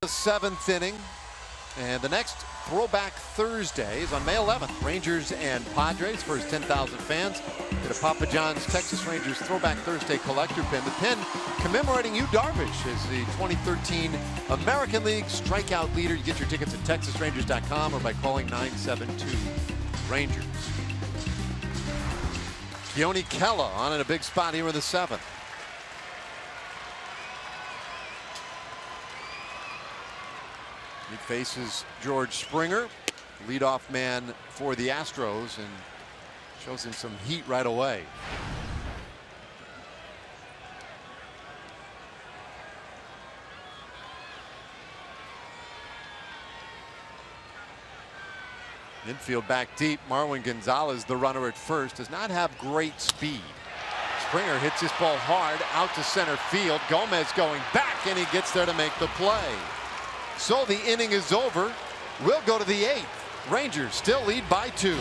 The 7th inning, and the next Throwback Thursday is on May 11th. Rangers and Padres for his 10,000 fans. Get a Papa John's Texas Rangers Throwback Thursday collector pin. The pin commemorating Yu Darvish as the 2013 American League strikeout leader. You get your tickets at TexasRangers.com or by calling 972-RANGERS. Keone Kela on in a big spot here in the 7th. He faces George Springer, leadoff man for the Astros, and shows him some heat right away. Infield back deep. Marwin Gonzalez, the runner at first, does not have great speed. Springer hits this ball hard out to center field. Gomez going back, and he gets there to make the play. So the inning is over. We'll go to the 8th. Rangers still lead by 2.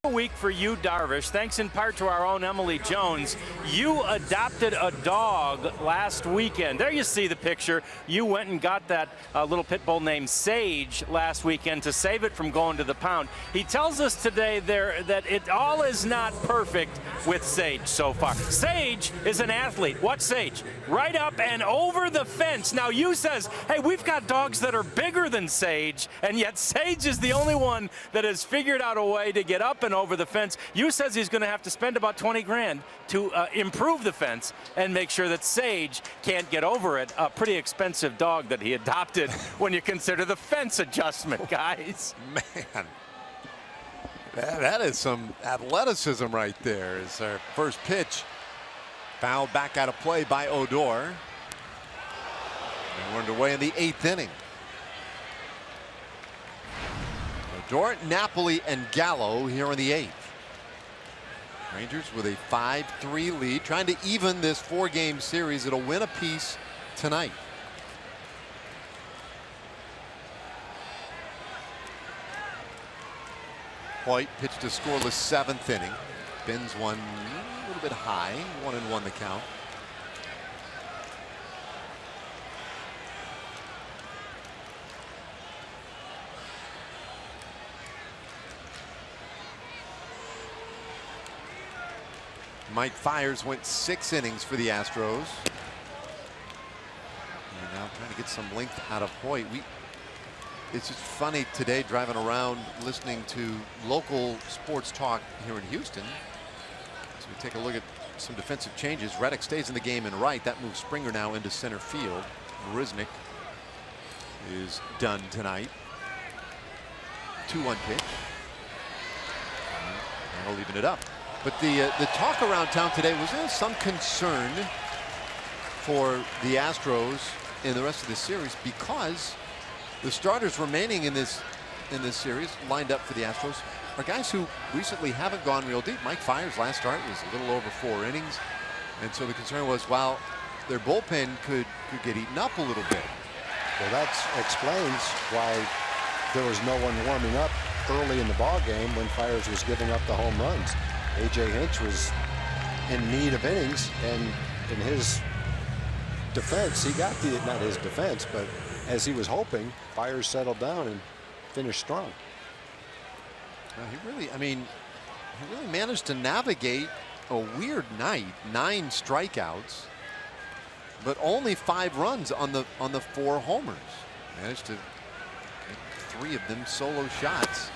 A week for you, Darvish, thanks in part to our own Emily Jones. You adopted a dog last weekend. There you see the picture. You went and got that little pit bull named Sage last weekend to save it from going to the pound. He tells us today that it all is not perfect with Sage so far. Sage is an athlete. What's Sage? Right up and over the fence. Now you says, hey, we've got dogs that are bigger than Sage, and yet Sage is the only one that has figured out a way to get up and over the fence. You says he's going to have to spend about 20 grand to improve the fence and make sure that Sage can't get over it. A pretty expensive dog that he adopted when you consider the fence adjustment, guys.
Man, that is some athleticism right there. Is our first pitch. Foul back out of play by Odor. And we're underway in the 8th inning. Odor, Napoli, and Gallo here in the 8th. Rangers with a 5-3 lead, trying to even this 4-game series. It'll win apiece tonight. Hoyt pitched a scoreless 7th inning. Bins one a little bit high, 1-1 the count. Mike Fiers went 6 innings for the Astros. They're now trying to get some length out of Hoyt. It's just funny today driving around listening to local sports talk here in Houston. So we take a look at some defensive changes. Reddick stays in the game in right. That moves Springer now into center field. Marisnik is done tonight. 2-1 pitch. That'll even it up. But the talk around town today was there some concern for the Astros in the rest of the series because the starters remaining in this series lined up for the Astros are guys who recently haven't gone real deep. Mike Fiers' last start was a little over 4 innings, and so the concern was, well, their bullpen could get eaten up a little bit.
Well, that explains why there was no one warming up early in the ball game when Fiers was giving up the home runs. A.J. Hinch was in need of innings, and in his defense, he got the, not his defense, but as he was hoping, Fiers settled down and finished strong.
He really, I mean, he really managed to navigate a weird night. 9 strikeouts, but only 5 runs on the 4 homers. Managed to get 3 of them solo shots.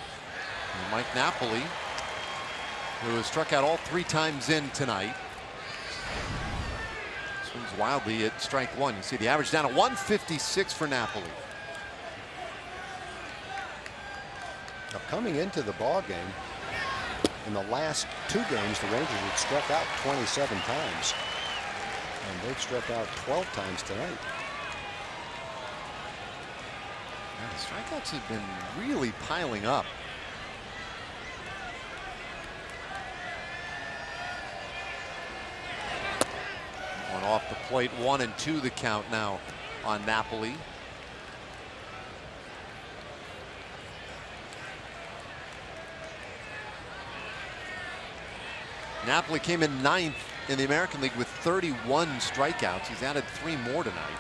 And Mike Napoli, who has struck out all 3 times in tonight, swings wildly at strike 1. You see the average down at 156 for Napoli.
Now, coming into the ball game, in the last 2 games, the Rangers had struck out 27 times, and they've struck out 12 times tonight.
Yeah, the strikeouts have been really piling up. One off the plate, 1-2 the count now on Napoli. Napoli came in 9th in the American League with 31 strikeouts. He's added 3 more tonight.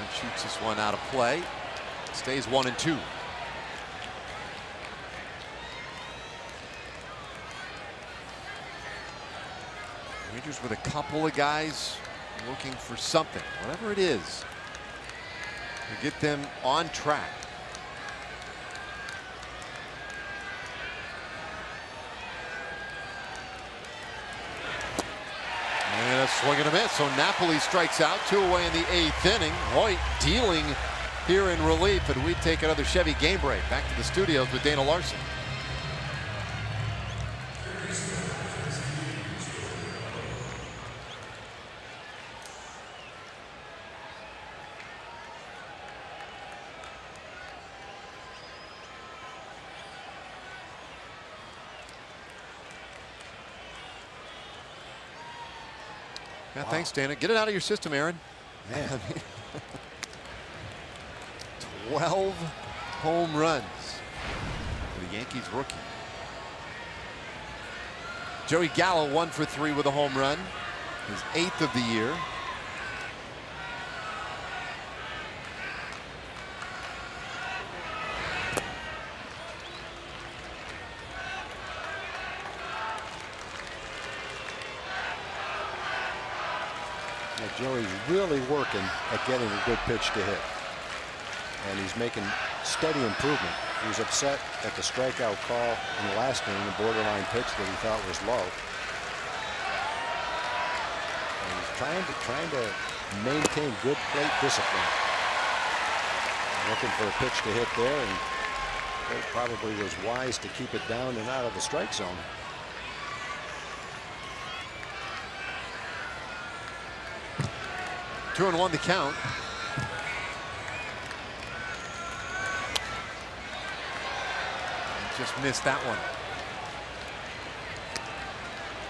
And shoots this one out of play. Stays 1-2. Rangers with a couple of guys looking for something, whatever it is, to get them on track. And a swing and a miss. So Napoli strikes out, 2 away in the 8th inning. Hoyt dealing here in relief, and we take another Chevy game break. Back to the studios with Dana Larson. Yeah, wow. Thanks, Dana. Get it out of your system, Aaron. Man. 12 home runs for the Yankees rookie. Joey Gallo 1 for 3 with a home run, his 8th of the year.
Joey's really working at getting a good pitch to hit, and he's making steady improvement. He was upset at the strikeout call in the last inning, the borderline pitch that he thought was low. And he's trying to maintain good plate discipline. Looking for a pitch to hit there, and it probably was wise to keep it down and out of the strike zone.
Two and 1 the count. Just missed that one.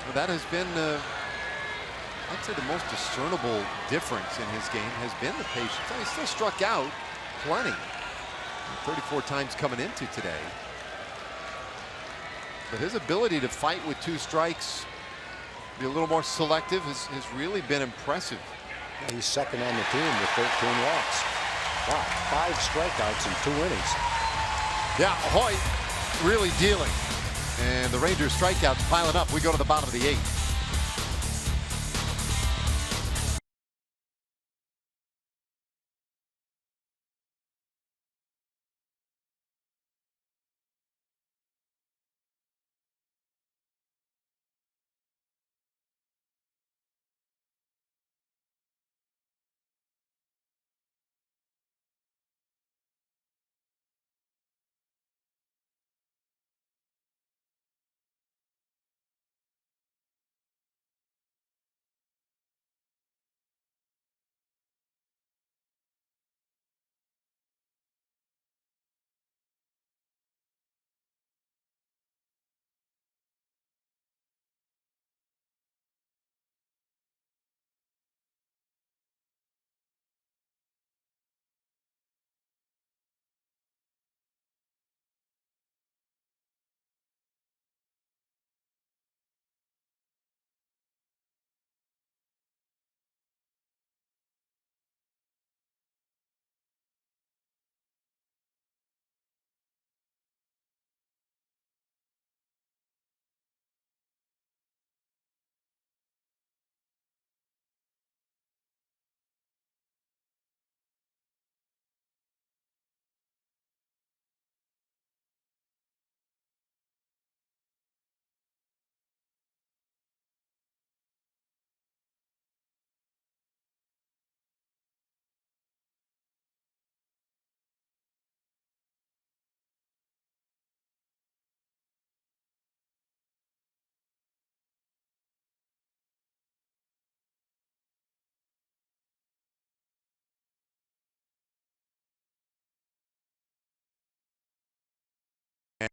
Well, that has been, I'd say, the most discernible difference in his game has been the patience. He still struck out plenty, 34 times coming into today. But his ability to fight with 2 strikes, be a little more selective, has really been impressive.
Yeah, he's second on the team with 13 walks. Wow, 5 strikeouts in 2 innings.
Yeah, Hoyt really dealing. And the Rangers strikeouts piling up. We go to the bottom of the 8th.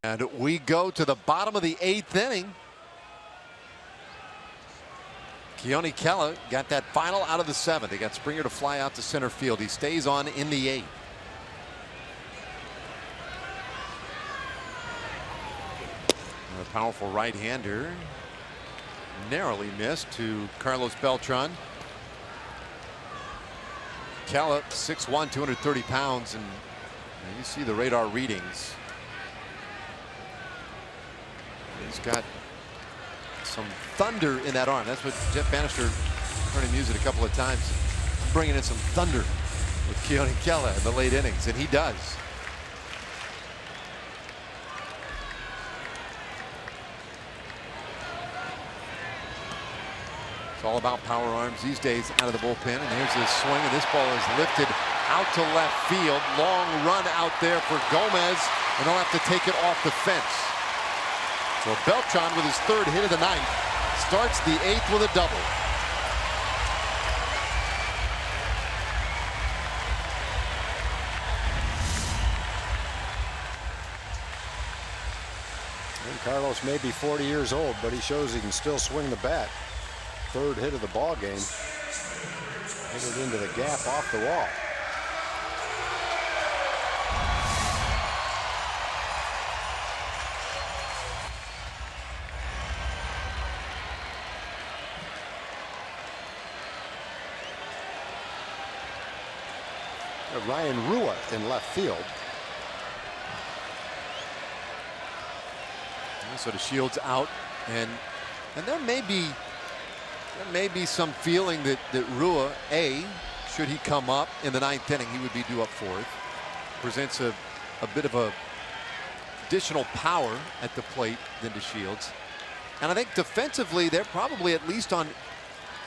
And we go to the bottom of the 8th inning. Keone Kela got that final out of the 7th. They got Springer to fly out to center field. He stays on in the 8th. A powerful right-hander. Narrowly missed to Carlos Beltran. Kela, 6'1", 230 pounds, and you see the radar readings. He's got some thunder in that arm. That's what Jeff Bannister heard him use it a couple of times, bringing in some thunder with Keone Kela in the late innings, and he does. It's all about power arms these days out of the bullpen, and here's his swing, and this ball is lifted out to left field. Long run out there for Gomez, and he'll have to take it off the fence. So Beltran, with his 3rd hit of the night, starts the 8th with a double.
And Carlos may be 40 years old, but he shows he can still swing the bat. 3rd hit of the ball game. Hit it into the gap off the wall. Ryan Rua in left field.
So the Shields out, and there may be some feeling that Rua, should he come up in the 9th inning, he would be due up 4th. Presents a bit of a additional power at the plate than the Shields. And I think defensively they're probably at least on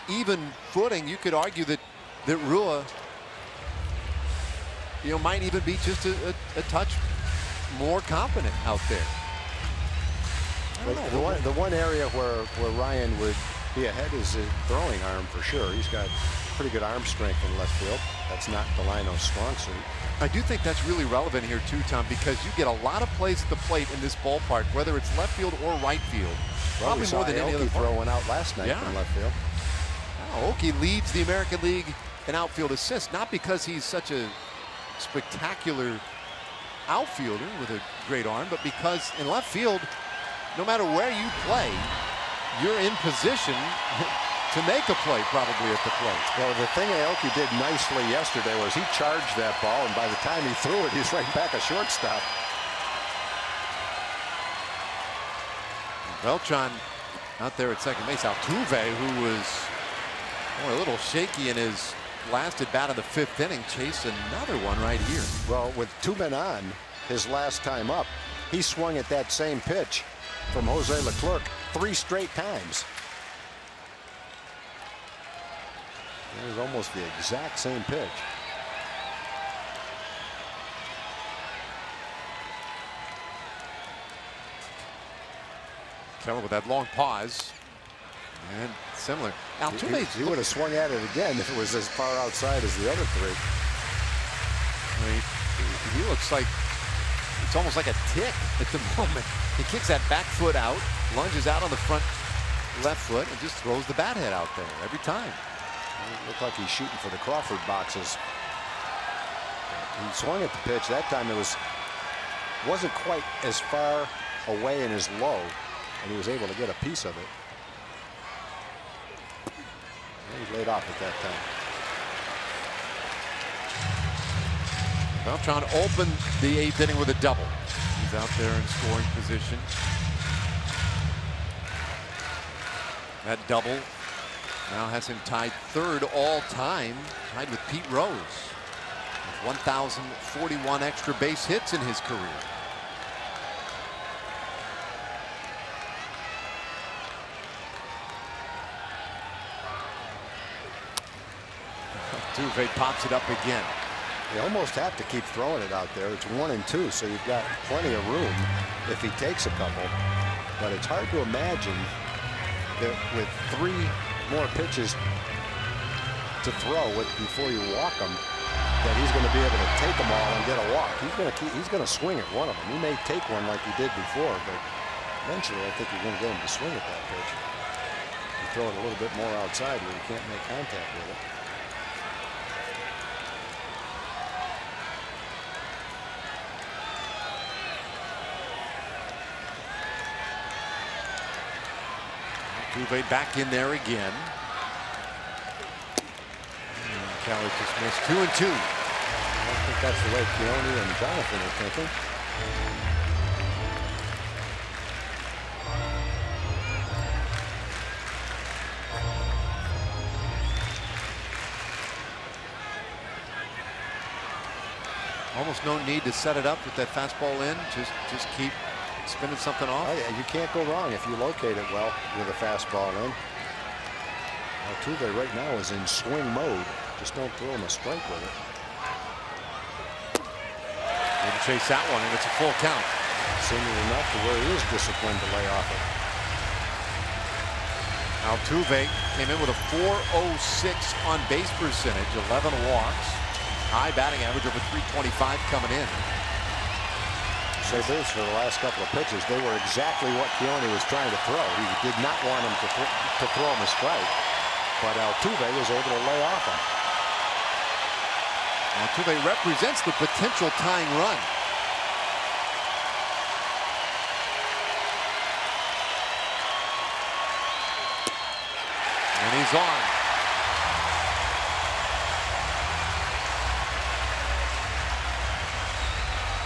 even footing. You could argue that Rua, might even be just a touch more confident out there.
The one area where Ryan would be ahead is the throwing arm for sure. He's got pretty good arm strength in left field. That's not Delino's strong suit.
I do think that's really relevant here too, Tom, because you get a lot of plays at the plate in this ballpark, whether it's left field or right field.
Well,
probably more than any other
throw one out last night from left field.
Now, Oki leads the American League in outfield assists, not because he's such a spectacular outfielder with a great arm, but because in left field, no matter where you play, you're in position to make a play probably at the plate.
Well, the thing Aoki did nicely yesterday was he charged that ball, and by the time he threw it, he's right back a shortstop.
Beltran out there at second base. Altuve, who was a little shaky in his last at bat of the 5th inning, chased another one right here.
Well, with 2 men on his last time up, he swung at that same pitch from Jose Leclerc 3 straight times. It was almost the exact same pitch.
Kela with that long pause. And similar. Altuve,
he would have swung at it again if it was as far outside as the other 3.
I mean, he looks like it's almost like a tick at the moment. He kicks that back foot out, lunges out on the front left foot, and just throws the bat head out there every time.
It looked like he's shooting for the Crawford boxes. He swung at the pitch. That time it wasn't quite as far away in his low, and he was able to get a piece of it. And he laid off at that time.
Beltran opened the 8th inning with a double. He's out there in scoring position. That double now has him tied 3rd all time, tied with Pete Rose, with 1,041 extra base hits in his career. Altuve pops it up again.
You almost have to keep throwing it out there. It's 1 and 2, so you've got plenty of room if he takes a couple. But it's hard to imagine that with 3 more pitches to throw before you walk them, that he's going to be able to take them all and get a walk. He's going to swing at one of them. He may take one like he did before, but eventually I think you're going to get him to swing at that pitch. You throw it a little bit more outside where you can't make contact with it.
Altuve back in there again. Kelly just missed 2-2.
I think that's the way Keone and Jonathan are thinking.
Almost no need to set it up with that fastball in. Just keep spinning something off.
Oh yeah, you can't go wrong if you locate it well with a fastball in. Altuve right now is in swing mode. Just don't throw him a strike with it.
Going to chase that one, and it's a full count.
Seeming enough to where he is disciplined to lay off it.
Altuve came in with a .406 on base percentage, 11 walks, high batting average over .325 coming in.
Say this, for the last couple of pitches, they were exactly what Keone was trying to throw. He did not want him to throw him a strike, but Altuve was able to lay off him.
Altuve represents the potential tying run. And he's on.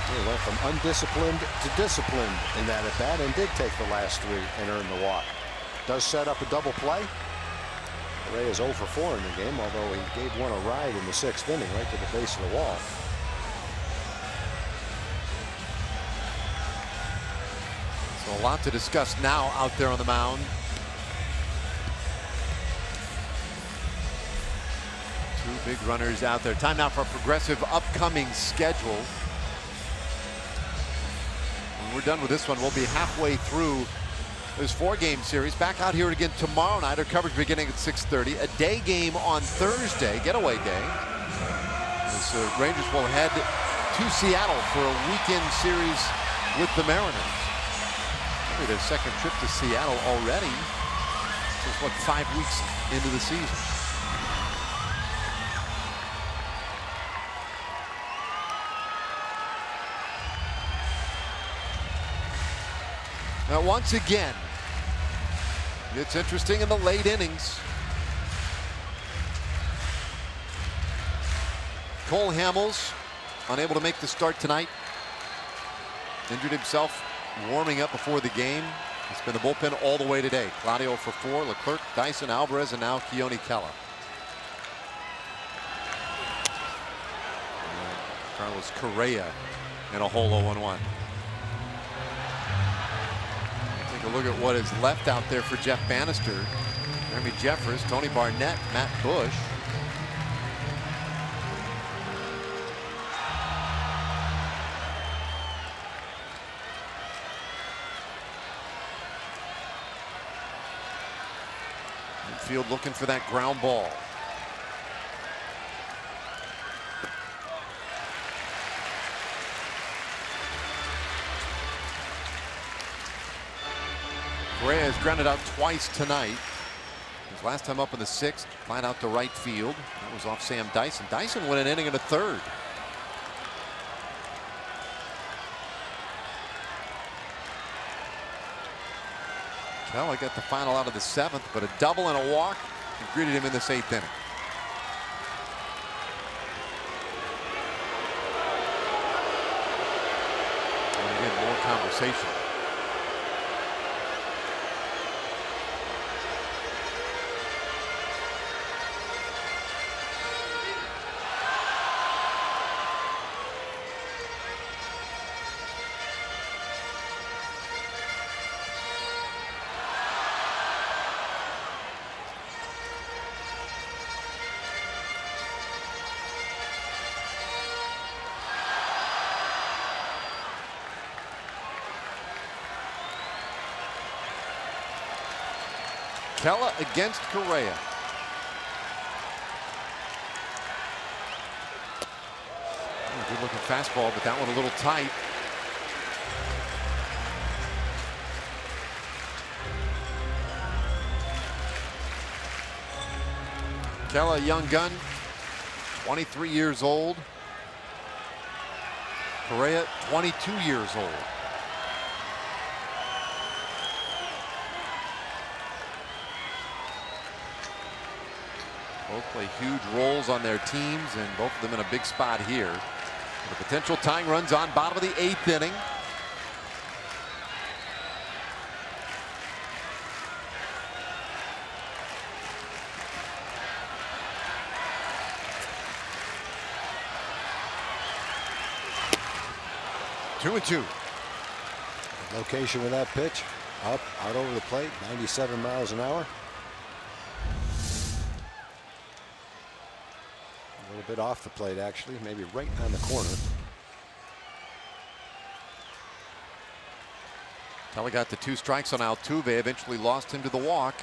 He went from undisciplined to disciplined in that at bat and did take the last 3 and earn the walk. Does set up a double play. Ray is 0 for 4 in the game, although he gave one a ride in the 6th inning right to the base of the wall.
So a lot to discuss now out there on the mound. Two big runners out there. Time now for a progressive upcoming schedule. When we're done with this one, we'll be halfway through this 4-game series. Back out here again tomorrow night. Our coverage beginning at 6:30. A day game on Thursday, getaway day. As the Rangers will head to Seattle for a weekend series with the Mariners. Maybe their second trip to Seattle already. Just what, 5 weeks into the season. Now once again, it's interesting in the late innings. Cole Hamels unable to make the start tonight. Injured himself warming up before the game. It's been the bullpen all the way today. Claudio for 4, Leclerc, Dyson, Alvarez, and now Keone Kela. Carlos Correa in a whole 0-1. Take a look at what is left out there for Jeff Bannister. Jeremy Jeffress, Tony Barnett, Matt Bush. Field looking for that ground ball. Correa has grounded out twice tonight. His last time up in the 6th, flat out to right field. That was off Sam Dyson. Dyson went an inning and a third. Kela got the final out of the 7th, but a double and a walk greeted him in this 8th inning. And again, more conversation. Kela against Correa. Good looking fastball, but that one a little tight. Gallo, young gun, 23 years old. Correa, 22 years old. Both play huge roles on their teams, and both of them in a big spot here. The potential tying runs on bottom of the 8th inning. Two and two.
Location with that pitch, up, out over the plate, 97 miles an hour. A little bit off the plate, actually, maybe right on the corner.
Kelly got the 2 strikes on Altuve, eventually lost him to the walk.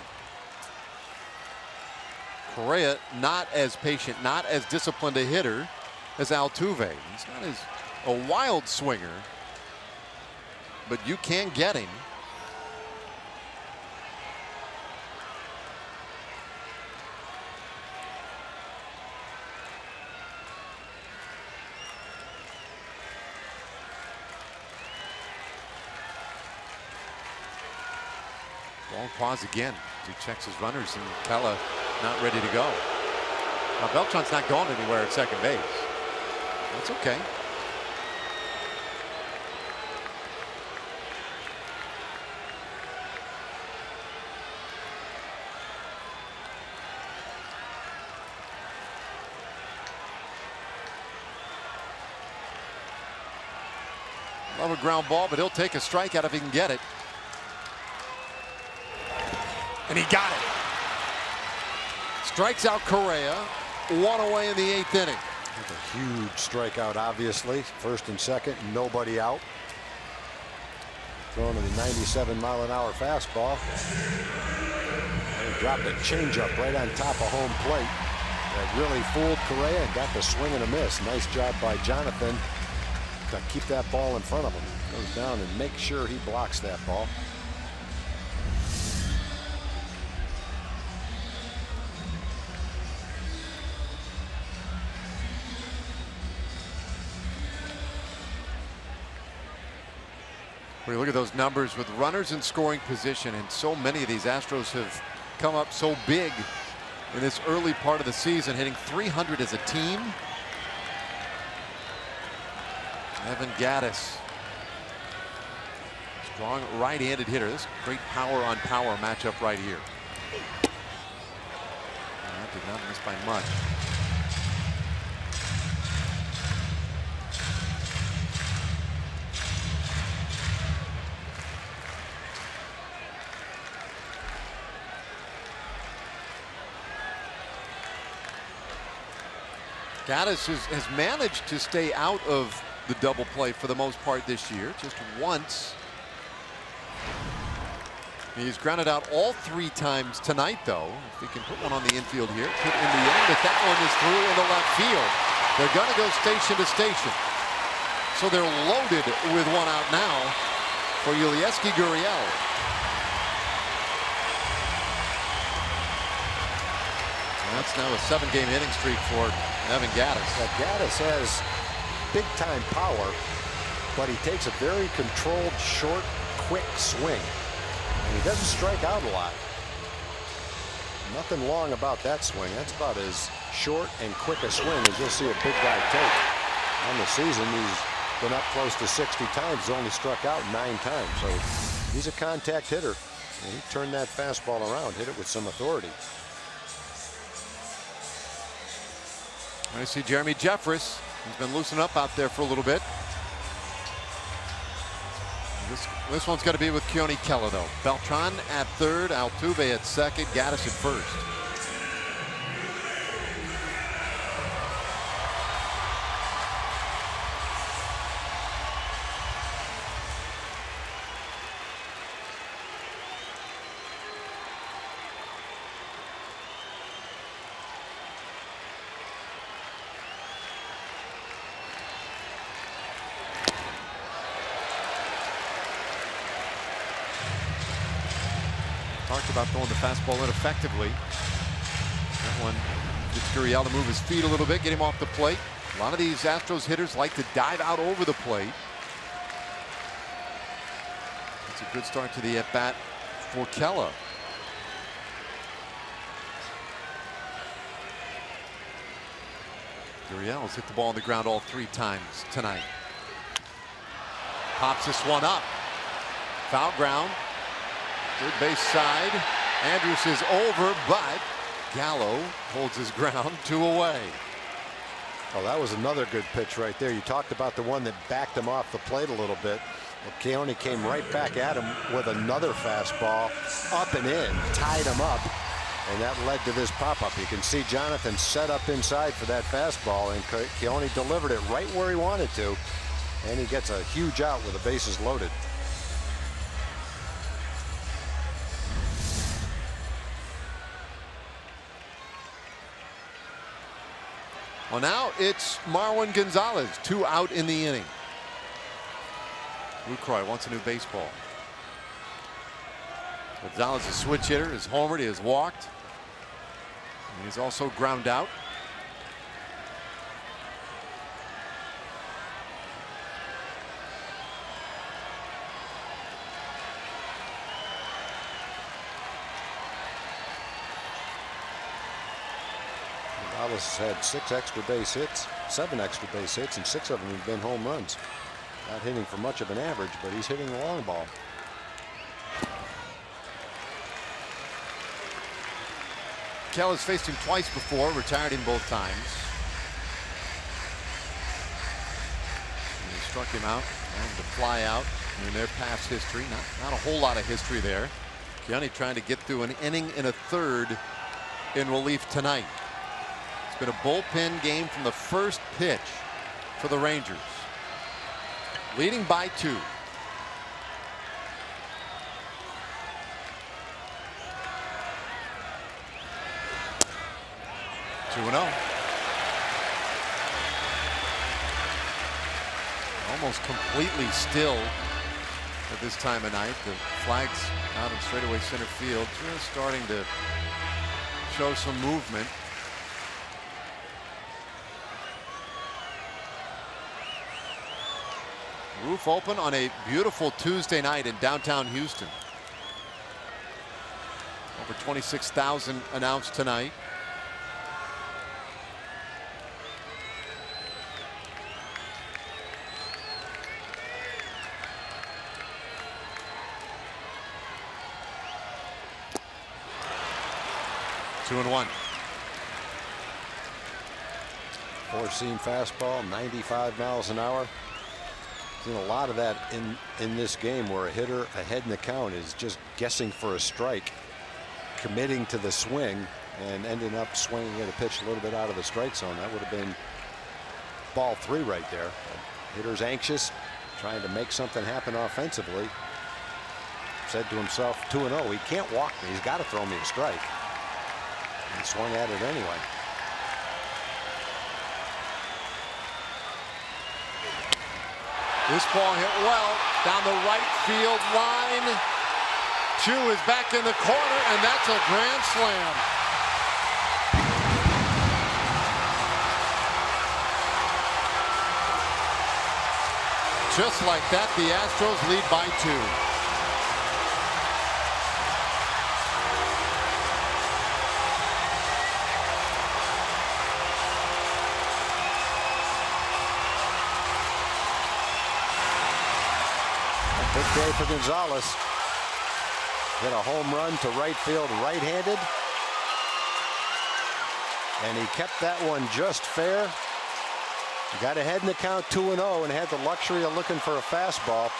Correa not as patient, not as disciplined a hitter as Altuve. He's not as a wild swinger, but you can get him. Long pause again. He checks his runners, and Pella not ready to go. Now Beltran's not going anywhere at second base. That's okay. Love a ground ball, but he'll take a strikeout if he can get it. And he got it. Strikes out Correa. 1 away in the 8th inning.
That's a huge strikeout, obviously. First and second, nobody out. Throwing to the 97-mile-an-hour fastball. And he dropped a changeup right on top of home plate. That really fooled Correa and got the swing and a miss. Nice job by Jonathan to keep that ball in front of him. Goes down and makes sure he blocks that ball.
When you look at those numbers with runners in scoring position, and so many of these Astros have come up so big in this early part of the season, hitting 300 as a team. Evan Gattis, strong right-handed hitter. This great power on power matchup right here. That did not miss by much. Gattis has managed to stay out of the double play for the most part this year. Just once. He's grounded out all 3 times tonight, though. If he can put one on the infield here. Put in the end, but that one is through in the left field. They're going to go station to station. So they're loaded with 1 out now for Yulieski Gurriel. That's now a 7-game hitting streak for Evan Gattis.
Yeah, Gattis has big-time power, but he takes a very controlled, short, quick swing. And he doesn't strike out a lot. Nothing long about that swing. That's about as short and quick a swing as you'll see a big guy take. On the season, he's been up close to 60 times. He's only struck out 9 times. So he's a contact hitter. And he turned that fastball around, hit it with some authority.
I see Jeremy Jeffress. He's been loosening up out there for a little bit. This one's got to be with Keone Kela, though. Beltran at third, Altuve at second, Gattis at first. talked about throwing the fastball in effectively. That one gets Gurriel to move his feet a little bit, get him off the plate. A lot of these Astros hitters like to dive out over the plate. It's a good start to the at-bat for Gallo. Gurriel's hit the ball on the ground all 3 times tonight. Pops this one up. Foul ground. Third base side. Andrus is over, but Gallo holds his ground, 2 away.
Oh, that was another good pitch right there. You talked about the one that backed him off the plate a little bit. Well, Keone came right back at him with another fastball up and in, tied him up, and that led to this pop-up. You can see Jonathan set up inside for that fastball, and Keone delivered it right where he wanted to, and he gets a huge out with the bases loaded.
Well, now it's Marwin Gonzalez, 2 out in the inning. Lucroy wants a new baseball. Gonzalez, a switch hitter, is homered, he has walked. And he's also ground out.
Gonzalez had 6 extra base hits, 7 extra base hits, and 6 of them have been home runs. Not hitting for much of an average, but he's hitting the long ball.
Gallo's faced him twice before, retired him both times. And he struck him out, and to fly out in their past history. Not a whole lot of history there. Keone trying to get through an inning and a third in relief tonight. It's been a bullpen game from the first pitch for the Rangers. Leading by 2. 2-0. Almost completely still at this time of night. The flag's out in straightaway center field, just starting to show some movement. Roof open on a beautiful Tuesday night in downtown Houston. Over 26,000 announced tonight. Two and 1.
4-seam fastball, 95 miles an hour. Seen a lot of that in this game, where a hitter ahead in the count is just guessing for a strike, committing to the swing, and ending up swinging at a pitch a little bit out of the strike zone. That would have been ball 3 right there. Hitter's anxious, trying to make something happen offensively. Said to himself, 2-0, he can't walk me, he's got to throw me a strike. And swung at it anyway.
This ball hit well down the right field line. Chu is back in the corner, and that's a grand slam. Just like that, the Astros lead by 2.
Big day for Gonzalez. Hit a home run to right field right-handed. And he kept that one just fair. He got ahead in the count 2-0 and had the luxury of looking for a fastball.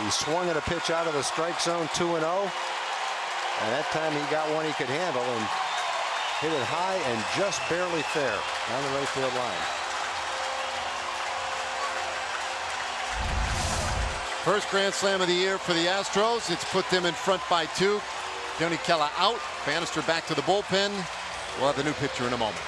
He swung at a pitch out of the strike zone, 2-0. And that time he got one he could handle and hit it high and just barely fair down the right field line.
First grand slam of the year for the Astros. It's put them in front by 2. Yoni Kela out. Bannister back to the bullpen. We'll have the new pitcher in a moment.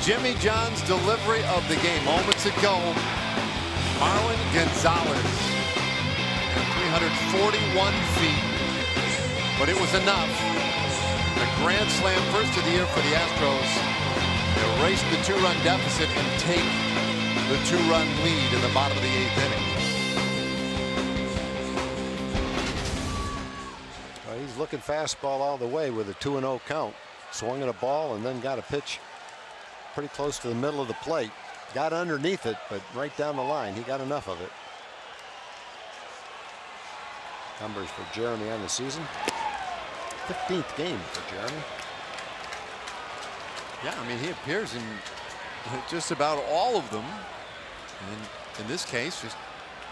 Jimmy John's delivery of the game moments ago. Marlon Gonzalez at 341 feet, but it was enough. A grand slam first of the year for the Astros. They erase the 2-run deficit and take the 2-run lead in the bottom of the 8th inning.
Well, he's looking fastball all the way with a 2-0 count. Swinging a ball and then got a pitch pretty close to the middle of the plate. Got underneath it, but right down the line. He got enough of it. Numbers for Jeremy on the season. 15th game for Jeremy.
Yeah, I mean, he appears in just about all of them. And in this case, just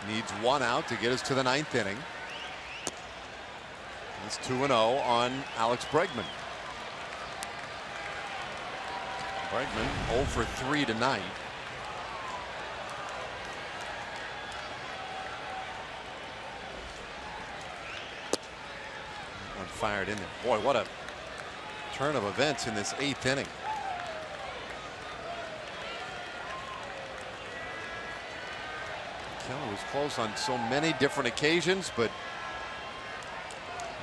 needs 1 out to get us to the 9th inning. It's 2-0 on Alex Bregman. Bregman 0 for 3 tonight. One fired in there. Boy, what a turn of events in this 8th inning. Gallo was close on so many different occasions, but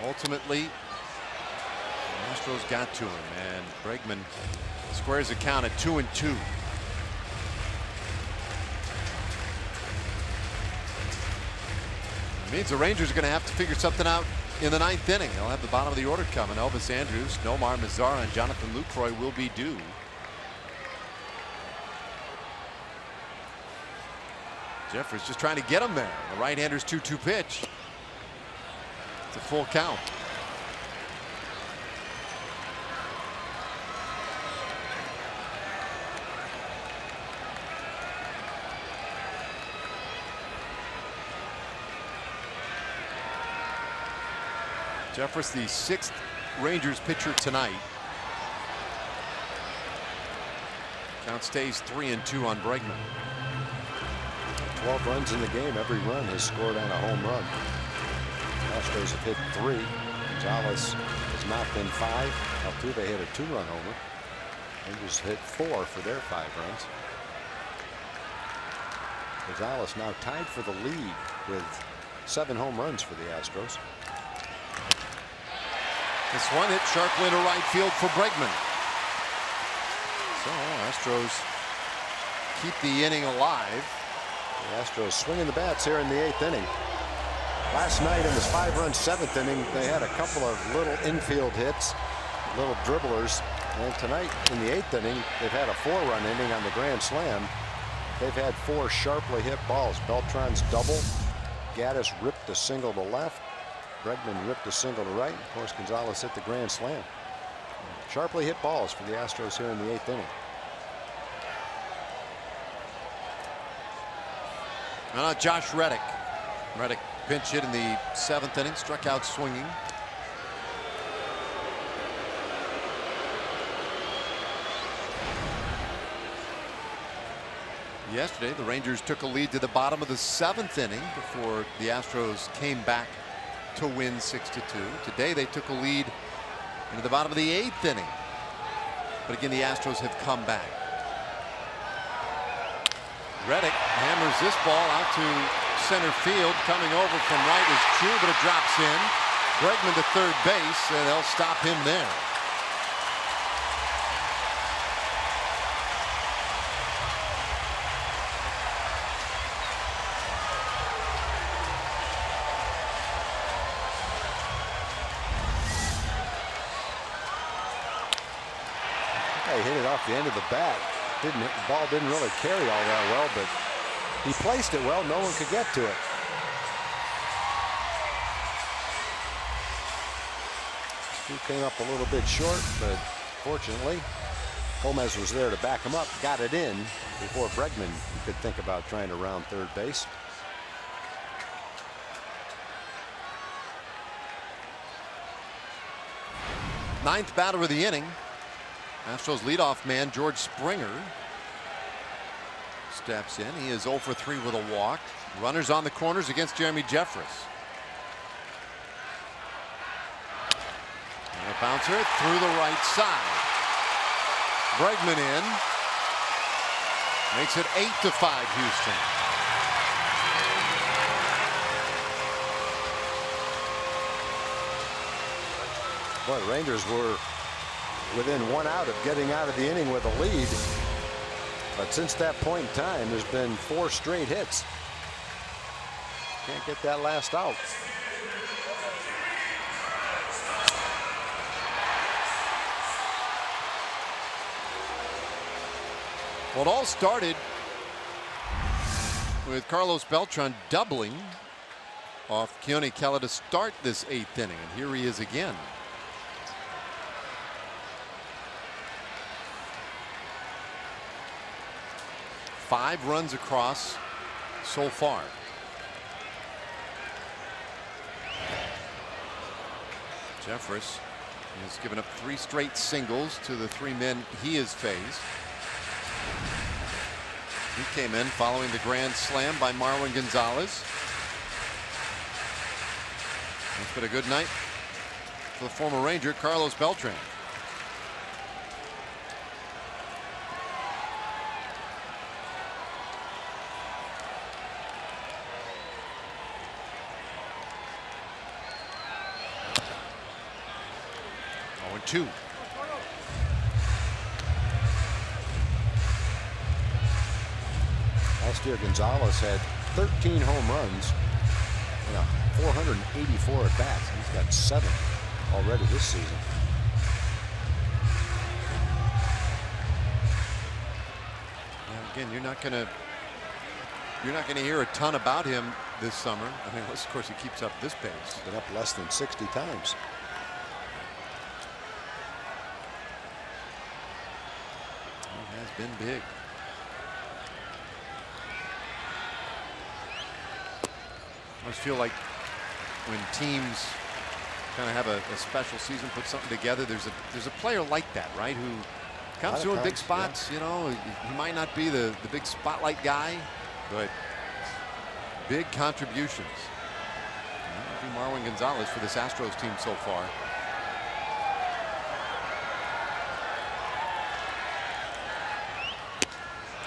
ultimately the Astros got to him, and Bregman squares the count at 2-2. It means the Rangers are going to have to figure something out in the 9th inning. They'll have the bottom of the order coming. Elvis Andrus, Nomar Mazara, and Jonathan Lucroy will be due. Jeffers just trying to get him there. The right-hander's 2-2 pitch. It's a full count. Jeffers, the 6th Rangers pitcher tonight. Count stays 3-2 on Bregman.
12 runs in the game. Every run has scored on a home run. Astros have hit 3. Gonzalez has knocked in 5. Altuve hit a 2-run homer. Rangers hit 4 for their 5 runs. Gonzalez now tied for the lead with 7 home runs for the Astros.
This one hit sharply to right field for Bregman. So Astros keep the inning alive.
The Astros swinging the bats here in the 8th inning. Last night in this 5-run 7th inning, they had a couple of little infield hits, little dribblers. And tonight in the 8th inning, they've had a 4-run inning on the grand slam. They've had 4 sharply hit balls. Beltran's double. Gaddis ripped a single to left. Bregman ripped a single to right. Of course, Gonzalez hit the grand slam. Sharply hit balls for the Astros here in the 8th inning.
Josh Reddick. Reddick pinch hit in the 7th inning, struck out swinging. Yesterday, the Rangers took a lead to the bottom of the 7th inning before the Astros came back to win 6-2. Today, they took a lead into the bottom of the 8th inning. But again, the Astros have come back. Reddick hammers this ball out to center field. Coming over from right is Chu, but it drops in. Bregman to third base, and they'll stop him there.
He hit it off the end of the bat. The ball didn't really carry all that well, but he placed it well. No one could get to it. He came up a little bit short, but fortunately, Gomez was there to back him up. Got it in before Bregman could think about trying to round third base.
Ninth batter of the inning. Astros leadoff man George Springer steps in. He is 0 for 3 with a walk. Runners on the corners against Jeremy Jeffress. And a bouncer through the right side. Bregman in. Makes it 8-5 Houston.
Boy, the Rangers were within 1 out of getting out of the inning with a lead. But since that point in time, there's been 4 straight hits. Can't get that last out.
Well, it all started with Carlos Beltran doubling off Keone Kela to start this 8th inning, and here he is again. Five runs across so far. Jeffress has given up 3 straight singles to the 3 men he has faced. He came in following the grand slam by Marwin Gonzalez. It's been a good night for the former Ranger Carlos Beltran. Two.
Last year, Gonzalez had 13 home runs, 484 at bats. He's got 7 already this season.
And again, you're not going to hear a ton about him this summer. I mean, unless, of course, he keeps up this pace.
He's been up less than 60 times.
Been big. I always feel like when teams kind of have a special season, put something together, there's a player like that, right, who comes through in big spots. Yeah. You know, he might not be the big spotlight guy, but big contributions. That would be Marwin Gonzalez for this Astros team so far.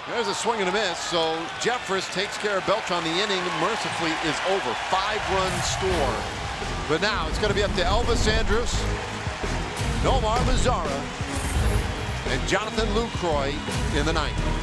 There's a swing and a miss, so Jeffress takes care of Beltran. The inning mercifully is over. 5-run score. But now it's going to be up to Elvis Andrus, Nomar Mazara, and Jonathan Lucroy in the 9th.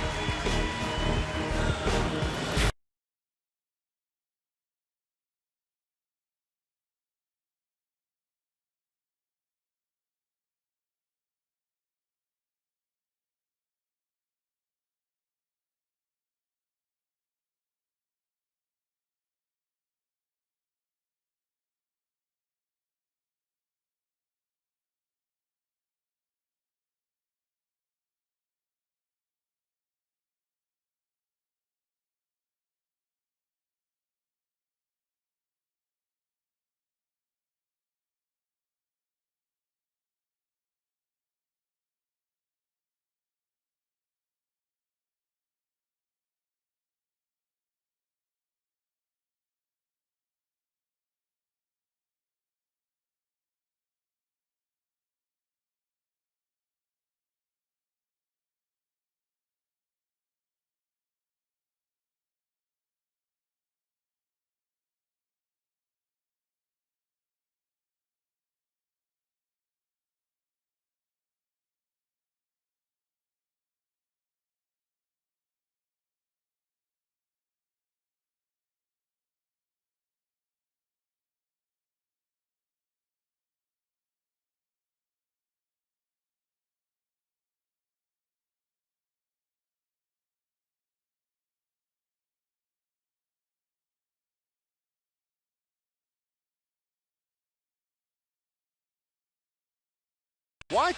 What?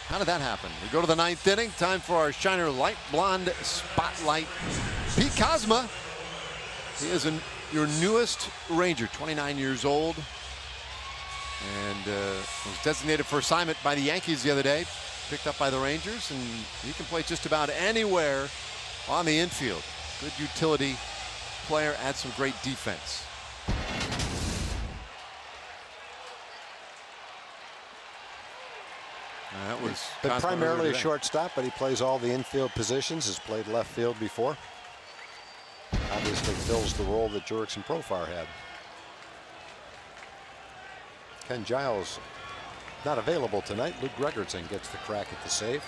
How did that happen? We go to the 9th inning. Time for our Shiner Light Blonde Spotlight. Pete Kozma. He is your newest Ranger, 29 years old. And was designated for assignment by the Yankees the other day. Picked up by the Rangers. And he can play just about anywhere on the infield. Good utility player, adds some great defense. That was
been primarily a shortstop, but he plays all the infield positions. Has played left field before. Obviously fills the role that Jurickson Profar had. Ken Giles not available tonight. Luke Gregerson gets the crack at the save.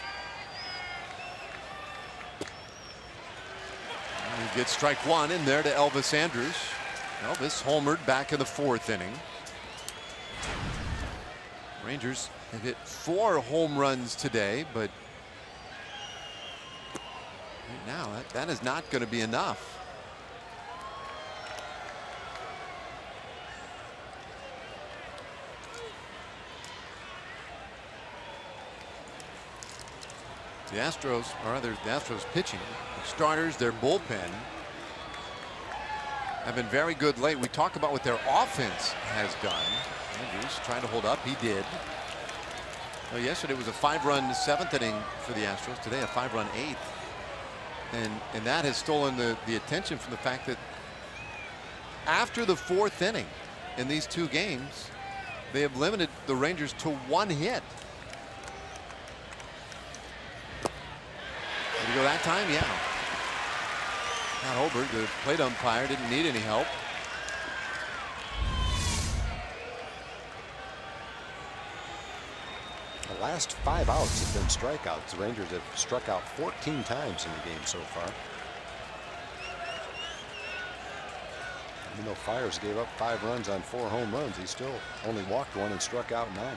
He gets strike one in there to Elvis Andrus. Elvis homered back in the 4th inning. Rangers have hit 4 home runs today, but right now that is not going to be enough. The Astros, or rather the Astros pitching, the starters, their bullpen have been very good late. We talk about what their offense has done. Andrus trying to hold up. He did. Well, yesterday was a 5-run 7th inning for the Astros. Today a 5-run 8th. And that has stolen the attention from the fact that after the 4th inning in these 2 games, they have limited the Rangers to 1 hit. Did he go that time? Yeah. Matt Holberg, the plate umpire, didn't need any help.
The last 5 outs have been strikeouts. The Rangers have struck out 14 times in the game so far. Even though Fiers gave up 5 runs on 4 home runs, he still only walked 1 and struck out 9.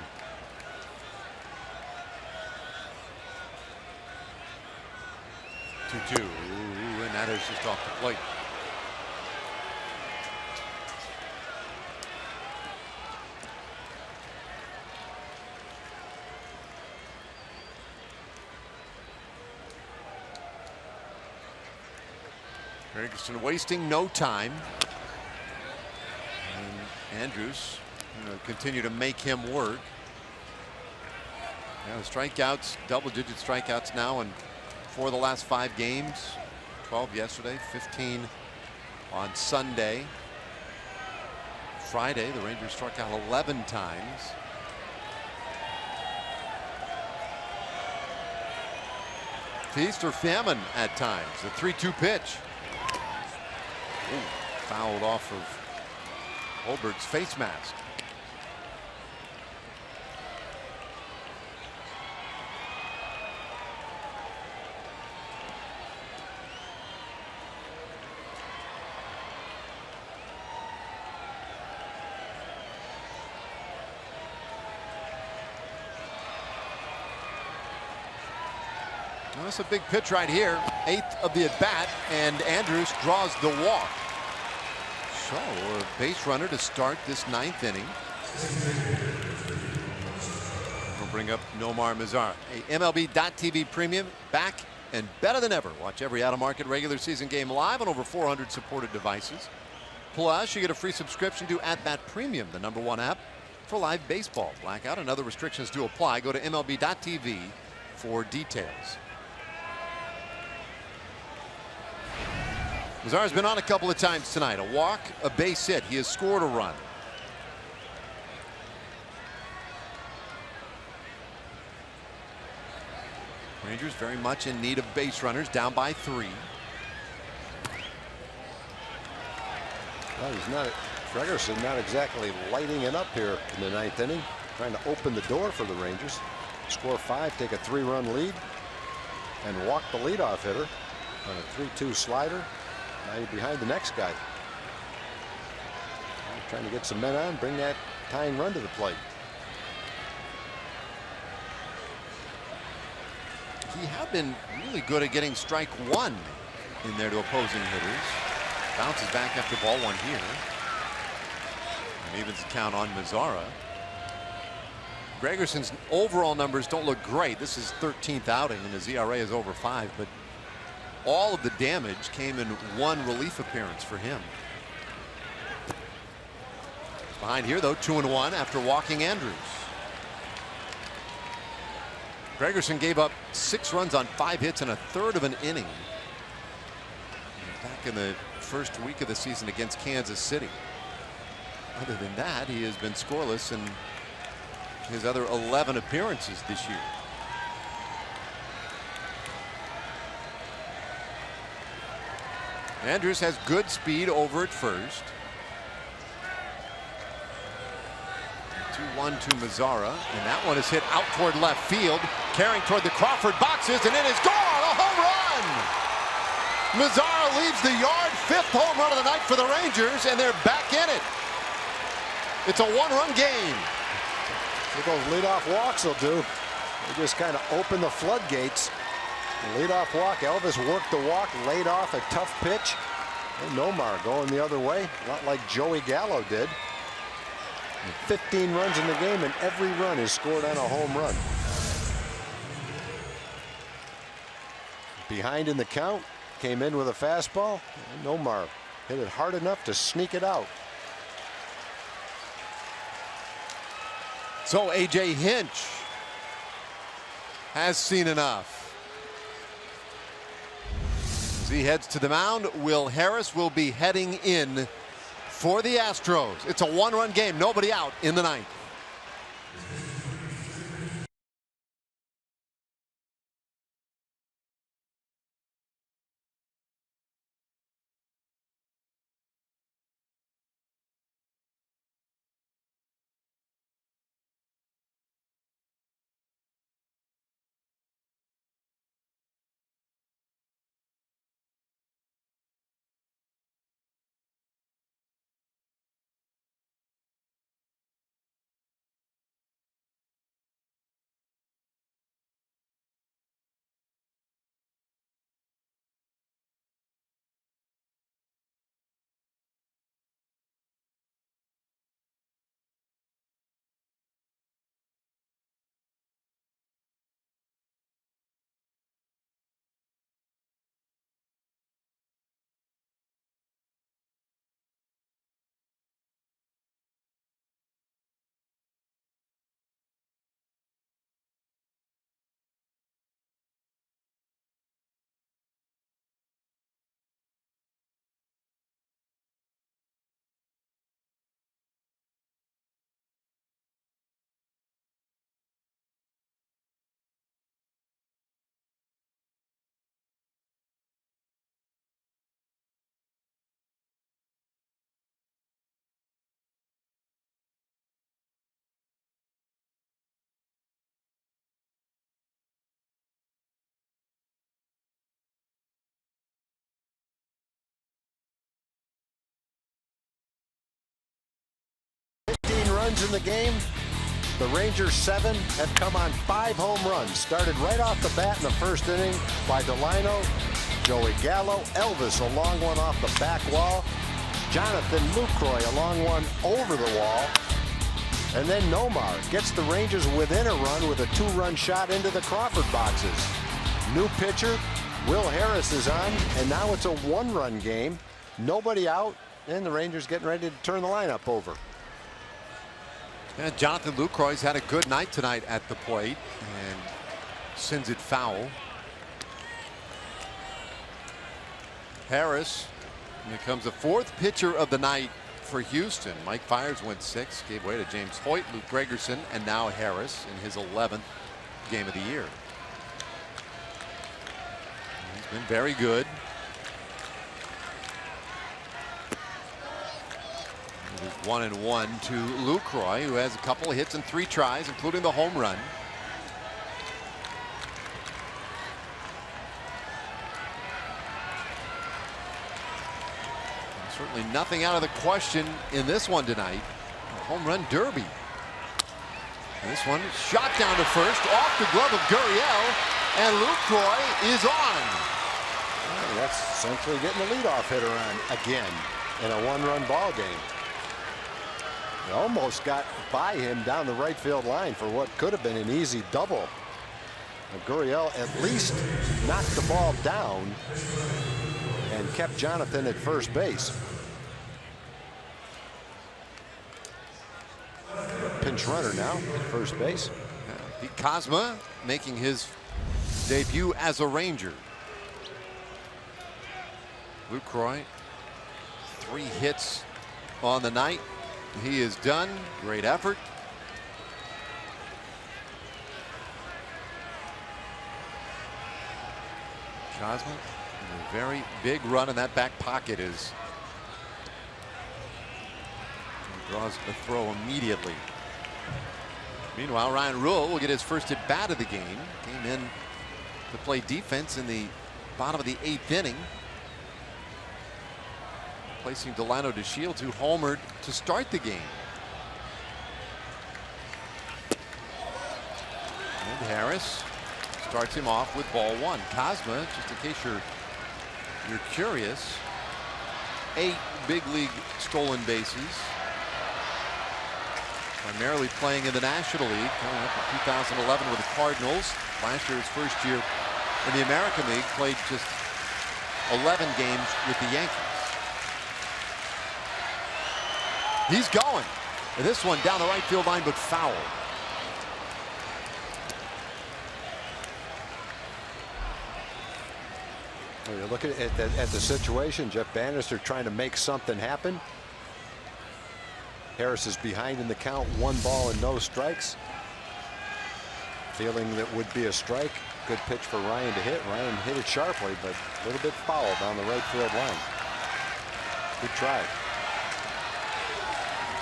And that is just off the plate. Gregerson wasting no time. And Andrus continue to make him work. Now the strikeouts, double-digit strikeouts now, and 4 of the last 5 games. 12 yesterday, 15 on Sunday. Friday, the Rangers struck out 11 times. Feast or famine at times. The 3-2 pitch. Ooh, fouled off of Holberg's face mask. Well, that's a big pitch right here. 8th of the at bat, and Andrus draws the walk. So a base runner to start this 9th inning. We'll bring up Nomar Mazara. A MLB.TV premium back and better than ever. Watch every out-of-market regular season game live on over 400 supported devices. Plus, you get a free subscription to @ThatPremium, the #1 app for live baseball. Blackout and other restrictions do apply. Go to MLB.TV for details. Mazara's been on a couple of times tonight. A walk, a base hit. He has scored a run. Rangers very much in need of base runners, down by 3.
Well, he's not. Gregerson not exactly lighting it up here in the 9th inning. Trying to open the door for the Rangers. Score 5, take a 3-run lead, and walk the leadoff hitter on a 3-2 slider. Now you're behind the next guy. Trying to get some men on, bring that tying run to the plate.
He had been really good at getting strike 1 in there to opposing hitters. Bounces back after ball 1 here. And evens the count on Mazara. Gregerson's overall numbers don't look great. This is 13th outing, and his ERA is over 5, but all of the damage came in 1 relief appearance for him. Behind here, though, 2-1 after walking Andrus. Gregerson gave up 6 runs on 5 hits in a 1/3 of an inning back in the first week of the season against Kansas City. Other than that, he has been scoreless in his other 11 appearances this year. Andrews has good speed over at first. 2-1 to Mazzara, and that one is hit out toward left field, carrying toward the Crawford boxes, and it is gone. A home run! Mazzara leaves the yard, 5th home run of the night for the Rangers, and they're back in it. It's a 1-run game.
What those leadoff walks will do. They just kind of open the floodgates. The leadoff walk, Elvis worked the walk, laid off a tough pitch. And Nomar going the other way, a lot like Joey Gallo did. 15 runs in the game, and every run is scored on a home run. Behind in the count, came in with a fastball, and Nomar hit it hard enough to sneak it out.
So A.J. Hinch has seen enough. As he heads to the mound, Will Harris will be heading in for the Astros. It's a 1-run game, nobody out in the 9th.
Runs in the game. The Rangers 7 have come on 5 home runs. Started right off the bat in the first inning by Delino, Joey Gallo, Elvis a long one off the back wall, Jonathan Lucroy a long one over the wall, and then Nomar gets the Rangers within a run with a 2-run shot into the Crawford boxes. New pitcher, Will Harris is on, and now it's a 1-run game. Nobody out, and the Rangers getting ready to turn the lineup over.
And Jonathan Lucroy's had a good night tonight at the plate and sends it foul. Harris becomes the 4th pitcher of the night for Houston. Mike Fiers went 6, gave way to James Hoyt, Luke Gregerson, and now Harris in his 11th game of the year. He's been very good. It is 1-1 to Lucroy, who has a couple of hits and 3 tries, including the home run. And certainly nothing out of the question in this one tonight. A home run derby. And this one shot down to first, off the glove of Gurriel, and Lucroy is on.
Well, that's essentially getting the leadoff hitter on again in a 1-run ball game. They almost got by him down the right field line for what could have been an easy double. Gurriel at least knocked the ball down and kept Jonathan at first base. Pinch runner now at first base.
Pete Kozma making his debut as a Ranger. Lucroy, 3 hits on the night. He is done. Great effort. Cosmo, a very big run in that back pocket is draws a throw immediately. Meanwhile, Ryan Rule will get his first at bat of the game. Came in to play defense in the bottom of the 8th inning, placing Delano DeShields, who homered to start the game. And Harris starts him off with ball 1. Cosma, just in case you're curious, 8 big league stolen bases. Primarily playing in the National League, coming up in 2011 with the Cardinals. Last year, his first year in the American League, played just 11 games with the Yankees. He's going. And this one down the right field line, but foul.
Well, you're looking at the situation. Jeff Bannister trying to make something happen. Harris is behind in the count, 1 ball and no strikes. Feeling that would be a strike. Good pitch for Ryan to hit. Ryan hit it sharply, but a little bit foul down the right field line. Good try.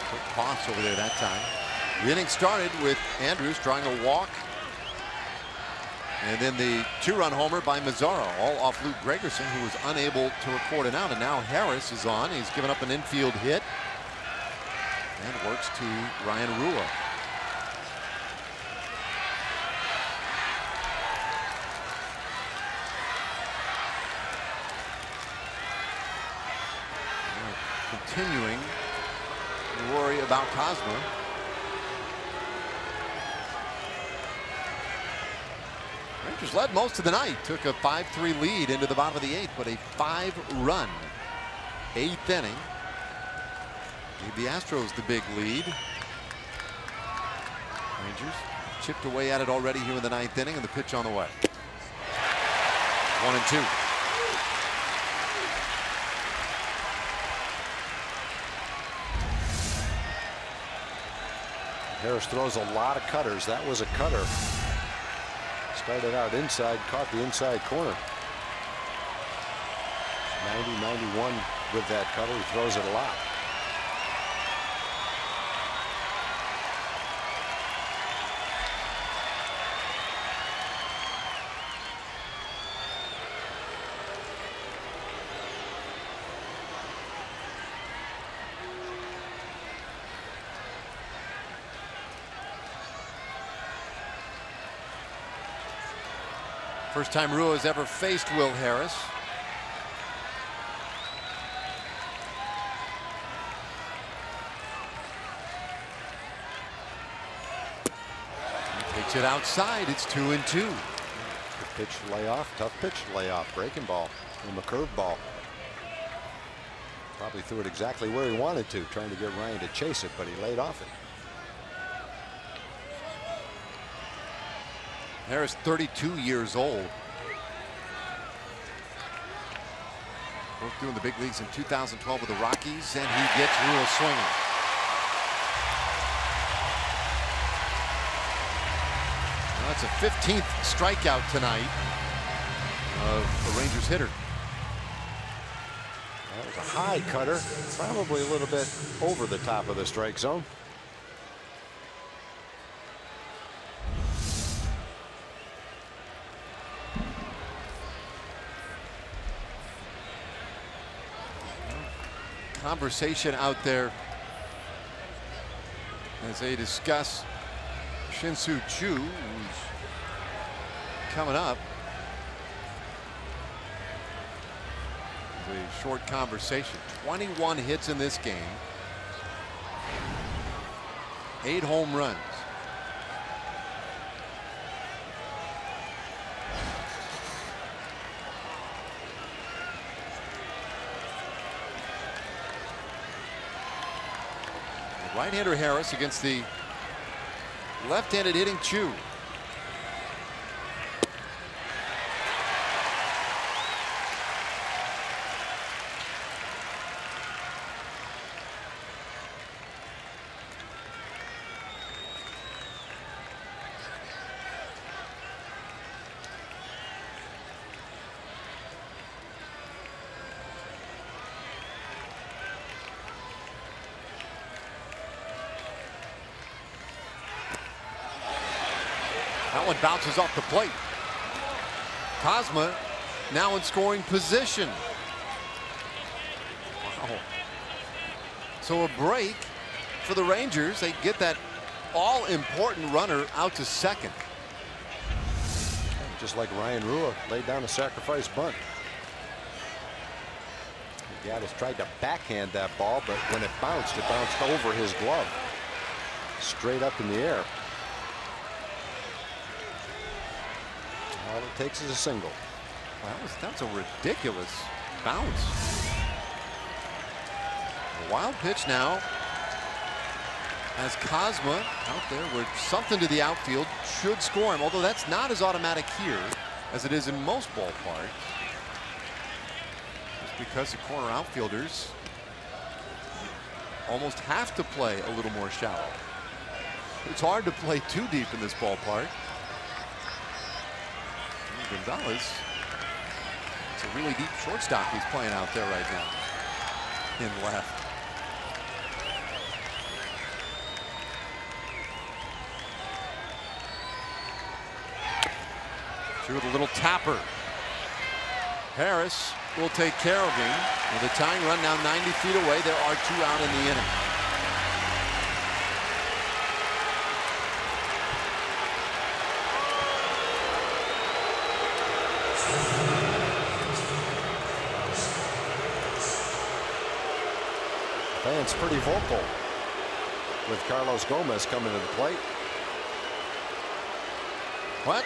Quick toss over there that time. The inning started with Andrews drawing a walk. And then the 2-run homer by Mazzaro, all off Luke Gregerson, who was unable to record an out. And now Harris is on. He's given up an infield hit. And works to Ryan Rua. Continuing to worry about Cosmo. Rangers led most of the night. Took a 5-3 lead into the bottom of the 8th, but a 5-run 8th inning gave the Astros the big lead. Rangers chipped away at it already here in the 9th inning, and the pitch on the way. 1-2.
Harris throws a lot of cutters. That was a cutter. Started out inside, caught the inside corner. 90-91 with that cutter. He throws it a lot.
First time Rua has ever faced Will Harris. He takes it outside. It's 2-2.
Good pitch to lay off. Tough pitch to lay off. Breaking ball. And a curve ball. Probably threw it exactly where he wanted to, trying to get Ryan to chase it, but he laid off it.
Harris, 32 years old. Both doing the big leagues in 2012 with the Rockies, and he gets Rua swinging. Well, that's a 15th strikeout tonight of the Rangers hitter.
That was a high cutter, probably a little bit over the top of the strike zone.
Conversation out there as they discuss Shin-Soo Choo, who's coming up. A short conversation. 21 hits in this game. 8 home runs. Right-hander Harris against the left-handed hitting Choo. That one bounces off the plate. Kozma now in scoring position. Wow. So a break for the Rangers. They get that all-important runner out to second.
Just like Ryan Rua laid down a sacrifice bunt. Gaddis tried to backhand that ball, but when it bounced over his glove. Straight up in the air. All it takes is a single.
Wow, that was a ridiculous bounce. A wild pitch now. As Kozma out there with something to the outfield should score him, although that's not as automatic here as it is in most ballparks. Just because the corner outfielders almost have to play a little more shallow. It's hard to play too deep in this ballpark. Gonzalez, it's a really deep shortstop he's playing out there right now in left. With a little tapper. Harris will take care of him with a tying run now 90 feet away. There are 2 out in the inning.
Fans pretty vocal with Carlos Gomez coming to the plate.
What?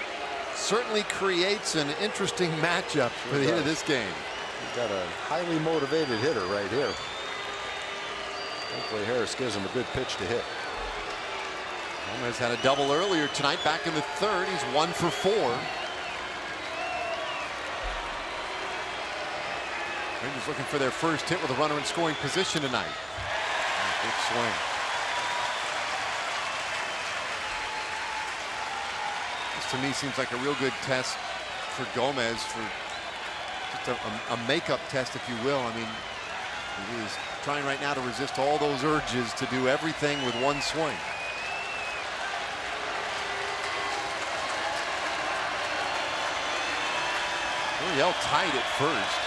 Certainly creates an interesting matchup for the end of this game.
We've got a highly motivated hitter right here. Hopefully Harris gives him a good pitch to hit.
Gomez had a double earlier tonight. Back in the third, he's 1 for 4. Rangers looking for their first hit with a runner in scoring position tonight. Big swing. To me seems like a real good test for Gomez, for just a makeup test, if you will. I mean, he is trying right now to resist all those urges to do everything with one swing. Oriel tied at first.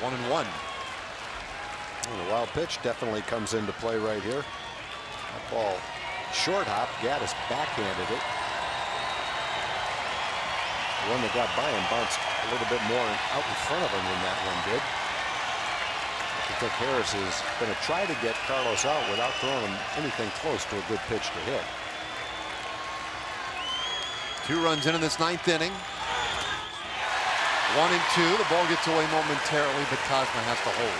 1-1.
And the wild pitch definitely comes into play right here. That ball short hop. Gaddis backhanded it. The one that got by him bounced a little bit more out in front of him than that one did. I think Harris is going to try to get Carlos out without throwing him anything close to a good pitch to hit.
2 runs in this 9th inning. 1 and 2. The ball gets away momentarily, but Kozma has to hold.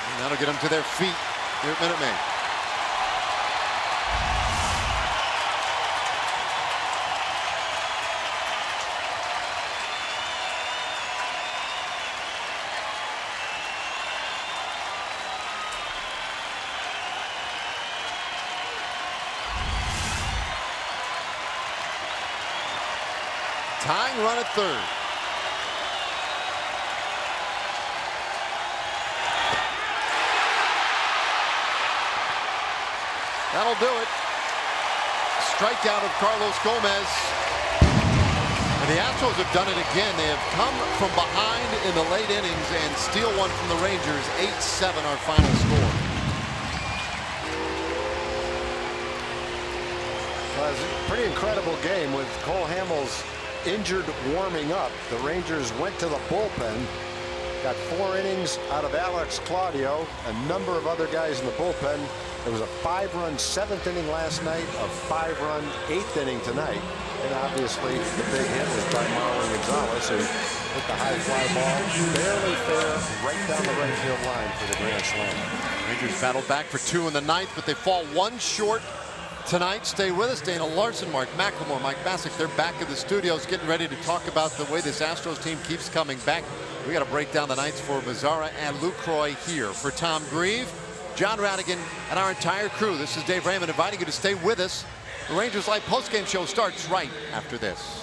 And that'll get them to their feet here at Minute Maid. Tying run at third. That'll do it. Strikeout of Carlos Gomez. And the Astros have done it again. They have come from behind in the late innings and steal one from the Rangers. 8-7 our final score.
Well, it was a pretty incredible game with Cole Hamels injured warming up. The Rangers went to the bullpen. Got 4 innings out of Alex Claudio, a number of other guys in the bullpen. There was a 5-run 7th inning last night, a 5-run 8th inning tonight. And obviously the big hit was by Marlon Gonzalez, who hit the high fly ball barely fair right down the right field line for the grand slam.
Rangers battled back for 2 in the 9th, but they fall 1 short tonight. Stay with us. Dana Larson, Mark McLemore, Mike Bassick. They're back in the studios getting ready to talk about the way this Astros team keeps coming back. We got to break down the nights for Mazzara and Lucroy here. For Tom Grieve, John Radigan, and our entire crew, this is Dave Raymond inviting you to stay with us. The Rangers Live postgame show starts right after this.